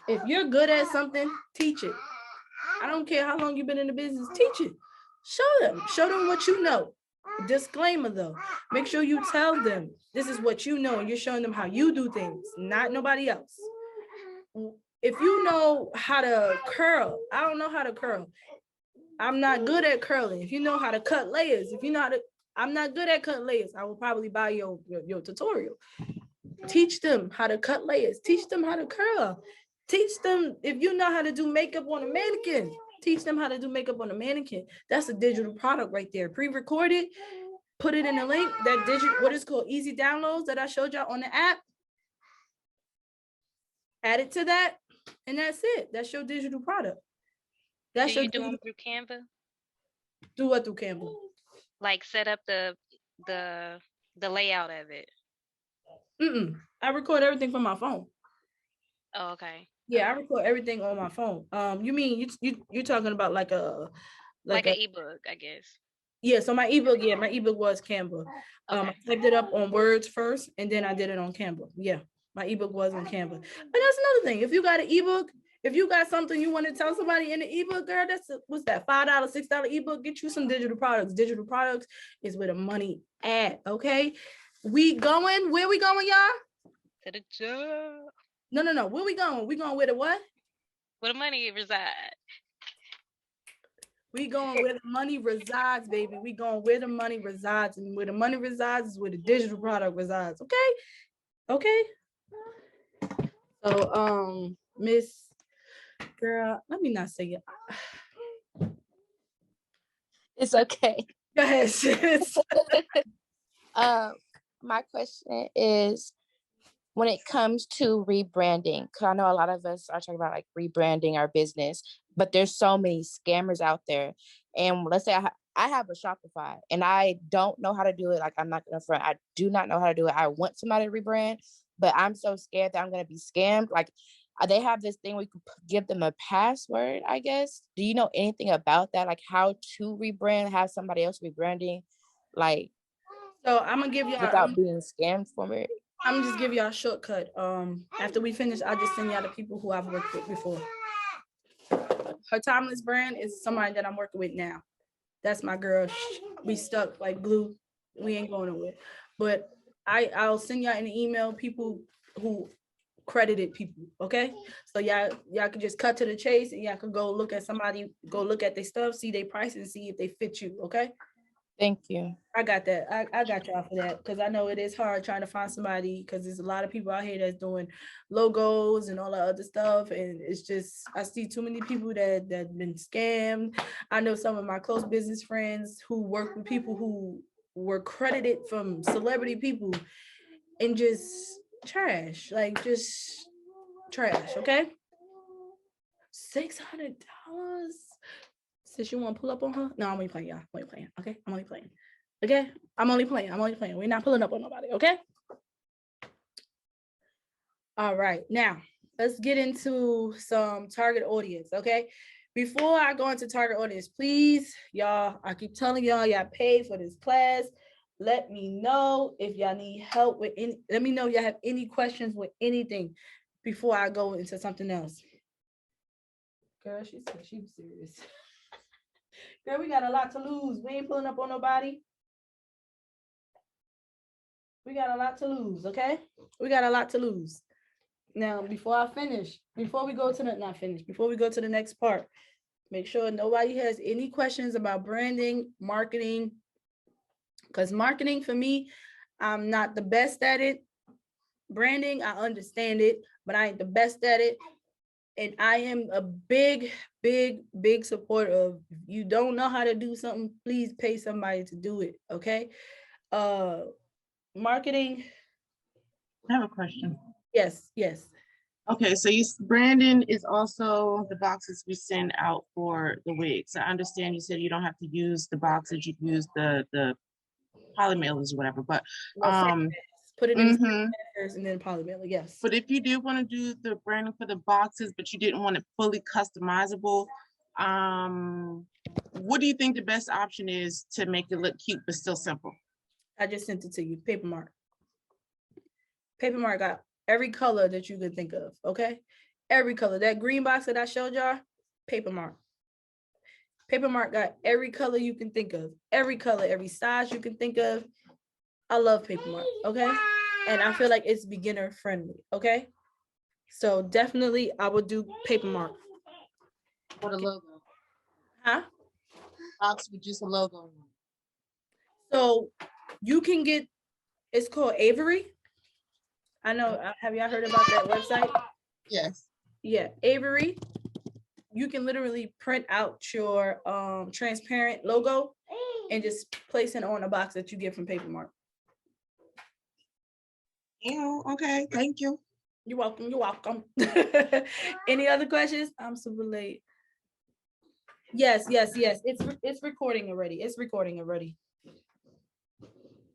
if you're good at something, teach it. I don't care how long you've been in the business, teach it. Show them what you know. Disclaimer though, make sure you tell them this is what you know, and you're showing them how you do things, not nobody else. If you know how to curl, I don't know how to curl. I'm not good at curling. If you know how to cut layers, I'm not good at cutting layers. I will probably buy your tutorial. Teach them how to cut layers. Teach them how to curl. Teach them, if you know how to do makeup on a mannequin, teach them how to do makeup on a mannequin. That's a digital product right there. Pre-recorded, put it in the link, that digital, what is called easy downloads that I showed y'all on the app. Add it to that, and that's it. That's your digital product. That's do you do them through Canva? Do what through Canva? Like set up the layout of it. I record everything from my phone. Oh, okay. Yeah, I record everything on my phone. You mean you're talking about like an ebook, I guess. Yeah, so my ebook was Canva. I typed it up on Words first, and then I did it on Canva. Yeah, my ebook was on Canva. And that's another thing. If you got an ebook, if you got something you want to tell somebody in the ebook, girl, what's that, $5, $6 ebook? Get you some digital products. Digital products is where the money at. Okay, where we going, y'all? To the job. No. Where we going? We going with the what? Where the money resides. We going where the money resides, baby. We going where the money resides, and where the money resides is where the digital product resides. Okay. So, Miss Girl, let me not say it. It's okay. Go ahead, sis. My question is, when it comes to rebranding, because I know a lot of us are talking about like rebranding our business, but there's so many scammers out there. And let's say I have a Shopify and I don't know how to do it. Like, I'm not gonna front, I do not know how to do it. I want somebody to rebrand, but I'm so scared that I'm gonna be scammed. Like, they have this thing where you can give them a password, I guess. Do you know anything about that? Like how to rebrand, have somebody else rebranding, like So I'm gonna give y'all, without being scammed from it? I'm just give y'all a shortcut. After we finish, I'll just send y'all the people who I've worked with before. Her Timeless brand is somebody that I'm working with now. That's my girl. We stuck like glue. We ain't going nowhere. But I'll send y'all an email, people who credited people, okay? So y'all can just cut to the chase and y'all can go look at somebody, go look at their stuff, see their price and see if they fit you, okay? Thank you. I got that. I got y'all for that because I know it is hard trying to find somebody because there's a lot of people out here that's doing logos and all that other stuff. And it's just, I see too many people that been scammed. I know some of my close business friends who work with people who were credited from celebrity people and just trash, like just trash, okay? $600. Since you want to pull up on her? No, I'm only playing, y'all. I'm only playing, okay? I'm only playing. Okay? I'm only playing. We're not pulling up on nobody, okay? All right, now let's get into some target audience, okay? Before I go into target audience, please, y'all, I keep telling y'all paid for this class. Let me know if y'all need help with any, let me know if y'all have any questions with anything before I go into something else. Girl, she said she was serious. Girl, we got a lot to lose. We ain't pulling up on nobody. We got a lot to lose, okay? We got a lot to lose. Now, before I finish, before we go to the next part, make sure nobody has any questions about branding, marketing, because marketing for me, I'm not the best at it. Branding, I understand it, but I ain't the best at it. And I am a big supporter of, if you don't know how to do something, please pay somebody to do it, okay? Marketing. I have a question. Yes. Okay, so Brandon is also the boxes we send out for the wigs. I understand you said you don't have to use the boxes, you use the poly mailers or whatever, but put it in and then poly mailer, yes. But if you did want to do the branding for the boxes, but you didn't want it fully customizable, what do you think the best option is to make it look cute but still simple? I just sent it to you, Papermark. Papermark got every color that you could think of, okay? Every color. That green box that I showed y'all, Papermark. Papermark got every color you can think of, every color, every size you can think of. I love Papermark, okay? And I feel like it's beginner friendly, okay? So definitely I would do Papermark. What a logo. Huh? Box with just a logo. So you can get, it's called Avery. I know, have y'all heard about that website? Yes. Yeah, Avery. You can literally print out your transparent logo and just place it on a box that you get from Papermark. Yeah, okay, thank you. You're welcome. Any other questions? I'm super late. Yes. It's recording already.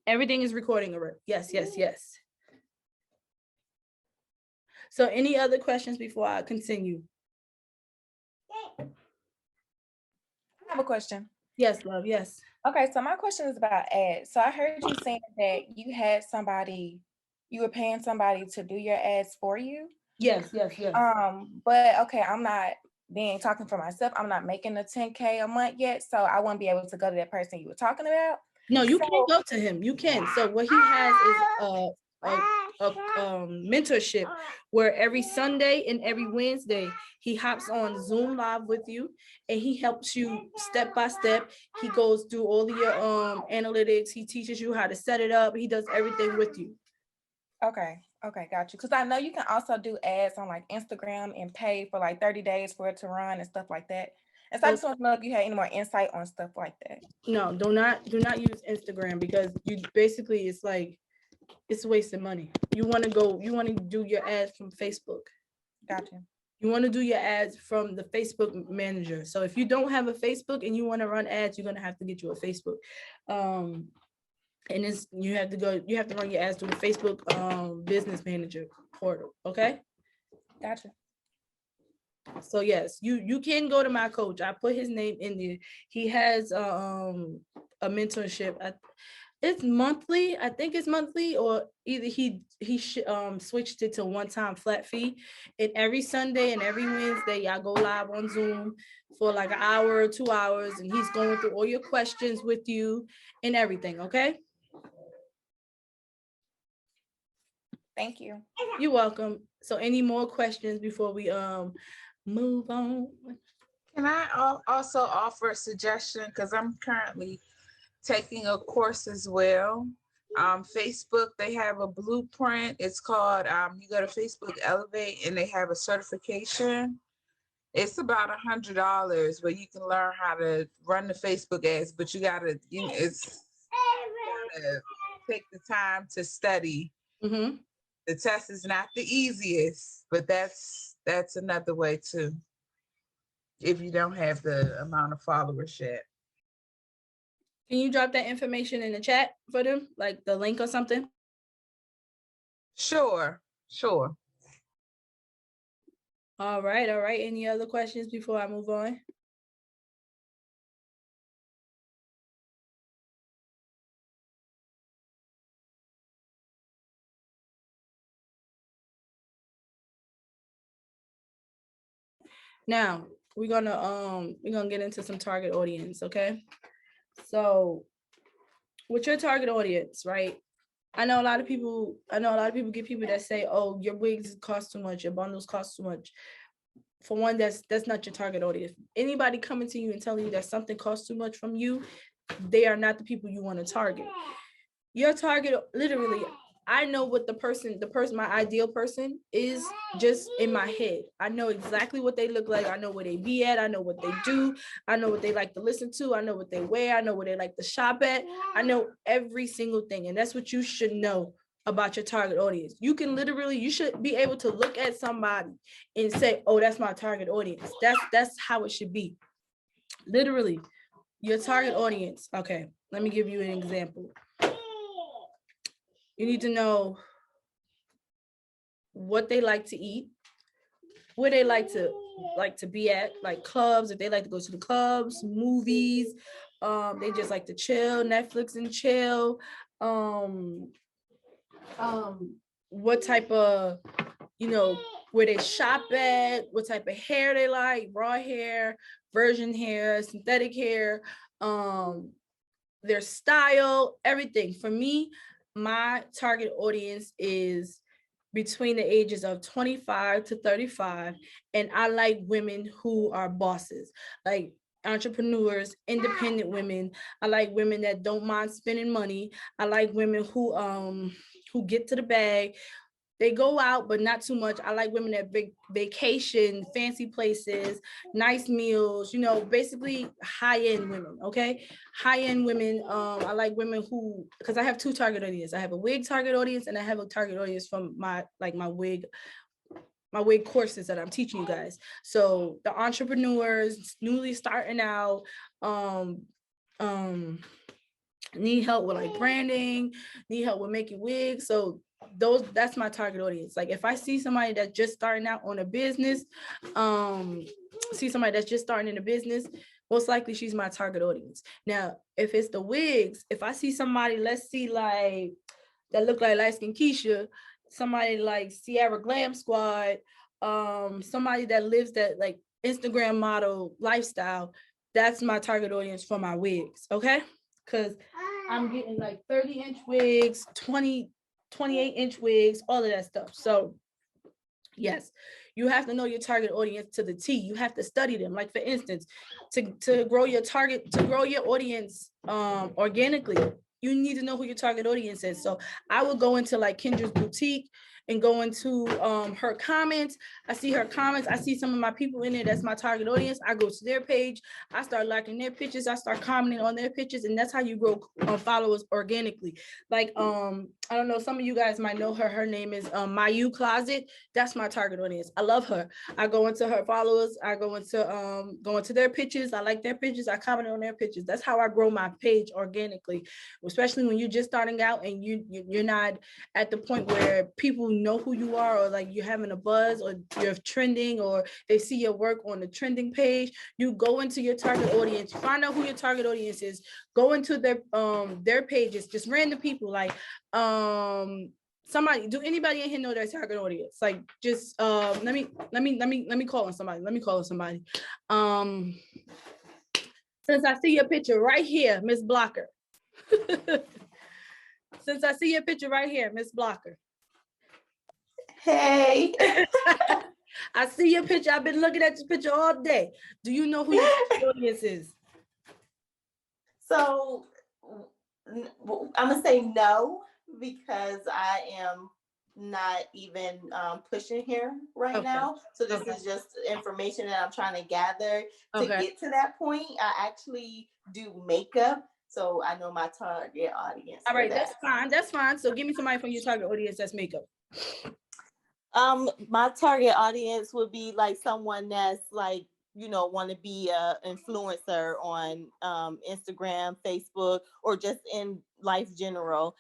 Everything is recording already. Yes. So any other questions before I continue? I have a question. Yes, love, yes. Okay, so my question is about ads. So I heard you saying that you had somebody, you were paying somebody to do your ads for you. Yes. But okay, I'm not talking for myself. I'm not making the 10K a month yet, so I won't be able to go to that person you were talking about. No, you can't go to him. You can. So what he has is a mentorship where every Sunday and every Wednesday he hops on Zoom live with you and he helps you step by step. He goes through all of your analytics. He teaches you how to set it up. He does everything with you. Okay, got you. Because I know you can also do ads on like Instagram and pay for like 30 days for it to run and stuff like that. And so I just want to know if you had any more insight on stuff like that. No, do not use Instagram because you basically, it's like it's wasting money. You want to do your ads from Facebook. Gotcha. You want to do your ads from the Facebook manager. So if you don't have a Facebook and you want to run ads, you're going to have to get you a Facebook. And you have to run your ads through the Facebook business manager portal. Okay. Gotcha. So yes, you can go to my coach. I put his name in there. He has a mentorship. It's monthly. I think it's monthly, or either he switched it to one-time flat fee. And every Sunday and every Wednesday, y'all go live on Zoom for like an hour or 2 hours, and he's going through all your questions with you and everything. Okay. Thank you. You're welcome. So any more questions before we move on? Can I also offer a suggestion? Because I'm currently taking a course as well. Facebook, they have a blueprint. It's called, you go to Facebook Elevate and they have a certification. It's about $100 where you can learn how to run the Facebook ads, but you gotta take the time to study. Mm-hmm. The test is not the easiest, but that's another way too, if you don't have the amount of followers yet. Can you drop that information in the chat for them, like the link or something? Sure. All right. Any other questions before I move on? Now we're gonna get into some target audience, okay? So with your target audience, right? I know a lot of people get people that say, oh, your wigs cost too much, your bundles cost too much. For one, that's not your target audience. Anybody coming to you and telling you that something costs too much from you, they are not the people you want to target. Your target, literally, I know what the person, my ideal person is just in my head. I know exactly what they look like. I know where they be at. I know what they do. I know what they like to listen to. I know what they wear. I know where they like to shop at. I know every single thing. And that's what you should know about your target audience. You should be able to look at somebody and say, oh, that's my target audience. That's how it should be. Literally, your target audience. Okay, let me give you an example. You need to know what they like to eat, where they like to be at, like clubs, if they like to go to the clubs, movies, they just like to chill, Netflix and chill. What type of, where they shop at, what type of hair they like, raw hair, virgin hair, synthetic hair, their style, everything. For me, my target audience is between the ages of 25 to 35. And I like women who are bosses, like entrepreneurs, independent women. I like women that don't mind spending money. I like women who get to the bag. They go out, but not too much. I like women that vacation, fancy places, nice meals, basically high-end women, okay? High-end women, I like women who, because I have two target audiences. I have a wig target audience and I have a target audience from my wig courses that I'm teaching you guys. So the entrepreneurs, newly starting out, need help with like branding, need help with making wigs. So that's my target audience. Like if I see somebody that's just starting out on a business, most likely she's my target audience. Now, if it's the wigs, if I see somebody, let's see, like that look like light skin Keisha, somebody like Sierra Glam Squad, somebody that lives that like Instagram model lifestyle, that's my target audience for my wigs, okay? Because I'm getting like 30-inch wigs, 28-inch wigs, all of that stuff. So yes, you have to know your target audience to the T. You have to study them. Like for instance, to grow your audience organically, you need to know who your target audience is. So I would go into like Kendra's Boutique and go into her comments. I see her comments. I see some of my people in there that's my target audience. I go to their page. I start liking their pictures. I start commenting on their pictures, and that's how you grow followers organically. Like I don't know, some of you guys might know her. Her name is Mayu Closet. That's my target audience. I love her. I go into her followers. I go into their pictures. I like their pictures. I comment on their pictures. That's how I grow my page organically, especially when you're just starting out and you're not at the point where people know who you are, or like you're having a buzz, or you're trending, or they see your work on the trending page. You go into your target audience, find out who your target audience is, go into their pages, just random people, like somebody. Do anybody in here know their target audience? Like, just let me call on somebody. Since I see your picture right here, Miss Blocker. Since I see your picture right here, Miss Blocker. Hey. I see your picture. I've been looking at your picture all day. Do you know who your audience is? So I'm gonna say no, because I am not even pushing here right now. So this is just information that I'm trying to gather to get to that point. I actually do makeup, so I know my target audience. All right, that's fine. That's fine. So give me somebody from your target audience that's makeup. My target audience would be like someone that's like, you know, want to be a influencer on Instagram, Facebook, or just in life general.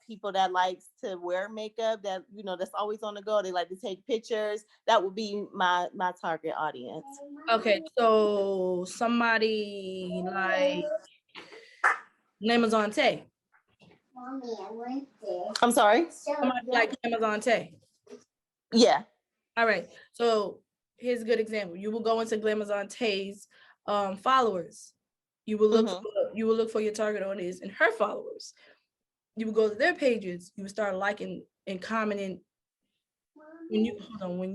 People that likes to wear makeup, that, you know, that's always on the go. They like to take pictures. That would be my target audience. Okay, so somebody like Amazon Tay. I'm sorry? Somebody like Amazon Tay. Yeah. All right. So here's a good example. You will go into Glamazon Tay's followers. You will look for your target audience and her followers. You will go to their pages. You will start liking and commenting. When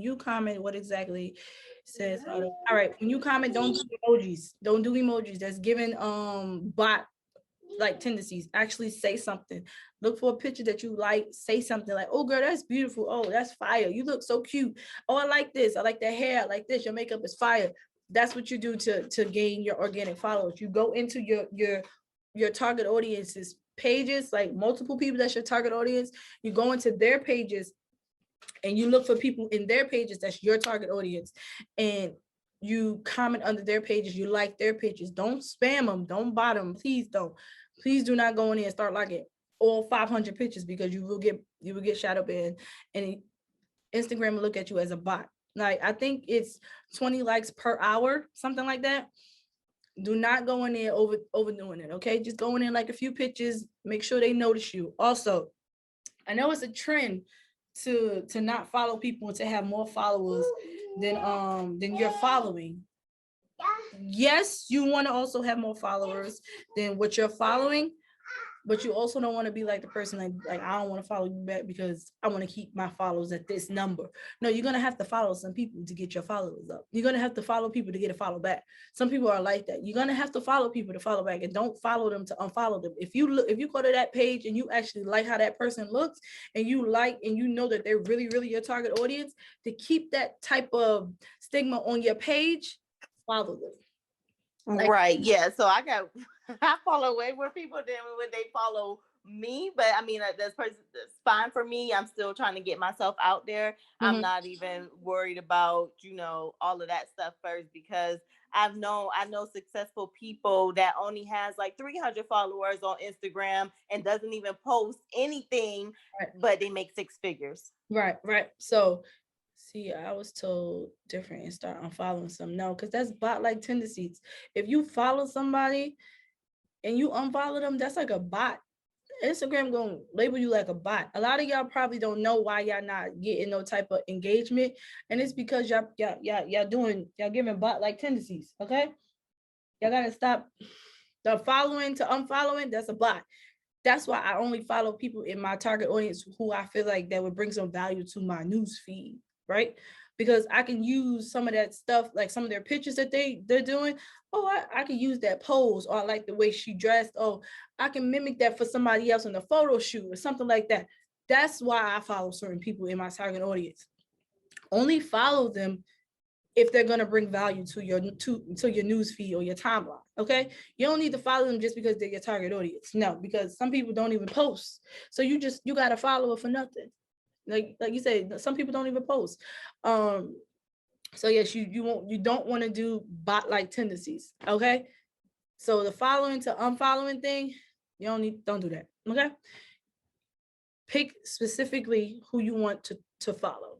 you comment, what exactly says? All right. When you comment, don't do emojis. Don't do emojis. That's giving bot like tendencies. Actually say something. Look for a picture that you like. Say something like, oh girl, that's beautiful. Oh, that's fire. You look so cute. Oh, I like this. I like the hair. I like this. Your makeup is fire. That's what you do to gain your organic followers. You go into your target audience's pages, like multiple people that's your target audience. You go into their pages and you look for people in their pages that's your target audience, and you comment under their pages. You like their pages. Don't spam them. Don't bot them. Please don't. Please do not go in there and start liking all 500 pictures, because you will get shot up in, and Instagram will look at you as a bot. Like, I think it's 20 likes per hour, something like that. Do not go in there overdoing it. Okay, just go in there like a few pictures. Make sure they notice you. Also, I know it's a trend to not follow people and to have more followers than you're following. Yes, you want to also have more followers than what you're following, but you also don't want to be like the person like I don't want to follow you back because I want to keep my followers at this number. No, you're gonna have to follow some people to get your followers up. You're gonna have to follow people to get a follow back. Some people are like that. You're gonna have to follow people to follow back, and don't follow them to unfollow them. If you go to that page and you actually like how that person looks, and you know that they're really, really your target audience, to keep that type of stigma on your page, follow them. Right. Yeah. So I follow way more people than when they follow me. But I mean, that's fine for me. I'm still trying to get myself out there. Mm-hmm. I'm not even worried about, all of that stuff first, because I know successful people that only has like 300 followers on Instagram and doesn't even post anything, but they make 6 figures. Right. So see, I was told different and start unfollowing some. No, because that's bot-like tendencies. If you follow somebody and you unfollow them, that's like a bot. Instagram gonna label you like a bot. A lot of y'all probably don't know why y'all not getting no type of engagement, and it's because y'all giving bot-like tendencies. Okay, y'all gotta stop the following to unfollowing. That's a bot. That's why I only follow people in my target audience who I feel like that would bring some value to my news feed. Right? Because I can use some of that stuff, like some of their pictures that they're doing. Oh, I can use that pose, or I like the way she dressed. Oh, I can mimic that for somebody else in a photo shoot or something like that. That's why I follow certain people in my target audience. Only follow them if they're gonna bring value to your news feed or your timeline. Okay, you don't need to follow them just because they're your target audience. No, because some people don't even post. So you gotta follow it for nothing. Like you said, some people don't even post. So yes, you don't want to do bot-like tendencies. Okay, so the following to unfollowing thing, don't do that. Okay, pick specifically who you want to follow,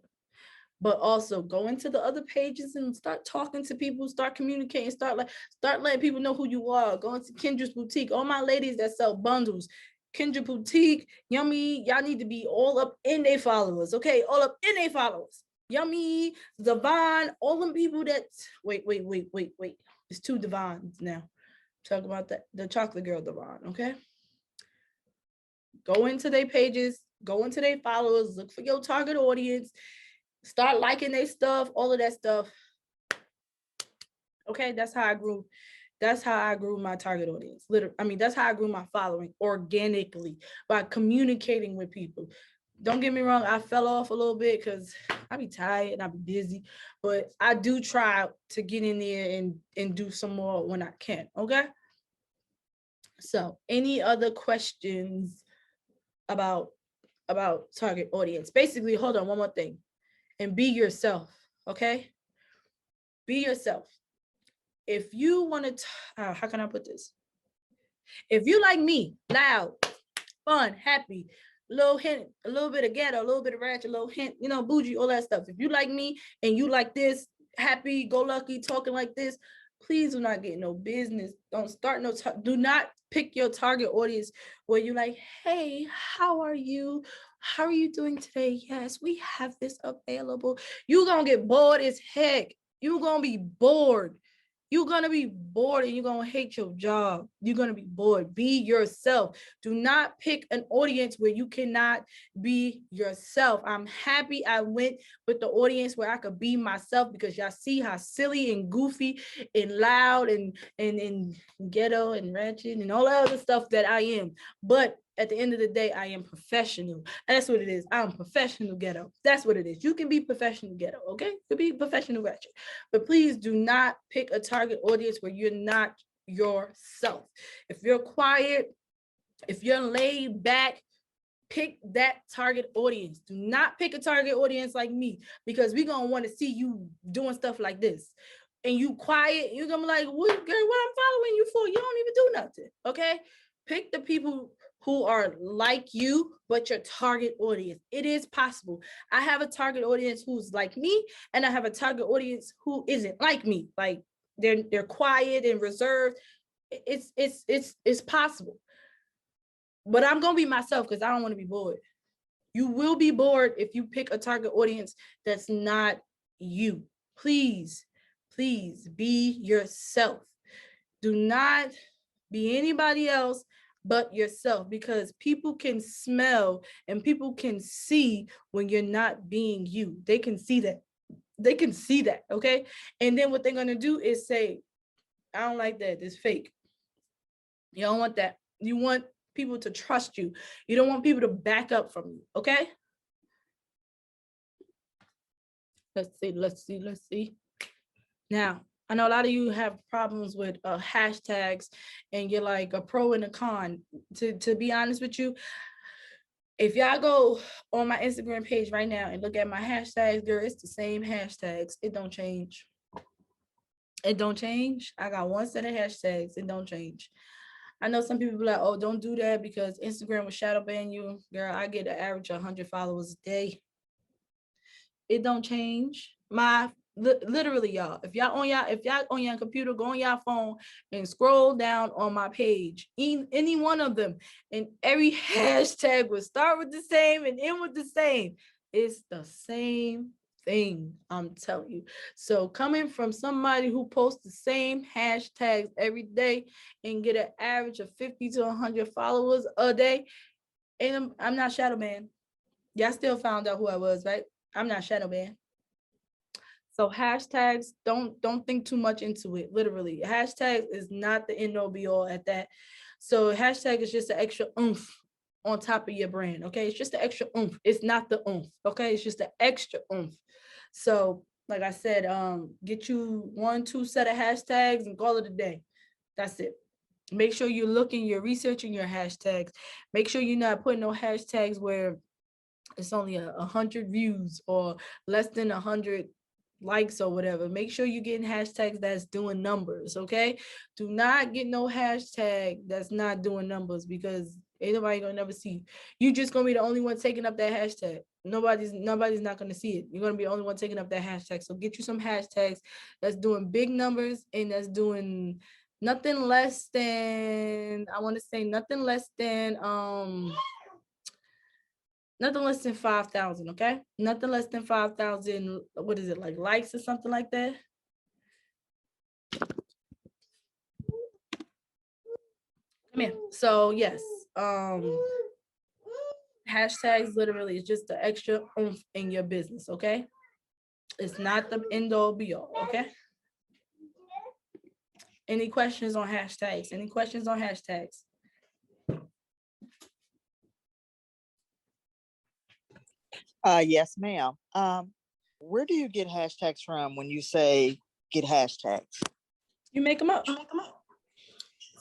but also go into the other pages and start talking to people, start communicating, start letting people know who you are. Go into Kendra's Boutique. All my ladies that sell bundles, Kendra Boutique, Yummy, y'all need to be all up in their followers, okay? All up in their followers. Yummy, Devon, all them people that, wait. It's 2 Devons now. Talk about that, the chocolate girl Devon, okay? Go into their pages, go into their followers, look for your target audience, start liking their stuff, all of that stuff. Okay, that's how I grew. That's how I grew my target audience. Literally, that's how I grew my following organically, by communicating with people. Don't get me wrong, I fell off a little bit because I be tired and I be busy, but I do try to get in there and do some more when I can, okay? So any other questions about target audience? Basically, hold on, one more thing. And be yourself, okay? Be yourself. If you want to, how can I put this? If you like me, loud, fun, happy, a little bit of ghetto, a little bit of ratchet, a little hint, bougie, all that stuff. If you like me and you like this, happy, go lucky, talking like this, please do not get no business. Don't start do not pick your target audience where you're like, hey, how are you? How are you doing today? Yes, we have this available. You're going to get bored as heck. You're going to be bored. You're going to be bored and you're going to hate your job. You're going to be bored. Be yourself. Do not pick an audience where you cannot be yourself. I'm happy I went with the audience where I could be myself, because y'all see how silly and goofy and loud and ghetto and ratchet and all that other stuff that I am. But at the end of the day, I am professional. And that's what it is. I'm professional ghetto. That's what it is. You can be professional ghetto, okay? You can be professional ratchet. But please do not pick a target audience where you're not yourself. If you're quiet, if you're laid back, pick that target audience. Do not pick a target audience like me, because we're going to want to see you doing stuff like this. And you quiet, you're going to be like, what, girl, what I'm following you for? You don't even do nothing, okay? Pick the people who are like you, but your target audience. It is possible. I have a target audience who's like me, and I have a target audience who isn't like me. Like they're quiet and reserved. It's possible. But I'm gonna be myself because I don't want to be bored. You will be bored if you pick a target audience that's not you. Please be yourself. Do not be anybody else but yourself, because people can smell and people can see when you're not being you. They can see that. They can see that, okay? And then what they're gonna do is say, I don't like that, it's fake. You don't want that. You want people to trust you. You don't want people to back up from you, okay? Let's see. Now, I know a lot of you have problems with hashtags, and you're like a pro and a con. To be honest with you, if y'all go on my Instagram page right now and look at my hashtags, girl, it's the same hashtags. It don't change. It don't change. I got one set of hashtags. It don't change. I know some people be like, oh, don't do that because Instagram will shadow ban you. Girl, I get an average of 100 followers a day. It don't change. Literally, y'all, if y'all on your computer, go on your phone and scroll down on my page, any one of them, and every hashtag will start with the same and end with the same. It's the same thing, I'm telling you. So coming from somebody who posts the same hashtags every day and get an average of 50 to 100 followers a day, and I'm not shadow banned. Y'all still found out who I was, right? I'm not shadow banned. So hashtags, don't think too much into it. Literally, hashtags is not the end all be all at that. So hashtag is just an extra oomph on top of your brand. Okay, it's just the extra oomph. It's not the oomph. Okay, it's just the extra oomph. So like I said, get you 1-2 set of hashtags and call it a day. That's it. Make sure you're looking, you're researching your hashtags. Make sure you're not putting no hashtags where it's only 100 views or less than 100 likes or whatever. Make sure you're getting hashtags that's doing numbers, okay? Do not get no hashtag that's not doing numbers, because ain't nobody gonna never see. You just gonna be the only one taking up that hashtag. Nobody's not gonna see it. You're gonna be the only one taking up that hashtag. So get you some hashtags that's doing big numbers and that's doing nothing less than, I want to say nothing less than 5,000, okay? Nothing less than 5,000, what is it, like likes or something like that? Come here. So yes, hashtags literally is just the extra oomph in your business, okay? It's not the end all be all, okay? Any questions on hashtags? Any questions on hashtags? Yes, ma'am. Where do you get hashtags from when you say get hashtags? You make them up.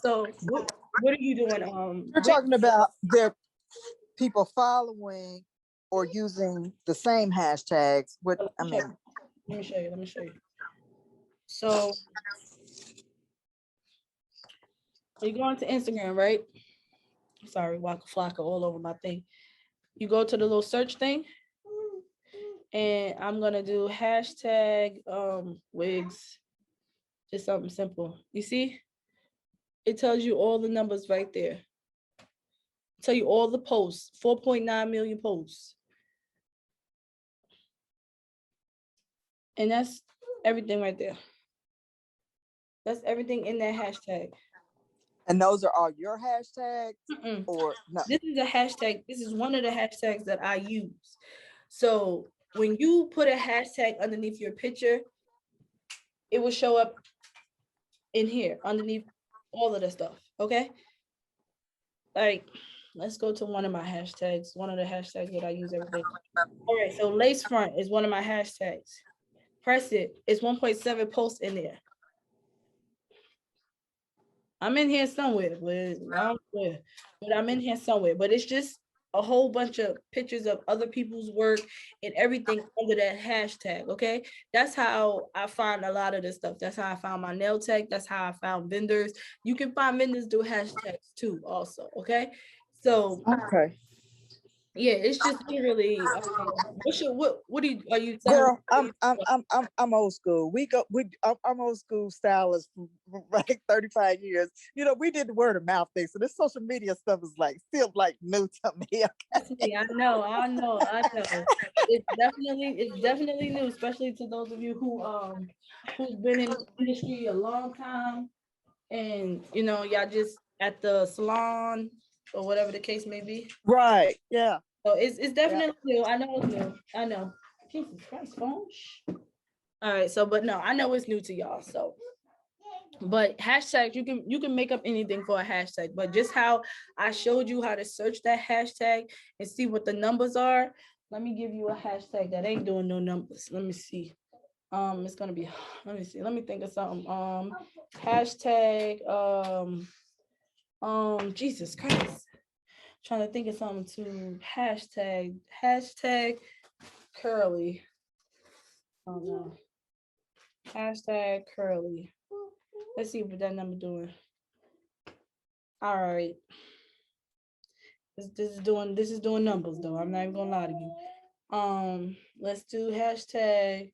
So what are you doing? You're talking about their people following or using the same hashtags. What I mean, let me show you. So you go onto Instagram, right? Sorry, Waka Flocka all over my thing. You go to the little search thing, and I'm gonna do hashtag wigs, just something simple. You see, it tells you all the numbers right there. Tell you all the posts, 4.9 million posts. And that's everything right there. That's everything in that hashtag. And those are all your hashtags? Or no? This is a hashtag. This is one of the hashtags that I use. So when you put a hashtag underneath your picture, it will show up in here underneath all of the stuff. Okay. Like, let's go to one of my hashtags. One of the hashtags that I use every day. All right. So lace front is one of my hashtags. Press it. It's 1.7 posts in there. I'm in here somewhere, but I'm in here somewhere. But it's just a whole bunch of pictures of other people's work and everything under that hashtag, okay? That's how I find a lot of this stuff. That's how I found my nail tech. That's how I found vendors. You can find vendors do hashtags too also, okay? So, okay. Yeah, it's just literally. What are you Girl, I'm old school. I'm old school stylist for like 35 years. You know, we did the word of mouth thing, so this social media stuff is like still like new to me. Okay? I know. It's definitely new, especially to those of you who's been in the industry a long time, and you know, y'all just at the salon or whatever the case may be. Right. Yeah. So it's definitely new. I know it's new. I know. Jesus Christ, phone. All right. So, but no, I know it's new to y'all. So, but hashtags, you can make up anything for a hashtag. But just how I showed you how to search that hashtag and see what the numbers are. Let me give you a hashtag that ain't doing no numbers. Let me see. It's gonna be. Let me see. Let me think of something. Hashtag. Jesus Christ. Trying to think of something to hashtag curly. Oh no. Hashtag curly. Let's see what that number doing. All right. This is doing numbers though. I'm not even gonna lie to you. Let's do hashtag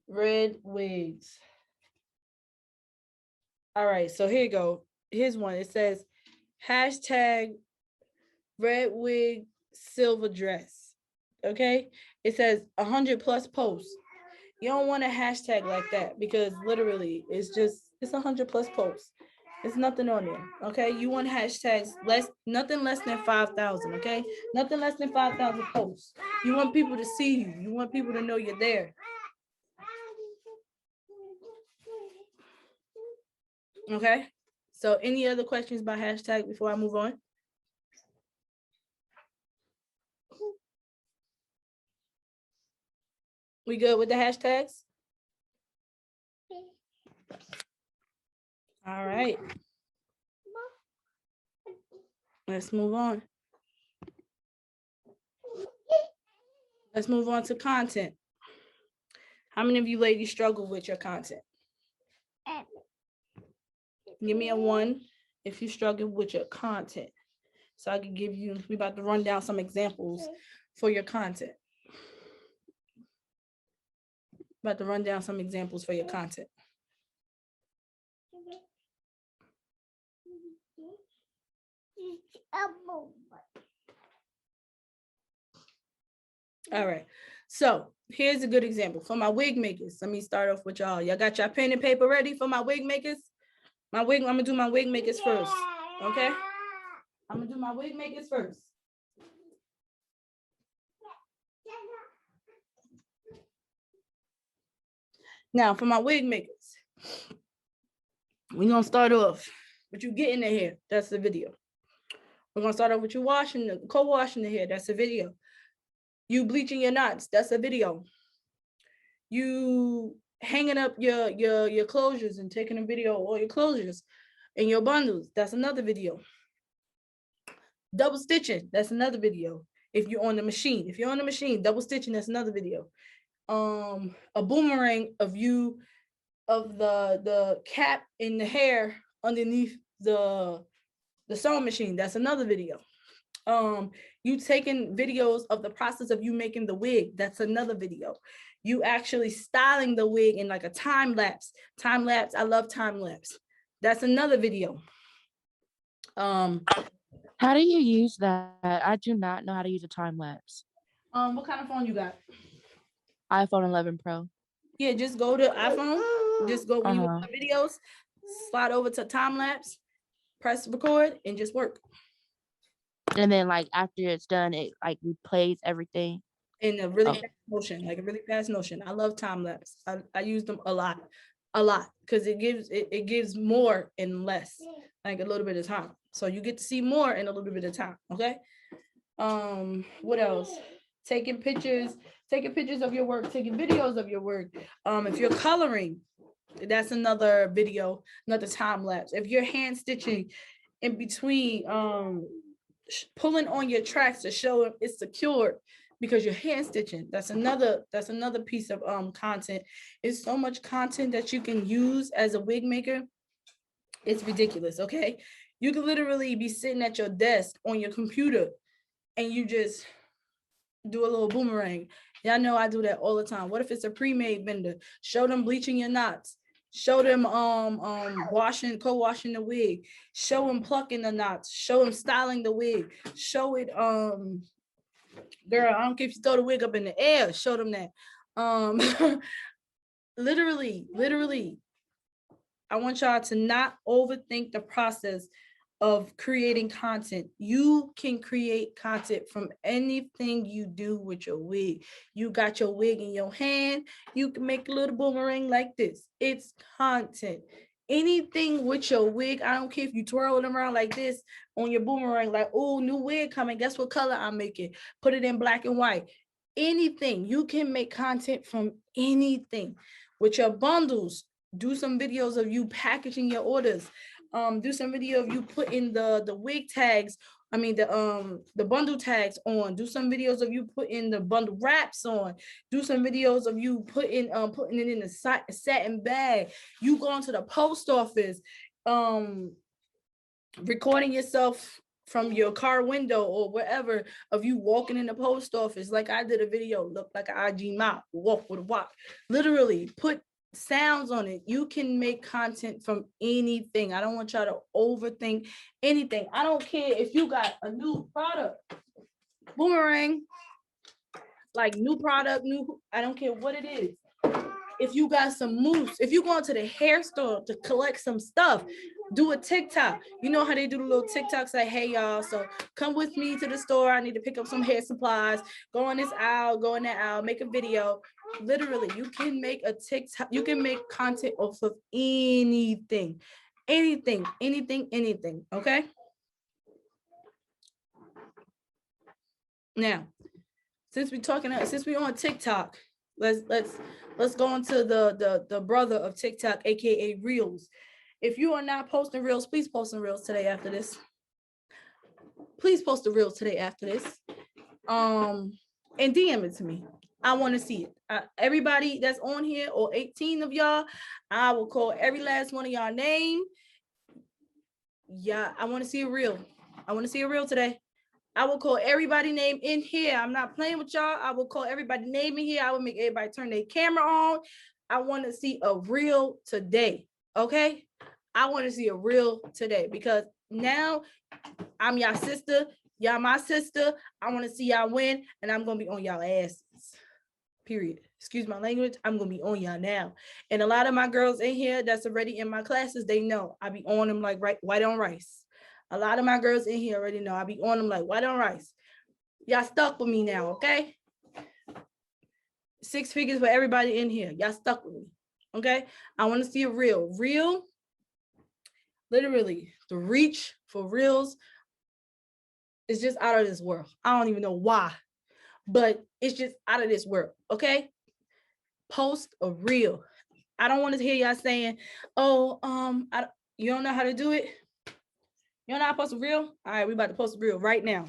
red wigs. All right, so here you go. Here's one. It says hashtag red wig silver dress. Okay, it says 100 plus posts. You don't want a hashtag like that because literally it's 100 plus posts. It's nothing on there. Okay, you want hashtags nothing less than 5,000. Okay, nothing less than 5,000 posts. You want people to see you. You want people to know you're there. Okay, so any other questions about hashtag before I move on? We good with the hashtags? All right. Let's move on. Let's move on to content. How many of you ladies struggle with your content? Give me a 1 if you struggle with your content. So I can give you, we about to run down some examples for your content. About to run down some examples for your content. All right, so here's a good example for my wig makers. Let me start off with y'all. Y'all got your pen and paper ready for my wig makers? I'm gonna do my wig makers first, okay? I'm gonna do my wig makers first. Now for my wig makers, we're gonna start off with you getting the hair. That's the video. We're gonna start off with you co-washing the hair. That's a video. You bleaching your knots. That's a video. You hanging up your closures and taking a video of all your closures and your bundles. That's another video. Double stitching. That's another video. If you're on the machine, double stitching. That's another video. A boomerang of the cap in the hair underneath the sewing machine. That's another video. You taking videos of the process of you making the wig. That's another video. You actually styling the wig in like a time lapse. I love time lapse. That's another video. How do you use that? I do not know how to use a time lapse. What kind of phone you got? iPhone 11 Pro. Yeah, just go to iPhone. Just go when you want the videos, slide over to time lapse, press record, and just work. And then like after it's done, it like replays everything. In a really fast motion, like a really fast motion. I love time lapse. I use them a lot, because it gives more in less, like a little bit of time. So you get to see more in a little bit of time. Okay. What else? Taking pictures of your work, taking videos of your work. If you're coloring, that's another video, another time lapse. If you're hand stitching in between, pulling on your tracks to show it's secured because you're hand stitching. That's another piece of content. It's so much content that you can use as a wig maker. It's ridiculous. Okay, you can literally be sitting at your desk on your computer and you just do a little boomerang. Y'all know I do that all the time. What if it's a pre-made vendor? Show them bleaching your knots. Show them co-washing the wig. Show them plucking the knots. Show them styling the wig. Show it girl, I don't care if you throw the wig up in the air, show them that. Literally, I want y'all to not overthink the process of creating content. You can create content from anything you do with your wig. You got your wig in your hand, you can make a little boomerang like this. It's content. Anything with your wig, I don't care if you twirl them around like this on your boomerang, like, oh, new wig coming, guess what color I'm making? Put it in black and white. Anything, you can make content from anything. With your bundles, do some videos of you packaging your orders. Do some video of you putting the wig tags, the bundle tags on. Do some videos of you putting the bundle wraps on. Do some videos of you putting it in a satin bag. You going to the post office, recording yourself from your car window or wherever of you walking in the post office. Like I did a video, look like an IG mop, walk with a walk. Literally put sounds on it. You can make content from anything. I don't want y'all to overthink anything. I don't care if you got a new product, boomerang, like new product, I don't care what it is. If you got some mousse, if you go into the hair store to collect some stuff, do a TikTok. You know how they do the little TikToks like, hey y'all, so come with me to the store. I need to pick up some hair supplies. Go on this aisle, go in that aisle, make a video. Literally, you can make a TikTok. You can make content off of anything. Okay? Now, since we're on TikTok, Let's go into the brother of TikTok, aka Reels. If you are not posting Reels, please post some Reels today after this. Please post the Reels today after this. And DM it to me. I want to see it. Everybody that's on here, or 18 of y'all, I will call every last one of y'all name. Yeah, I want to see a reel. I want to see a reel today. I will call everybody name in here. I'm not playing with y'all. I will call everybody name in here. I will make everybody turn their camera on. I want to see a reel today. Okay? I want to see a reel today because now I'm y'all sister. Y'all my sister. I want to see y'all win, and I'm going to be on y'all asses. Period. Excuse my language. I'm going to be on y'all now. And a lot of my girls in here that's already in my classes, they know I be on them like white on rice. A lot of my girls in here already know I be on them like white on rice. Y'all stuck with me now, okay? 6 figures for everybody in here. Y'all stuck with me, okay? I want to see a reel. Reel, literally, the reach for reels is just out of this world. I don't even know why, but it's just out of this world, okay? Post a reel. I don't want to hear y'all saying, oh, you don't know how to do it? You don't know how to post a reel? All right, we about to post a reel right now.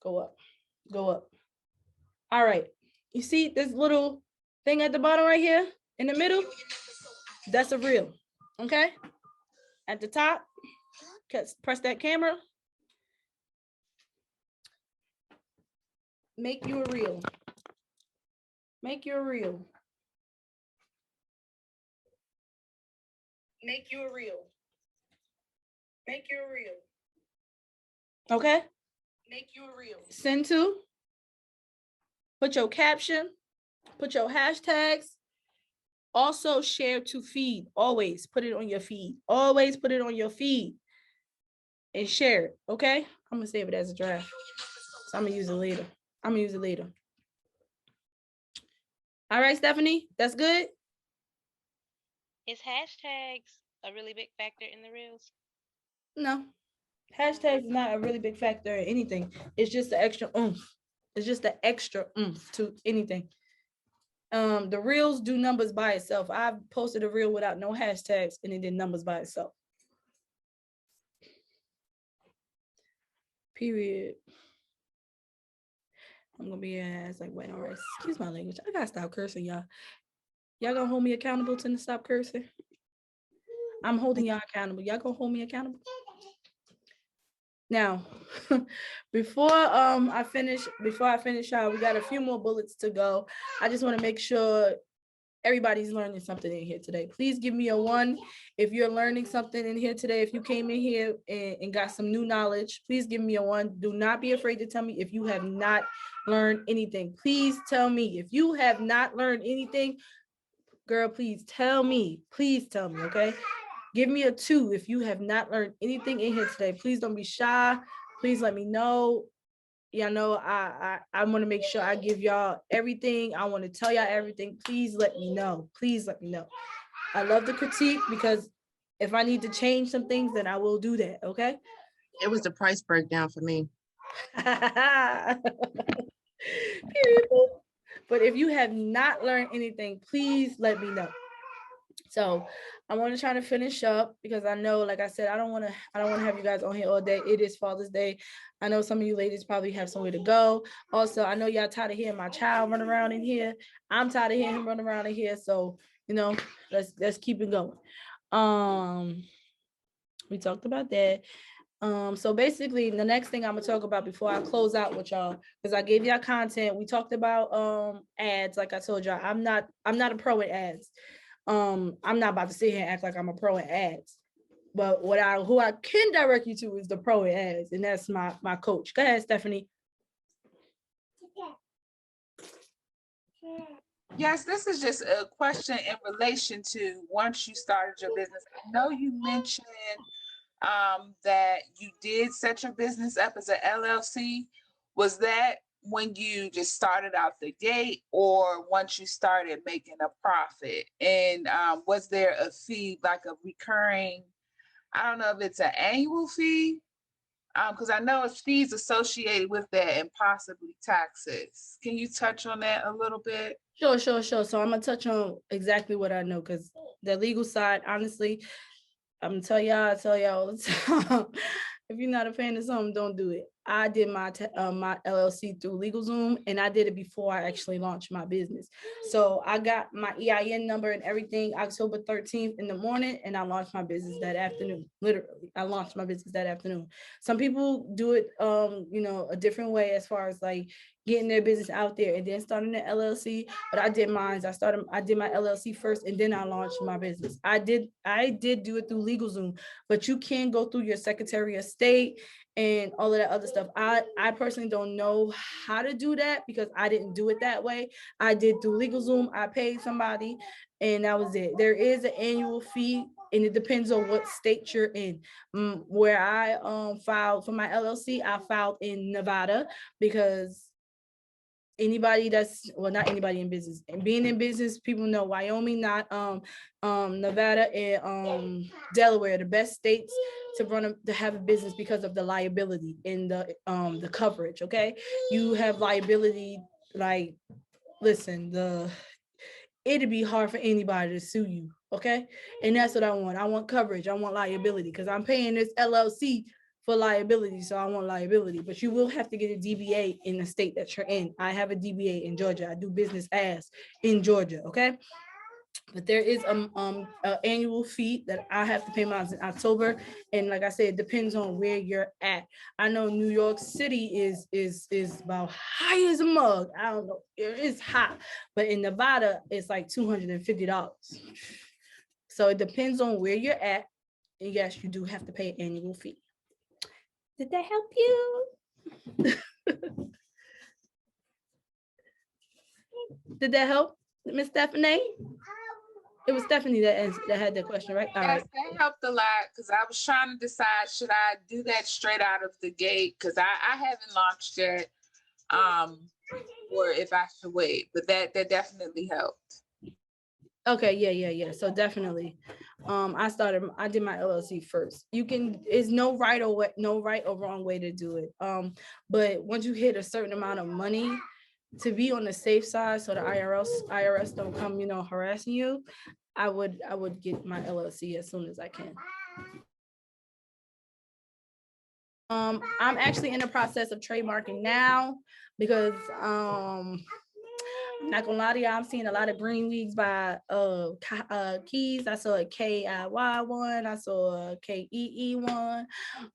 Go up, go up. All right, you see this little thing at the bottom right here in the middle? That's a reel, okay? At the top, press that camera. Make you a reel. Make you a reel. Make you a reel. Make you a reel. Okay? Make you a reel. Send to. Put your caption. Put your hashtags. Also share to feed. Always put it on your feed. Always put it on your feed. And share it. Okay? I'm going to save it as a draft. So I'm going to use it later. I'm going to use it later. All right, Stephanie, that's good? Is hashtags a really big factor in the reels? No. Hashtags is not a really big factor in anything. It's just the extra oomph. It's just the extra oomph to anything. The reels do numbers by itself. I've posted a reel without no hashtags and it did numbers by itself. Period. I'm gonna be ass like wait, all right. Excuse my language. I gotta stop cursing, y'all. Y'all gonna hold me accountable to stop cursing? I'm holding y'all accountable. Y'all gonna hold me accountable? Now, before I finish, y'all, we got a few more bullets to go. I just want to make sure everybody's learning something in here today. Please give me a 1 if you're learning something in here today. If you came in here and got some new knowledge, please give me a 1. Do not be afraid to tell me if you have not learned anything. Please tell me if you have not learned anything. Girl, please tell me. Please tell me, okay? Give me a 2 if you have not learned anything in here today. Please don't be shy. Please let me know. Y'all know I want to make sure I give y'all everything. I want to tell y'all everything. Please let me know. Please let me know. I love the critique because if I need to change some things, then I will do that, okay? It was the price breakdown for me. But if you have not learned anything, please let me know. So I want to try to finish up because I know, like I said, I don't want to have you guys on here all day. It is Father's Day. I know some of you ladies probably have somewhere to go. Also, I know y'all tired of hearing my child run around in here. I'm tired of hearing him run around in here. So, you know, let's keep it going. We talked about that. So basically the next thing I'm gonna talk about before I close out with y'all, because I gave y'all content. We talked about ads. Like I told y'all, I'm not a pro at ads. I'm not about to sit here and act like I'm a pro at ads, but who I can direct you to is the pro at ads, and that's my coach. Go ahead, Stephanie. Yes, this is just a question in relation to once you started your business. I know you mentioned that you did set your business up as an LLC. Was that when you just started out the gate or once you started making a profit? And was there a fee, like a recurring, I don't know if it's an annual fee Because I know it's fees associated with that and possibly taxes. Can you touch on that a little bit? Sure. So I'm gonna touch on exactly what I know, because the legal side, honestly, I'm gonna I tell y'all all the time. If you're not a fan of something, don't do it. I did my my LLC through LegalZoom, and I did it before I actually launched my business. So I got my EIN number and everything October 13th in the morning, and I launched my business that afternoon. Literally, I launched my business that afternoon. Some people do it, a different way as far as like getting their business out there and then starting the LLC. But I did mine. I did my LLC first, and then I launched my business. I did do it through LegalZoom, but you can go through your Secretary of State and all of that other stuff. I personally don't know how to do that because I didn't do it that way. I did through LegalZoom. I paid somebody, and that was it. There is an annual fee, and it depends on what state you're in. Where I filed for my LLC, I filed in Nevada because anybody that's, well, not anybody in business, and being in business, people know Wyoming, not Nevada and Delaware, the best states to have a business because of the liability and the coverage. Okay, you have liability, like, listen, it'd be hard for anybody to sue you. Okay, and that's what I want. I want coverage. I want liability because I'm paying this LLC for liability, so I want liability. But you will have to get a DBA in the state that you're in. I have a DBA in Georgia. I do business as in Georgia. Okay, but there is a annual fee that I have to pay mine in October, and like I said, it depends on where you're at. I know New York City is about high as a mug. I don't know, it is hot, but in Nevada it's like $250. So it depends on where you're at, and yes, you do have to pay an annual fee. Did that help you? Did that help, Miss Stephanie? It was Stephanie that had that question, right? All Yes, right. that helped a lot because I was trying to decide, should I do that straight out of the gate? Because I haven't launched yet, or if I should wait, but that definitely helped. Okay, yeah. So definitely, I did my LLC first. It's no right or wrong way to do it. But once you hit a certain amount of money, to be on the safe side, so the IRS don't come, harassing you, I would get my LLC as soon as I can. I'm actually in the process of trademarking now because I'm not gonna lie to you, I'm seeing a lot of green wigs by Keys. I saw a KIY one, I saw a KEE one,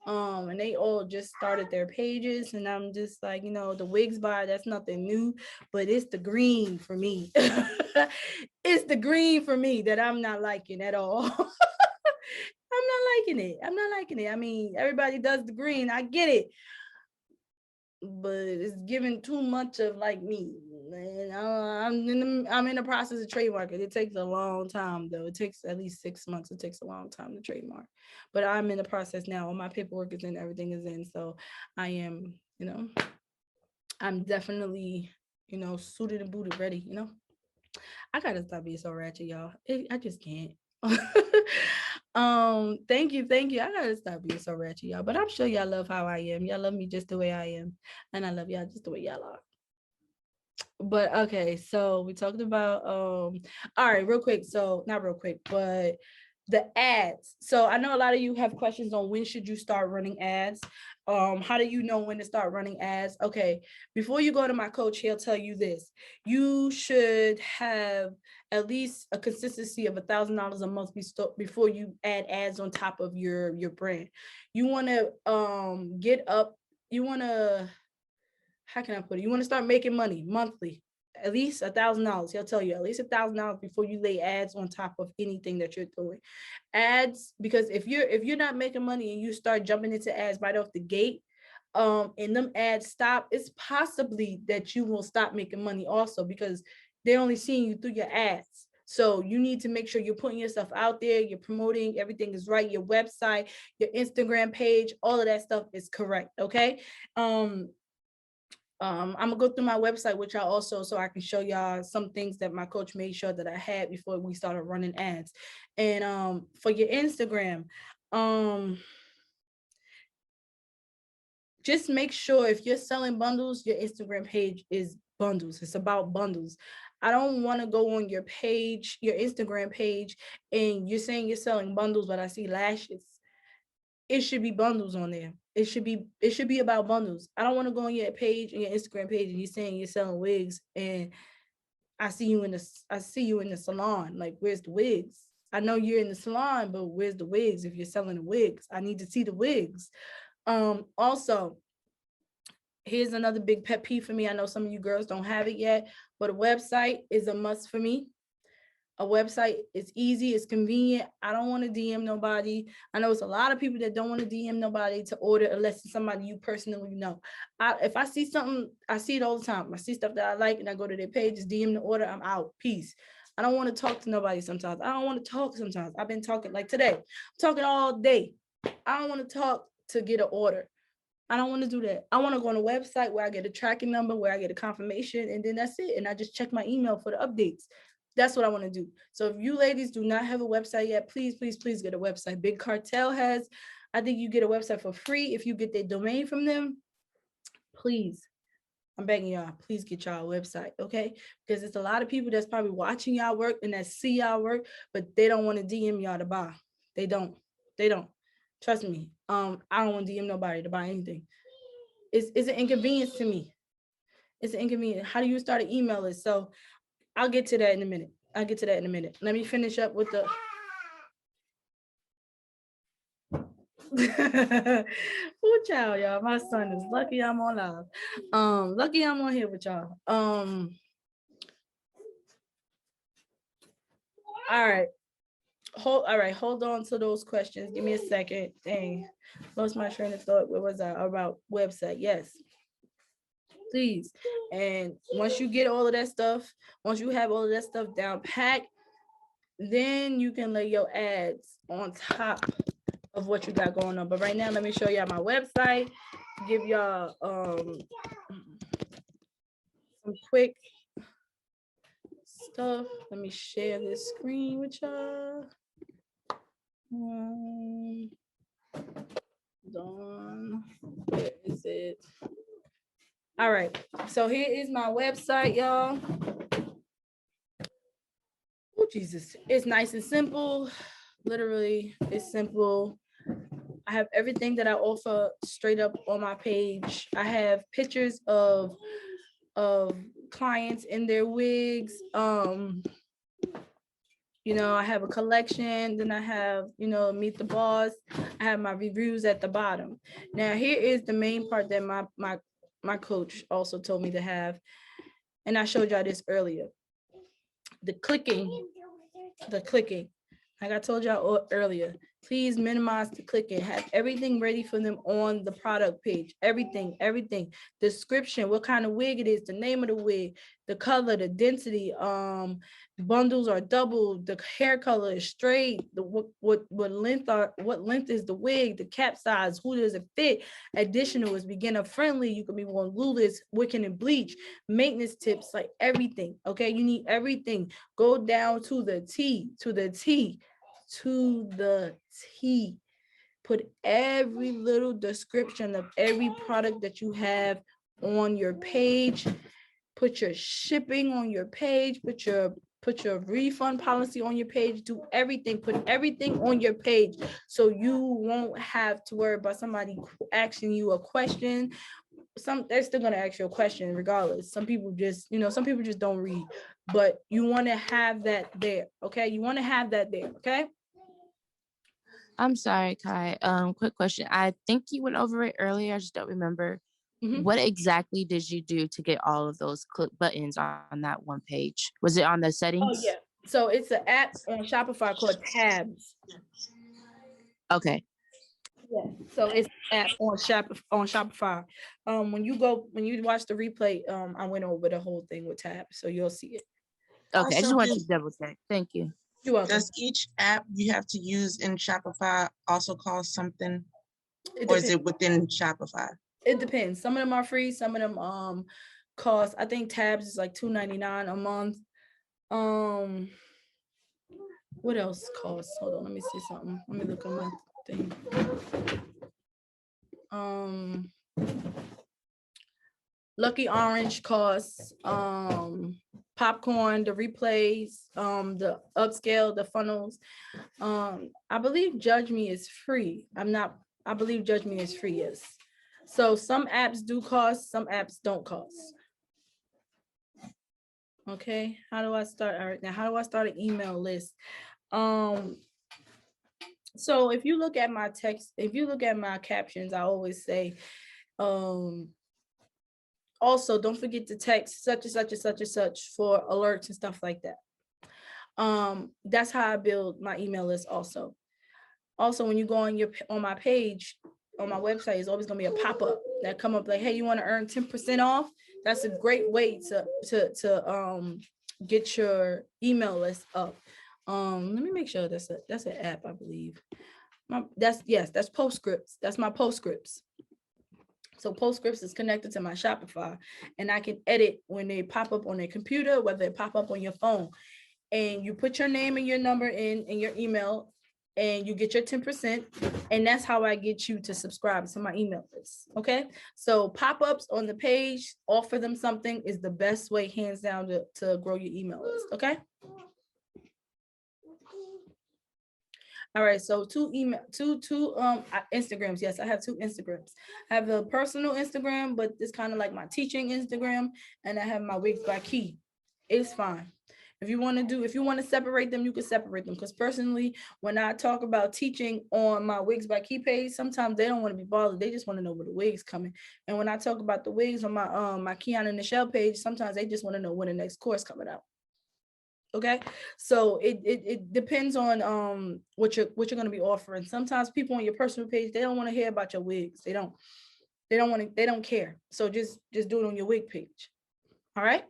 and they all just started their pages, and I'm just like, the wigs bar, that's nothing new, but it's the green for me. It's the green for me that I'm not liking at all. I'm not liking it. I mean, everybody does the green. I get it. But it's giving too much of like me. And I'm in the process of trademarking. It takes a long time though. It takes at least 6 months. It takes a long time to trademark. But I'm in the process now. All my paperwork is in, everything is in. So I am, I'm definitely, suited and booted, ready, I gotta stop being so ratchet, y'all. I just can't. Thank you. I gotta stop being so ratchet, y'all. But I'm sure y'all love how I am. Y'all love me just the way I am, and I love y'all just the way y'all are. But okay, so we talked about all right, real quick. So not real quick, but the ads. So I know a lot of you have questions on when should you start running ads. How do you know when to start running ads? Okay, before you go to my coach, he'll tell you this. You should have at least a consistency of $1,000 a month before you add ads on top of your brand. You want to get up, you want to, how can I put it? You want to start making money monthly, at least $1,000. He'll tell you at least $1,000 before you lay ads on top of anything that you're doing. Ads, because if you're not making money and you start jumping into ads right off the gate, and them ads stop, it's possibly that you will stop making money also because they're only seeing you through your ads. So you need to make sure you're putting yourself out there, you're promoting, everything is right, your website, your Instagram page, all of that stuff is correct. Okay. I'm gonna go through my website with y'all also so I can show y'all some things that my coach made sure that I had before we started running ads. And for your Instagram, just make sure if you're selling bundles, your Instagram page is bundles. It's about bundles. I don't want to go on your page, your Instagram page, and you're saying you're selling bundles, but I see lashes. It should be bundles on there. It should be about bundles. I don't want to go on your page, on your Instagram page, and you're saying you're selling wigs, and I see you in the salon. Like, where's the wigs? I know you're in the salon, but where's the wigs? If you're selling the wigs, I need to see the wigs. Also, here's another big pet peeve for me. I know some of you girls don't have it yet, but a website is a must for me. A website is easy, it's convenient. I don't want to DM nobody. I know it's a lot of people that don't want to DM nobody to order unless it's somebody you personally know. If I see something, I see it all the time. I see stuff that I like and I go to their page, just DM the order, I'm out. Peace. I don't want to talk to nobody sometimes. I don't want to talk sometimes. I've been talking like today. I'm talking all day. I don't want to talk to get an order. I don't want to do that. I want to go on a website where I get a tracking number, where I get a confirmation, and then that's it. And I just check my email for the updates. That's what I want to do. So if you ladies do not have a website yet, please, please, please get a website. Big Cartel has, I think you get a website for free if you get their domain from them. Please, I'm begging y'all, please get y'all a website, okay? Because it's a lot of people that's probably watching y'all work and that see y'all work, but they don't want to DM y'all to buy. They don't. Trust me. I don't want to DM nobody to buy anything. It's an inconvenience to me. It's an inconvenience. How do you start an email list? So I'll get to that in a minute. Let me finish up with the. Oh, child, y'all. My son is lucky I'm on live. Lucky I'm on here with y'all. All right. Hold on to those questions. Give me a second. Dang, lost my train of thought. What was that about? Website? Yes. Please. And once you get all of that stuff, once you have all of that stuff down packed, then you can lay your ads on top of what you got going on. But right now, let me show y'all my website, give y'all some quick stuff. Let me share this screen with y'all. Dawn, where is it? All right, so here is my website, y'all. Oh, Jesus, it's nice and simple. Literally, it's simple. I have everything that I offer straight up on my page. I have pictures of clients in their wigs. I have a collection, then I have, Meet the Boss. I have my reviews at the bottom. Now, here is the main part that my coach also told me to have, and I showed y'all this earlier. The clicking. Like I told y'all earlier, please minimize the clicking. Have everything ready for them on the product page. Everything. Description, what kind of wig it is, the name of the wig, the color, the density, bundles are double, the hair color is straight, what length is the wig, the cap size, who does it fit, additional is beginner friendly, you can be more glueless, wicking and bleach, maintenance tips, like everything. Okay, you need everything. Go down to the T. Put every little description of every product that you have on your page. Put your shipping on your page. Put your refund policy on your page. Do everything. Put everything on your page so you won't have to worry about somebody asking you a question. They're still gonna ask you a question regardless. Some people just don't read, but you want to have that there. Okay, you want to have that there. Okay. I'm sorry, Kai. Quick question. I think you went over it earlier. I just don't remember. Mhm. What exactly did you do to get all of those click buttons on that one page? Was it on the settings? Oh yeah. So it's an app on Shopify called Tabs. Okay. Yeah. So it's an app on Shopify. When you watch the replay, I went over the whole thing with Tabs, so you'll see it. Okay. I just Also, wanted to double check. Thank you. You're welcome. does each app you have to use in Shopify also cost something? It Or is depends. it within Shopify? It depends. Some of them are free. Some of them cost. I think Tabs is like $2.99 a month. What else costs? Hold on, let me see something. Let me look on my thing. Lucky Orange costs, popcorn, the replays, the upscale, the funnels. I believe Judge Me is free. I believe Judge Me is free, yes. So some apps do cost, some apps don't cost. Okay, how do I start? All right, now how do I start an email list? So if you look at my text, if you look at my captions, I always say, also don't forget to text such and such and such and such for alerts and stuff like that. That's how I build my email list also. Also, when you go on my page, on my website, is always gonna be a pop-up that come up like, hey, you want to earn 10% off? That's a great way to get your email list up. Let me make sure that's an app, I believe. That's Postscripts. That's my Postscripts. So Postscripts is connected to my Shopify, and I can edit when they pop up on their computer, whether they pop up on your phone. And you put your name and your number in and your email, and you get your 10%. And that's how I get you to subscribe to my email list. Okay. So pop-ups on the page, offer them something is the best way, hands down, to grow your email list. Okay. All right, so two Instagrams. Yes, I have 2 Instagrams. I have a personal Instagram, but it's kind of like my teaching Instagram, and I have my Wigs by Key. It's fine. If you want to separate them, you can separate them. Because personally, when I talk about teaching on my Wigs by Key page, sometimes they don't want to be bothered. They just want to know where the wigs coming. And when I talk about the wigs on my Kiana Nichelle page, sometimes they just want to know when the next course coming out. Okay, so it depends on what you're going to be offering. Sometimes people on your personal page, they don't want to hear about your wigs. They don't care. So just do it on your wig page. All right.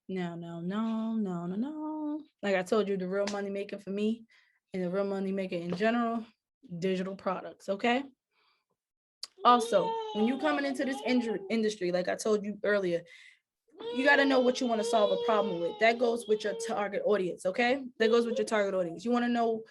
No. Like I told you, the real money maker for me and the real money maker in general, digital products. Okay. Also, when you coming into this industry, like I told you earlier, you got to know what you want to solve a problem with. That goes with your target audience. Okay. That goes with your target audience. You want to know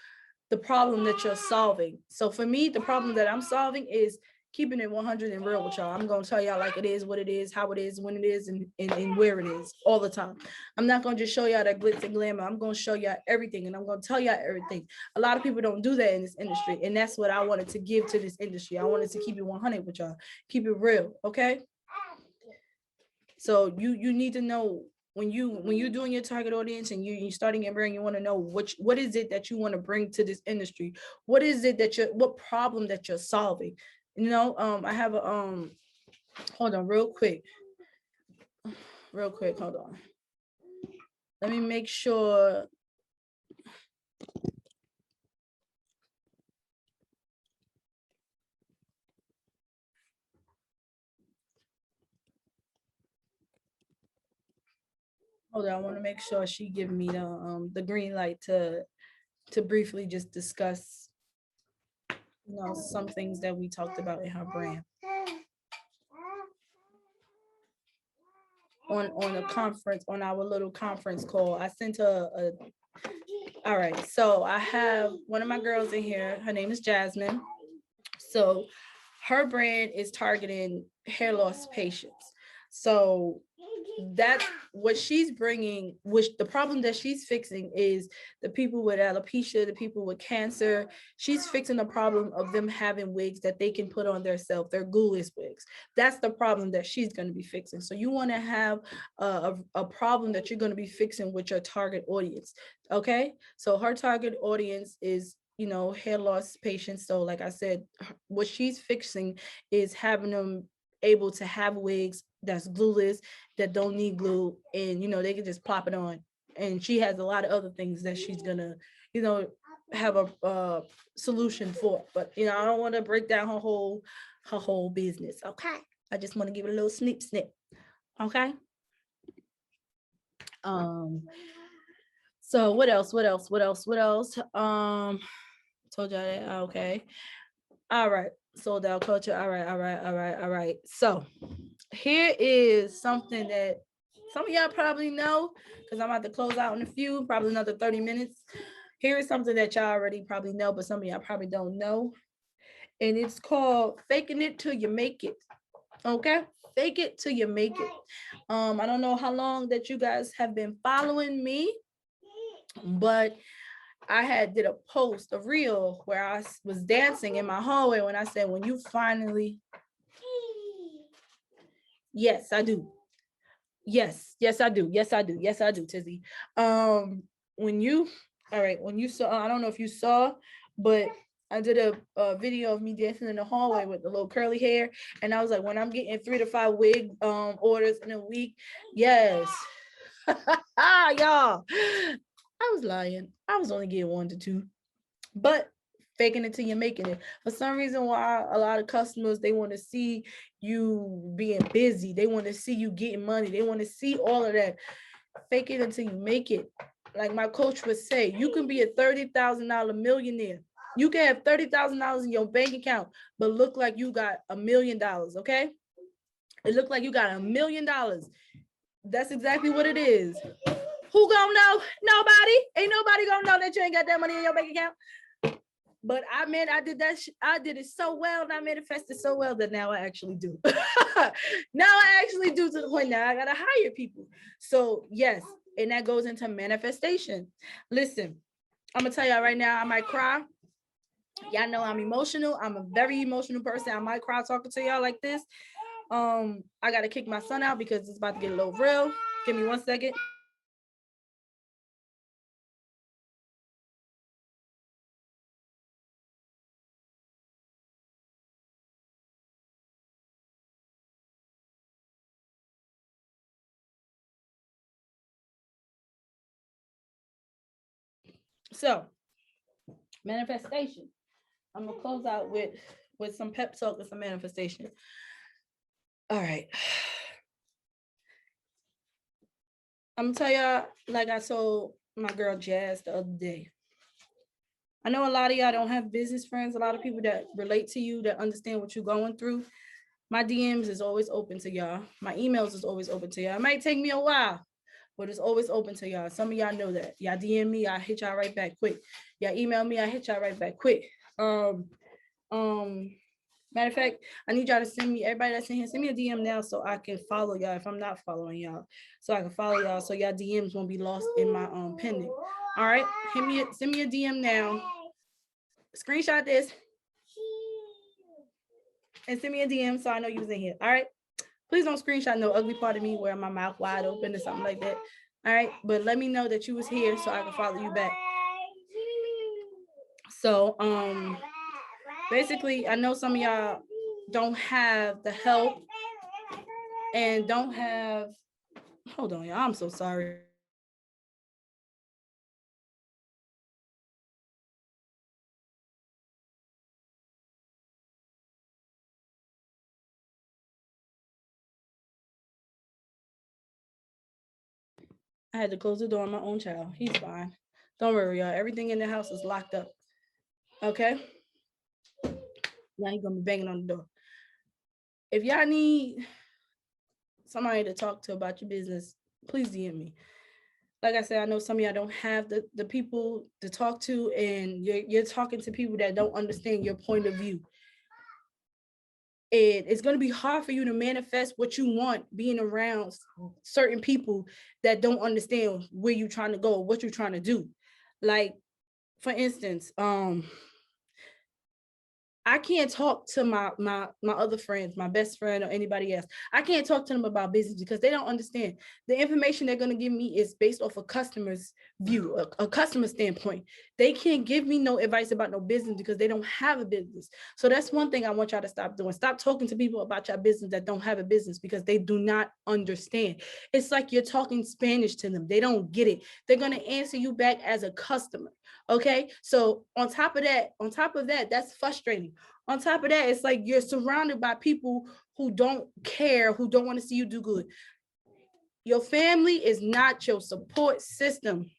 the problem that you're solving. So for me, the problem that I'm solving is keeping it 100 and real with y'all. I'm going to tell y'all like it is, what it is, how it is, when it is, and where it is all the time. I'm not going to just show y'all that glitz and glamour. I'm going to show y'all everything, and I'm going to tell y'all everything. A lot of people don't do that in this industry, and that's what I wanted to give to this industry. I wanted to keep it 100 with y'all, keep it real, okay? So you need to know when you're doing your target audience and you're starting your brand, you want to know what is it that you want to bring to this industry? What is it that what problem that you're solving? You know, I have a hold on real quick, hold on. Let me make sure. Hold on, I want to make sure she give me the green light to briefly just discuss, you know, some things that we talked about in her brand. On a conference, on our little conference call, I sent her all right, so I have one of my girls in here. Her name is Jasmine. So her brand is targeting hair loss patients. So that's what she's bringing, which the problem that she's fixing is the people with alopecia, the people with cancer. She's fixing the problem of them having wigs that they can put on themselves, their glueless wigs. That's the problem that she's going to be fixing. So you want to have a problem that you're going to be fixing with your target audience. Okay, so her target audience is, you know, hair loss patients. So like I said, what she's fixing is having them able to have wigs that's glueless, that don't need glue, and you know, they can just plop it on. And she has a lot of other things that she's gonna, you know, have a solution for. But you know, I don't want to break down her whole business. Okay, I just want to give it a little snip. Okay. So what else? Told y'all that. Okay. All right. Sold out culture. All right. So here is something that some of y'all probably know, because I'm about to close out in a few, probably another 30 minutes. Here is something that y'all already probably know, but some of y'all probably don't know. and it's called Faking It Till You Make It. Okay, fake it till you make it. I don't know how long that you guys have been following me, but I had did a post, a reel, where I was dancing in my hallway when I said, when you finally, yes, I do. Yes, I do. Yes, I do. Yes, I do, Tizzy. When you saw, I don't know if you saw, but I did a video of me dancing in the hallway with the little curly hair. And I was like, when I'm getting 3 to 5 wig orders in a week, yes. Y'all, I was lying. I was only getting 1 to 2, but faking it till you're making it. For some reason why a lot of customers, they want to see you being busy. They want to see you getting money. They want to see all of that. Fake it until you make it. Like my coach would say, you can be a $30,000 millionaire. You can have $30,000 in your bank account, but look like you got $1 million, okay? It looked like you got $1 million. That's exactly what it is. Who gonna know? Nobody. Ain't nobody gonna know that you ain't got that money in your bank account. But I did that. I did it so well, and I manifested so well that now I actually do. Now I actually do, to the point now I gotta hire people. So yes, and that goes into manifestation. Listen, I'm gonna tell y'all right now, I might cry. Y'all know I'm emotional. I'm a very emotional person. I might cry talking to y'all like this. I gotta kick my son out because it's about to get a little real. Give me 1 second. So, manifestation. I'm gonna close out with some pep talk and some manifestation. All right. I'm gonna tell y'all, like I told my girl Jazz the other day. I know a lot of y'all don't have business friends, a lot of people that relate to you, that understand what you're going through. My DMs is always open to y'all. My emails is always open to y'all. It might take me a while, but it's always open to y'all. Some of y'all know that. Y'all DM me, I hit y'all right back quick. Y'all email me, I hit y'all right back quick. Matter of fact, I need y'all to send me, everybody that's in here, send me a DM now so I can follow y'all if I'm not following y'all. So I can follow y'all so y'all DMs won't be lost in my pending. All right, send me a DM now. Screenshot this and send me a DM so I know you was in here. All right. Please don't screenshot no ugly part of me where my mouth wide open or something like that. All right, but let me know that you was here so I can follow you back. So basically, I know some of y'all don't have the help and don't have, hold on, y'all, I'm so sorry. I had to close the door on my own child. He's fine. Don't worry, y'all. Everything in the house is locked up. Okay? Now he's gonna be banging on the door. If y'all need somebody to talk to about your business, please DM me. Like I said, I know some of y'all don't have the people to talk to, and you're talking to people that don't understand your point of view. And it's going to be hard for you to manifest what you want being around certain people that don't understand where you're trying to go, what you're trying to do. Like, for instance, I can't talk to my other friends, my best friend or anybody else. I can't talk to them about business because they don't understand. The information they're going to give me is based off a customer's view, a customer standpoint. They can't give me no advice about no business because they don't have a business. So that's one thing I want y'all to stop doing. Stop talking to people about your business that don't have a business because they do not understand. It's like you're talking Spanish to them. They don't get it. They're going to answer you back as a customer. Okay, so on top of that, that's frustrating. On top of that, it's like you're surrounded by people who don't care, who don't want to see you do good. Your family is not your support system.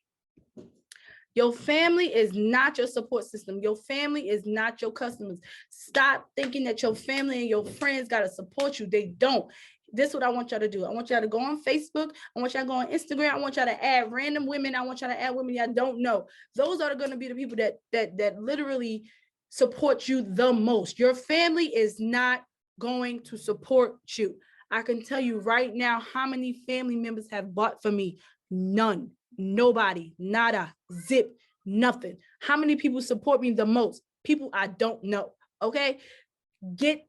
Your family is not your support system. Your family is not your customers. Stop thinking that your family and your friends got to support you. They don't. This is what I want y'all to do. I want y'all to go on Facebook. I want y'all to go on Instagram. I want y'all to add random women. I want y'all to add women y'all don't know. Those are going to be the people that literally support you the most. Your family is not going to support you. I can tell you right now how many family members have bought for me. None, nobody, nada, zip, nothing. How many people support me the most? People I don't know, okay? Get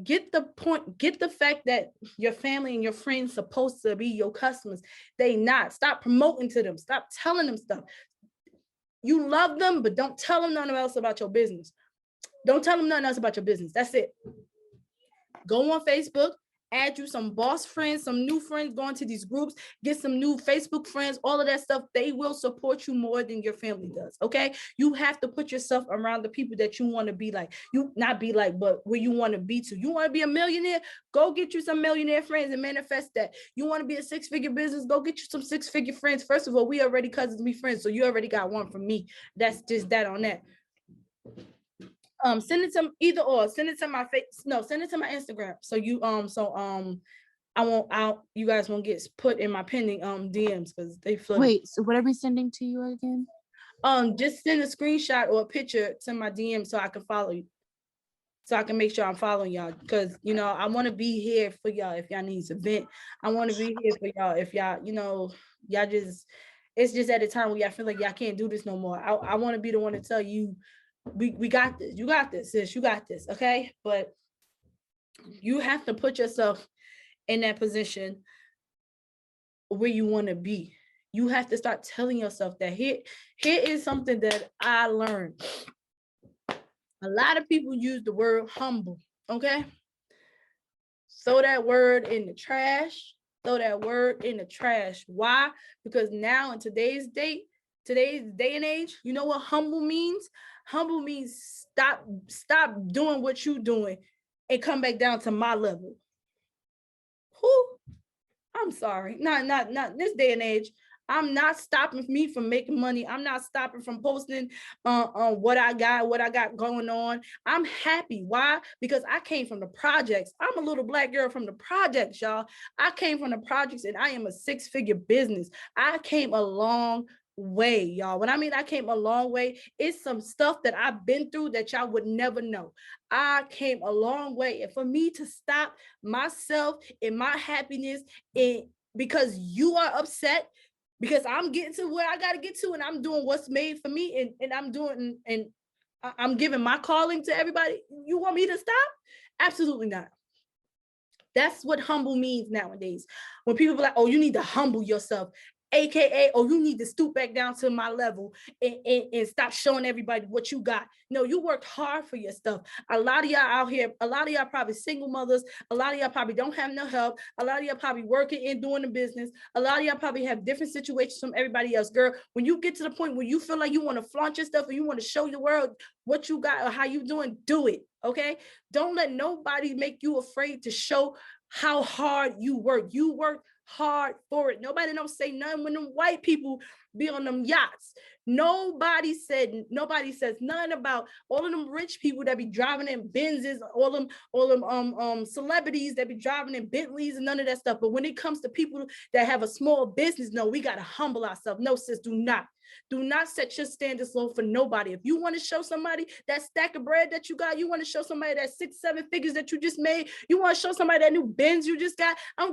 the point, get the fact that your family and your friends supposed to be your customers. They not. Stop promoting to them. Stop telling them stuff. You love them, but don't tell them nothing else about your business. Don't tell them nothing else about your business. That's it. Go on Facebook, add you some boss friends, some new friends, go into these groups, get some new Facebook friends, all of that stuff. They will support you more than your family does, okay? You have to put yourself around the people that you want to be like. You not be like, but where you want to be to. You want to be a millionaire? Go get you some millionaire friends and manifest that. You want to be a six-figure business? Go get you some six-figure friends. First of all, we already cousins, we friends, so you already got one from me. That's just that on that. Send it to either or. Send it to my face. No, send it to my Instagram. So you you guys won't get put in my pending DMs because they flood. Wait, so what are we sending to you again? Just send a screenshot or a picture to my DM so I can follow you. So I can make sure I'm following y'all, because you know I want to be here for y'all if y'all need to vent. I want to be here for y'all if y'all, you know, y'all just, it's just at a time where y'all feel like y'all can't do this no more. I want to be the one to tell you, we got this. You got this, sis. You got this, okay? But you have to put yourself in that position where you want to be. You have to start telling yourself that here is something that I learned. A lot of people use the word humble, okay? Throw that word in the trash. Throw that word in the trash. Why? Because now in today's day and age, you know what humble means? Humble means stop doing what you're doing and come back down to my level. Who? I'm sorry. Not this day and age. I'm not stopping me from making money. I'm not stopping from posting on what I got going on. I'm happy. Why? Because I came from the projects. I'm a little black girl from the projects, y'all. I came from the projects and I am a six-figure business. I came a long way, y'all. When I mean I came a long way, it's some stuff that I've been through that y'all would never know. I came a long way. And for me to stop myself in my happiness because you are upset, because I'm getting to where I got to get to and I'm doing what's made for me and I'm doing and I'm giving my calling to everybody. You want me to stop? Absolutely not. That's what humble means nowadays. When people be like, oh, you need to humble yourself. AKA, oh, you need to stoop back down to my level and stop showing everybody what you got. No, you worked hard for your stuff. A lot of y'all out here, a lot of y'all probably single mothers. A lot of y'all probably don't have no help. A lot of y'all probably working and doing the business. A lot of y'all probably have different situations from everybody else. Girl, when you get to the point where you feel like you want to flaunt your stuff or you want to show the world what you got or how you doing, do it, okay? Don't let nobody make you afraid to show how hard you work. You work hard for it. Nobody don't say nothing when them white people be on them yachts. Nobody says nothing about all of them rich people that be driving in Benzes, all them celebrities that be driving in Bentleys and none of that stuff. But when it comes to people that have a small business, no, we gotta humble ourselves. No, sis, do not. Do not set your standards low for nobody. If you want to show somebody that stack of bread that you got, you want to show somebody that 6-7 figures that you just made, you want to show somebody that new Benz you just got, I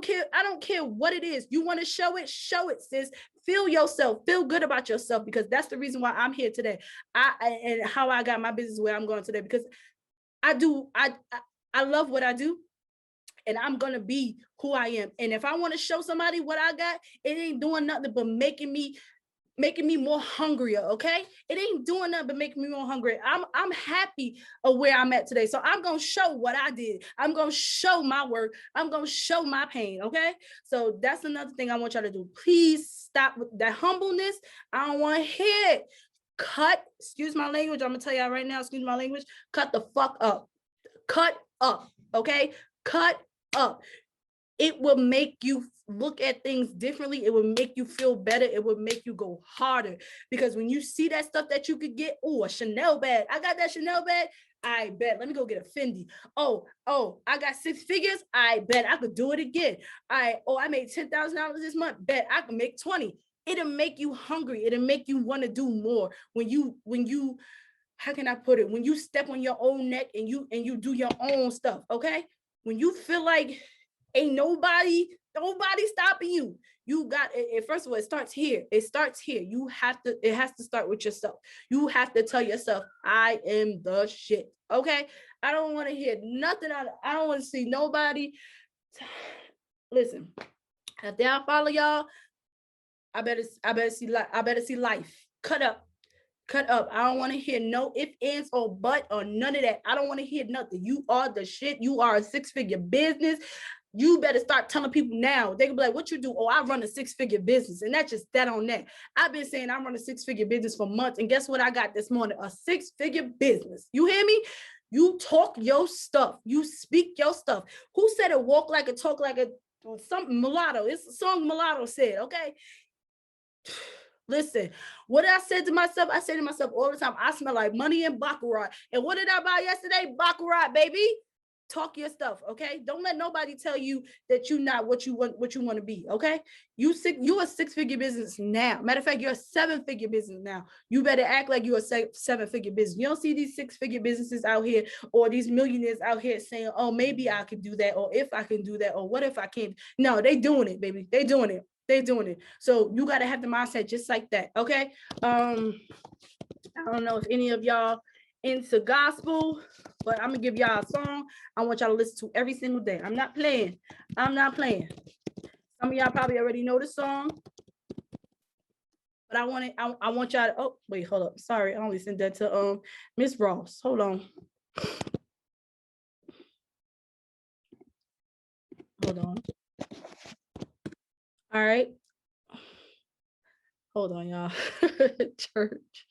don't care what it is. You want to show it, sis. Feel yourself, feel good about yourself, because that's the reason why I'm here today. And how I got my business where I'm going today, because I love what I do. And I'm going to be who I am. And if I want to show somebody what I got, it ain't doing nothing but making me more hungrier, okay? It ain't doing nothing but making me more hungry. I'm happy of where I'm at today. So I'm gonna show what I did. I'm gonna show my work. I'm gonna show my pain, okay? So that's another thing I want y'all to do. Please stop with that humbleness. I don't want to hear it. Cut, excuse my language, I'm gonna tell y'all right now, excuse my language, cut the fuck up. Cut up, okay? Cut up. It will make you look at things differently. It will make you feel better. It will make you go harder. Because when you see that stuff that you could get, oh, a Chanel bag. I got that Chanel bag. I bet. Let me go get a Fendi. Oh, I got 6 figures. I bet I could do it again. I made $10,000 this month. Bet I could make 20. It'll make you hungry. It'll make you want to do more. When you how can I put it? When you step on your own neck and you do your own stuff, okay? When you feel like ain't nobody stopping you. You got it. First of all, it starts here. It starts here. It has to start with yourself. You have to tell yourself, I am the shit. Okay. I don't want to hear nothing I don't want to see nobody. Listen, if they don't follow y'all, I better see life. Cut up. I don't want to hear no ifs, ands, or but or none of that. I don't want to hear nothing. You are the shit. You are a 6-figure business. You better start telling people now. They can be like, what you do? Oh, I run a 6-figure business. And that's just that on that. I've been saying I run a 6-figure business for months. And guess what I got this morning? A 6-figure business. You hear me? You talk your stuff. You speak your stuff. Who said it? Walk like a talk like a something mulatto. It's a song Mulatto said, okay? Listen, what I said to myself, I say to myself all the time, I smell like money and Baccarat. And what did I buy yesterday? Baccarat, baby. Talk your stuff, okay? Don't let nobody tell you that you're not what you want to be, okay? You're a 6-figure business now. Matter of fact, you're a 7-figure business now. You better act like you're a 7-figure business. You don't see these 6-figure businesses out here or these millionaires out here saying, oh, maybe I could do that, or if I can do that, or what if I can't? No, they doing it, baby. They doing it. They're doing it. So you got to have the mindset just like that. Okay. I don't know if any of y'all into gospel, but I'm gonna give y'all a song I want y'all to listen to every single day. I'm not playing. Some of y'all probably already know the song, but I want y'all to, oh wait, hold up. Sorry, I only sent that to Miss Ross. Hold on. All right. Hold on, y'all. Church.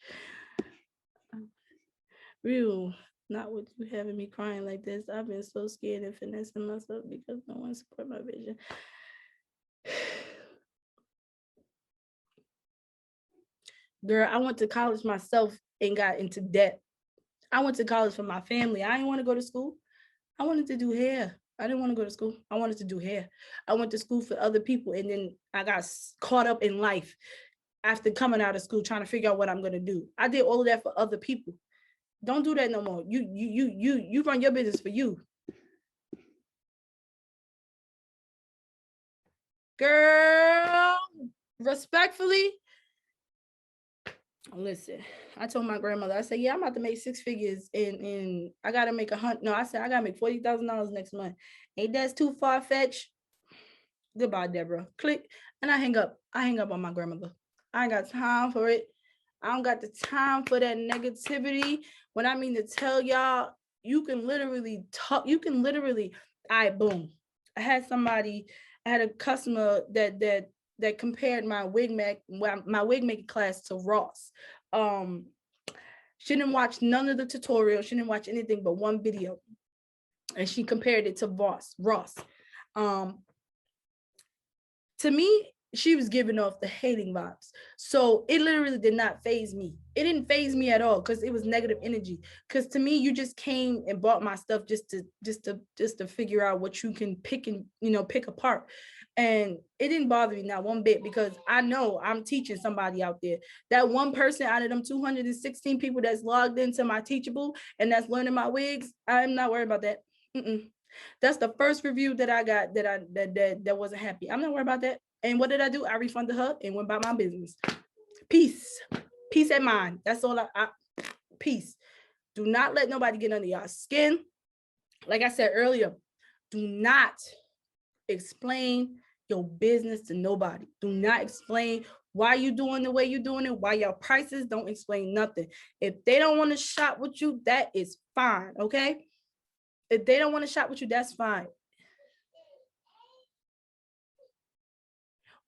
Real, not with you having me crying like this. I've been so scared and finessing myself because no one support my vision. Girl, I went to college myself and got into debt. I went to college for my family. I didn't want to go to school. I wanted to do hair. I didn't want to go to school. I wanted to do hair. I went to school for other people, and then I got caught up in life after coming out of school trying to figure out what I'm going to do. I did all of that for other people. Don't do that no more. You run your business for you. Girl, respectfully, listen, I told my grandmother, I said, yeah, I'm about to make 6 figures and I got to make I said, I got to make $40,000 next month. Ain't that too far-fetched? Goodbye, Deborah. Click. And I hang up on my grandmother. I ain't got time for it. I don't got the time for that negativity. When I mean to tell y'all, you can literally talk, all right, boom. I had a customer that compared my wig making class to Ross. She didn't watch none of the tutorials. She didn't watch anything but one video. And she compared it to Ross. To me, she was giving off the hating vibes. So it literally did not phase me. It didn't phase me at all because it was negative energy. Because to me, you just came and bought my stuff just to figure out what you can pick apart. And it didn't bother me not one bit because I know I'm teaching somebody out there. That one person out of them 216 people that's logged into my Teachable and that's learning my wigs, I'm not worried about that. That's the first review that I got that wasn't happy. I'm not worried about that. And what did I do? I refunded her and went about my business. Peace at mind. That's all peace. Do not let nobody get under your skin. Like I said earlier, do not explain your business to nobody. Do not explain why you doing the way you're doing it, why your prices don't explain nothing. If they don't want to shop with you, that is fine, okay? If they don't want to shop with you, that's fine.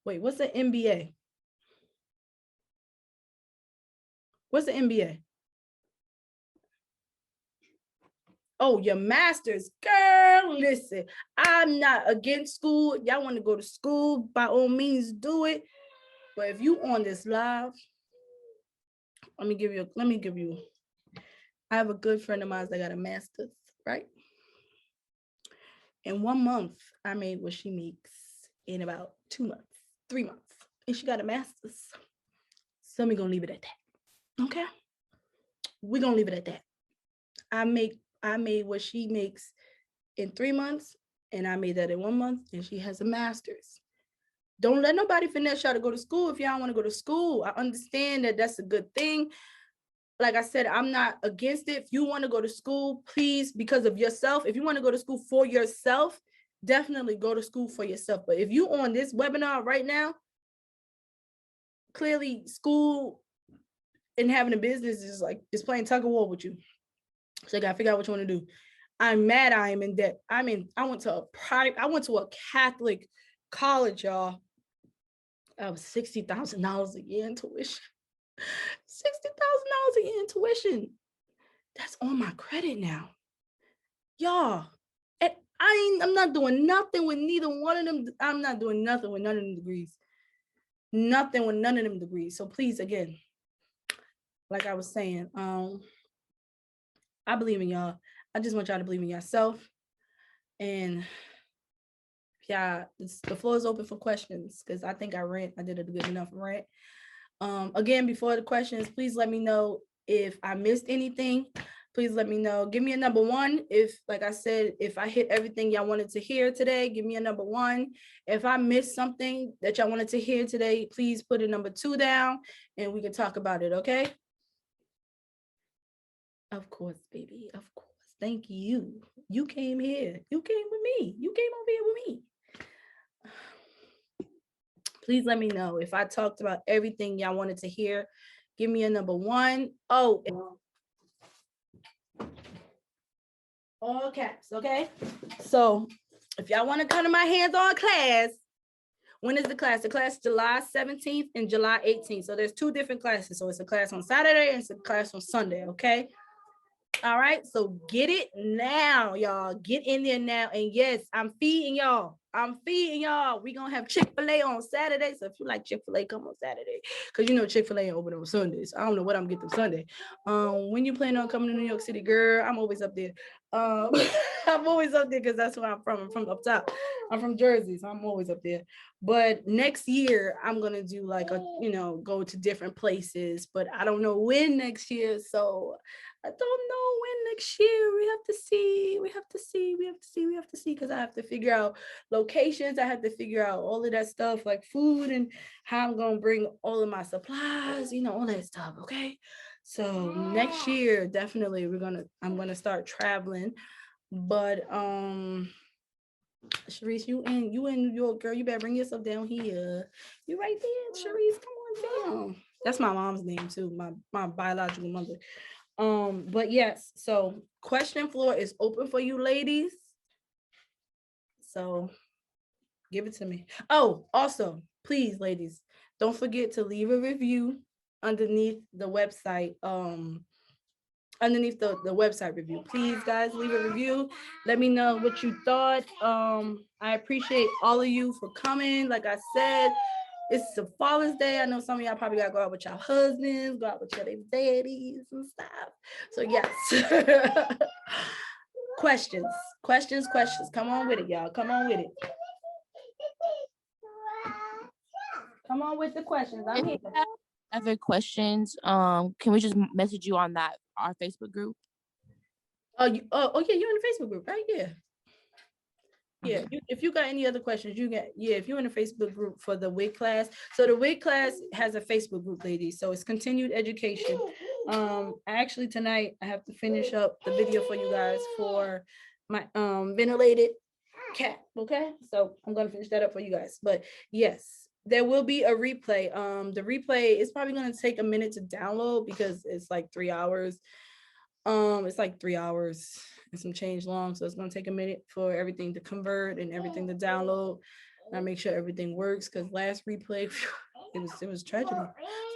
Wait, what's the MBA? What's the MBA? Oh, your master's. Girl, listen, I'm not against school. Y'all want to go to school, by all means, do it. But if you on this live, let me give you, I have a good friend of mine that got a master's, right? In 1 month, I made what she makes in about 2 months, 3 months, and she got a master's. So I'm gonna leave it at that, okay? we're gonna leave it at that. I made what she makes in 3 months, and I made that in 1 month, and she has a master's. Don't let nobody finesse y'all to go to school if y'all want to go to school. I understand that that's a good thing. Like I said, I'm not against it. If you want to go to school, please, because of yourself, if you want to go to school for yourself, definitely go to school for yourself. But if you on this webinar right now, clearly school and having a business is like, it's playing tug of war with you. So you gotta figure out what you want to do. I'm mad I am in debt. I went to a Catholic college, y'all. That was $60,000 a year in tuition. $60,000 a year in tuition. That's on my credit now. Y'all. And I'm not doing nothing with neither one of them. I'm not doing nothing with none of them degrees. Nothing with none of them degrees. So please, again, like I was saying, I believe in y'all. I just want y'all to believe in yourself. And yeah, the floor is open for questions because I think I did a good enough rant. Again, before the questions, please let me know if I missed anything. Please let me know. Give me a number 1. If, like I said, if I hit everything y'all wanted to hear today, give me a number 1. If I missed something that y'all wanted to hear today, please put a number 2 down and we can talk about it, okay? Of course, baby, of course. Thank you. You came here. You came with me. You came over here with me. Please let me know if I talked about everything y'all wanted to hear. Give me a number 1. Oh, all caps, okay? So if y'all want to come to my hands-on class, when is the class? The class is July 17th and July 18th. So there's 2 different classes. So it's a class on Saturday and it's a class on Sunday, okay? All right, so get it now, y'all. Get in there now. And yes, I'm feeding y'all. We gonna have Chick-fil-A on Saturday. So if you like Chick-fil-A, come on Saturday. Because you know Chick-fil-A ain't open on Sundays. I don't know what I'm getting Sunday. When you plan on coming to New York City, girl, I'm always up there. I'm always up there because that's where I'm from. I'm from up top. I'm from Jersey, so I'm always up there. But next year, I'm gonna do like go to different places, but I don't know when next year. So I don't know when next year. We have to see because I have to figure out locations. I have to figure out all of that stuff like food and how I'm gonna bring all of my supplies, all that stuff. Okay. So next year, definitely I'm gonna start traveling. But Sharice, you in New York, girl. You better bring yourself down here. You right there, Sharice. Come on down. That's my mom's name too, my biological mother. But yes, so question floor is open for you ladies. So give it to me. Oh, also, please, ladies, don't forget to leave a review underneath the website. Underneath the website review. Please, guys, leave a review. Let me know what you thought. I appreciate all of you for coming. Like I said, it's a Father's Day. I know some of y'all probably gotta go out with your husbands, go out with your daddies and stuff. So yes. Questions. Come on with it, y'all. Come on with it. Come on with the questions. I'm here. Other questions, can we just message you on our Facebook group? Oh yeah, you're in the Facebook group, right? Yeah, if you got any other questions, if you're in the Facebook group for the WIG class. So the WIG class has a Facebook group, ladies. So it's continued education. Actually tonight I have to finish up the video for you guys for my ventilated cat. Okay, so I'm gonna finish that up for you guys. But yes, there will be a replay. The replay is probably gonna take a minute to download because it's like 3 hours. It's like 3 hours and some change long, so it's gonna take a minute for everything to convert and everything to download. And I make sure everything works because last replay, it was tragedy.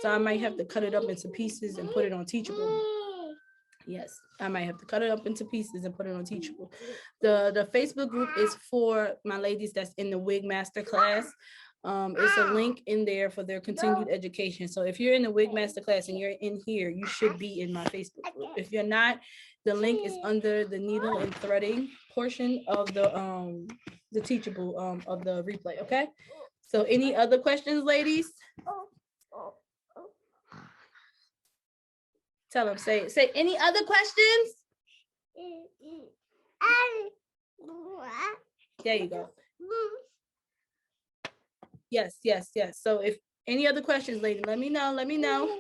So I might have to cut it up into pieces and put it on Teachable. Yes, I might have to cut it up into pieces and put it on Teachable. The Facebook group is for my ladies that's in the WIG Masterclass. It's a link in there for their continued education. So if you're in the WIG Masterclass and you're in here, you should be in my Facebook group. If you're not, the link is under the needle and threading portion of the Teachable of the replay. Okay. So any other questions, ladies? Tell them, say any other questions? There you go. Yes. So if any other questions, lady, let me know.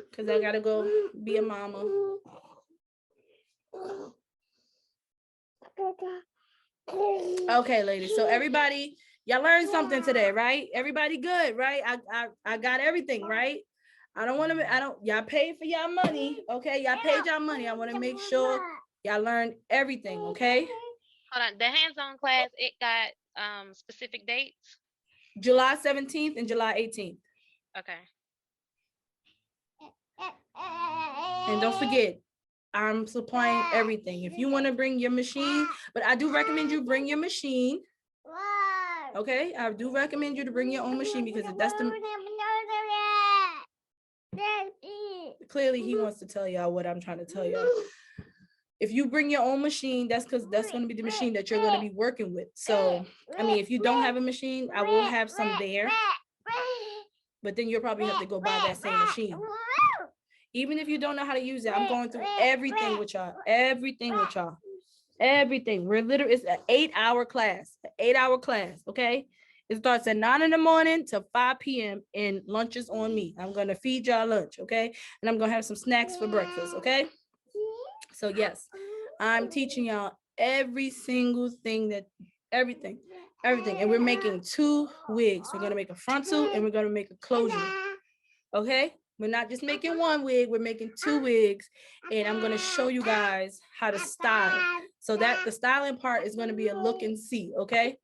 Because I gotta go be a mama. Okay, ladies. So everybody, y'all learned something today, right? Everybody good, right? I got everything, right? Y'all paid for y'all money, okay? Y'all paid y'all money. I want to make sure y'all learned everything, okay? Hold on. The hands-on class, it got specific dates. July 17th and July 18th. Okay. And don't forget, I'm supplying everything. If you want to bring your machine, but I do recommend you bring your machine. Okay, I do recommend you to bring your own machine because that's the. Clearly, he wants to tell y'all what I'm trying to tell y'all. If you bring your own machine, that's because that's going to be the machine that you're going to be working with. So, I mean, if you don't have a machine, I will have some there. But then you'll probably have to go buy that same machine. Even if you don't know how to use it, I'm going through everything with y'all. Everything. We're literally, it's an 8-hour class. Okay? It starts at 9 in the morning to 5 p.m. and lunch is on me. I'm going to feed y'all lunch, okay? And I'm going to have some snacks for breakfast, okay? So yes, I'm teaching y'all every single thing everything. And we're making 2 wigs. We're going to make a frontal and we're going to make a closure, okay? We're not just making 1 wig, we're making 2 wigs, and I'm going to show you guys how to style. So that the styling part is going to be a look and see, okay?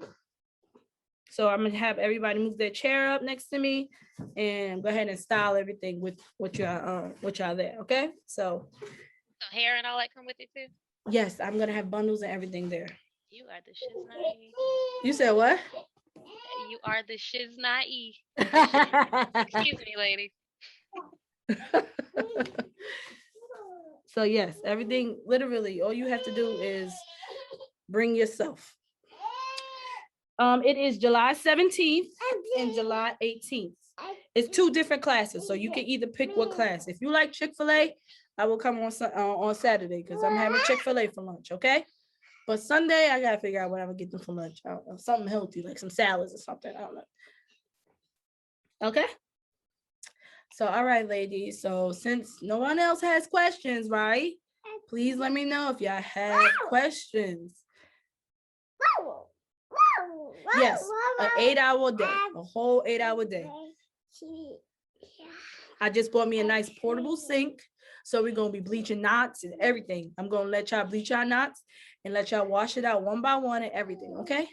So I'm going to have everybody move their chair up next to me and go ahead and style everything with what y'all there, okay? So hair and all that come with it too? Yes, I'm going to have bundles and everything there. You are the shiznai. You said what? You are the shiznai. Excuse me, lady. So yes, everything, literally, all you have to do is bring yourself. It is July 17th and July 18th. It's 2 different classes, so you can either pick what class. If you like Chick-fil-A, I will come on Saturday because I'm having Chick-fil-A for lunch, okay? But Sunday, I gotta figure out what I'm gonna get them for lunch. I don't know, something healthy, like some salads or something. I don't know. Okay? So, all right, ladies. So since no one else has questions, right? Please let me know if y'all have questions. Yes, an 8-hour day, a whole 8-hour day. I just bought me a nice portable sink. So we're going to be bleaching knots and everything. I'm going to let y'all bleach our knots and let y'all wash it out one by one and everything, okay?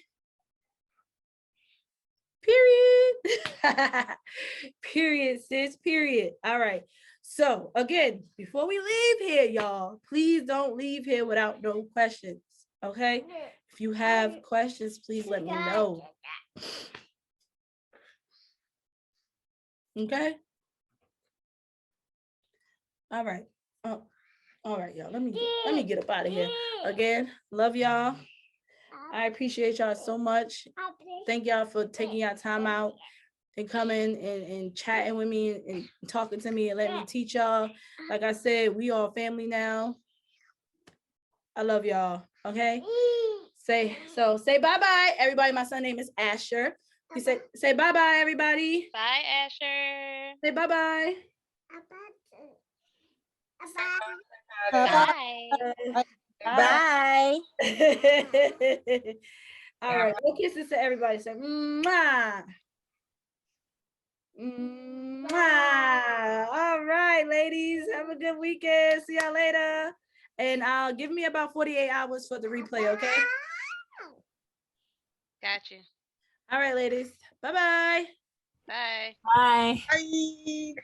Period. Period, sis, period. All right. So again, before we leave here, y'all, please don't leave here without no questions, okay? If you have questions, please let me know. Okay? All right. Oh, all right, y'all. Let me get up out of here. Again, love y'all. I appreciate y'all so much. Thank y'all for taking y'all time out and coming and chatting with me and talking to me and letting me teach y'all. Like I said, we all family now. I love y'all. Okay. Say bye-bye, everybody. My son's name is Asher. He said, say bye-bye, everybody. Bye, Asher. Say bye-bye. Bye. Bye. All right. Well, kisses to everybody. Say mwah. Mwah. All right, ladies. Have a good weekend. See y'all later. And give me about 48 hours for the replay, okay? Got you. All right, ladies. Bye-bye. Bye. Bye. Bye.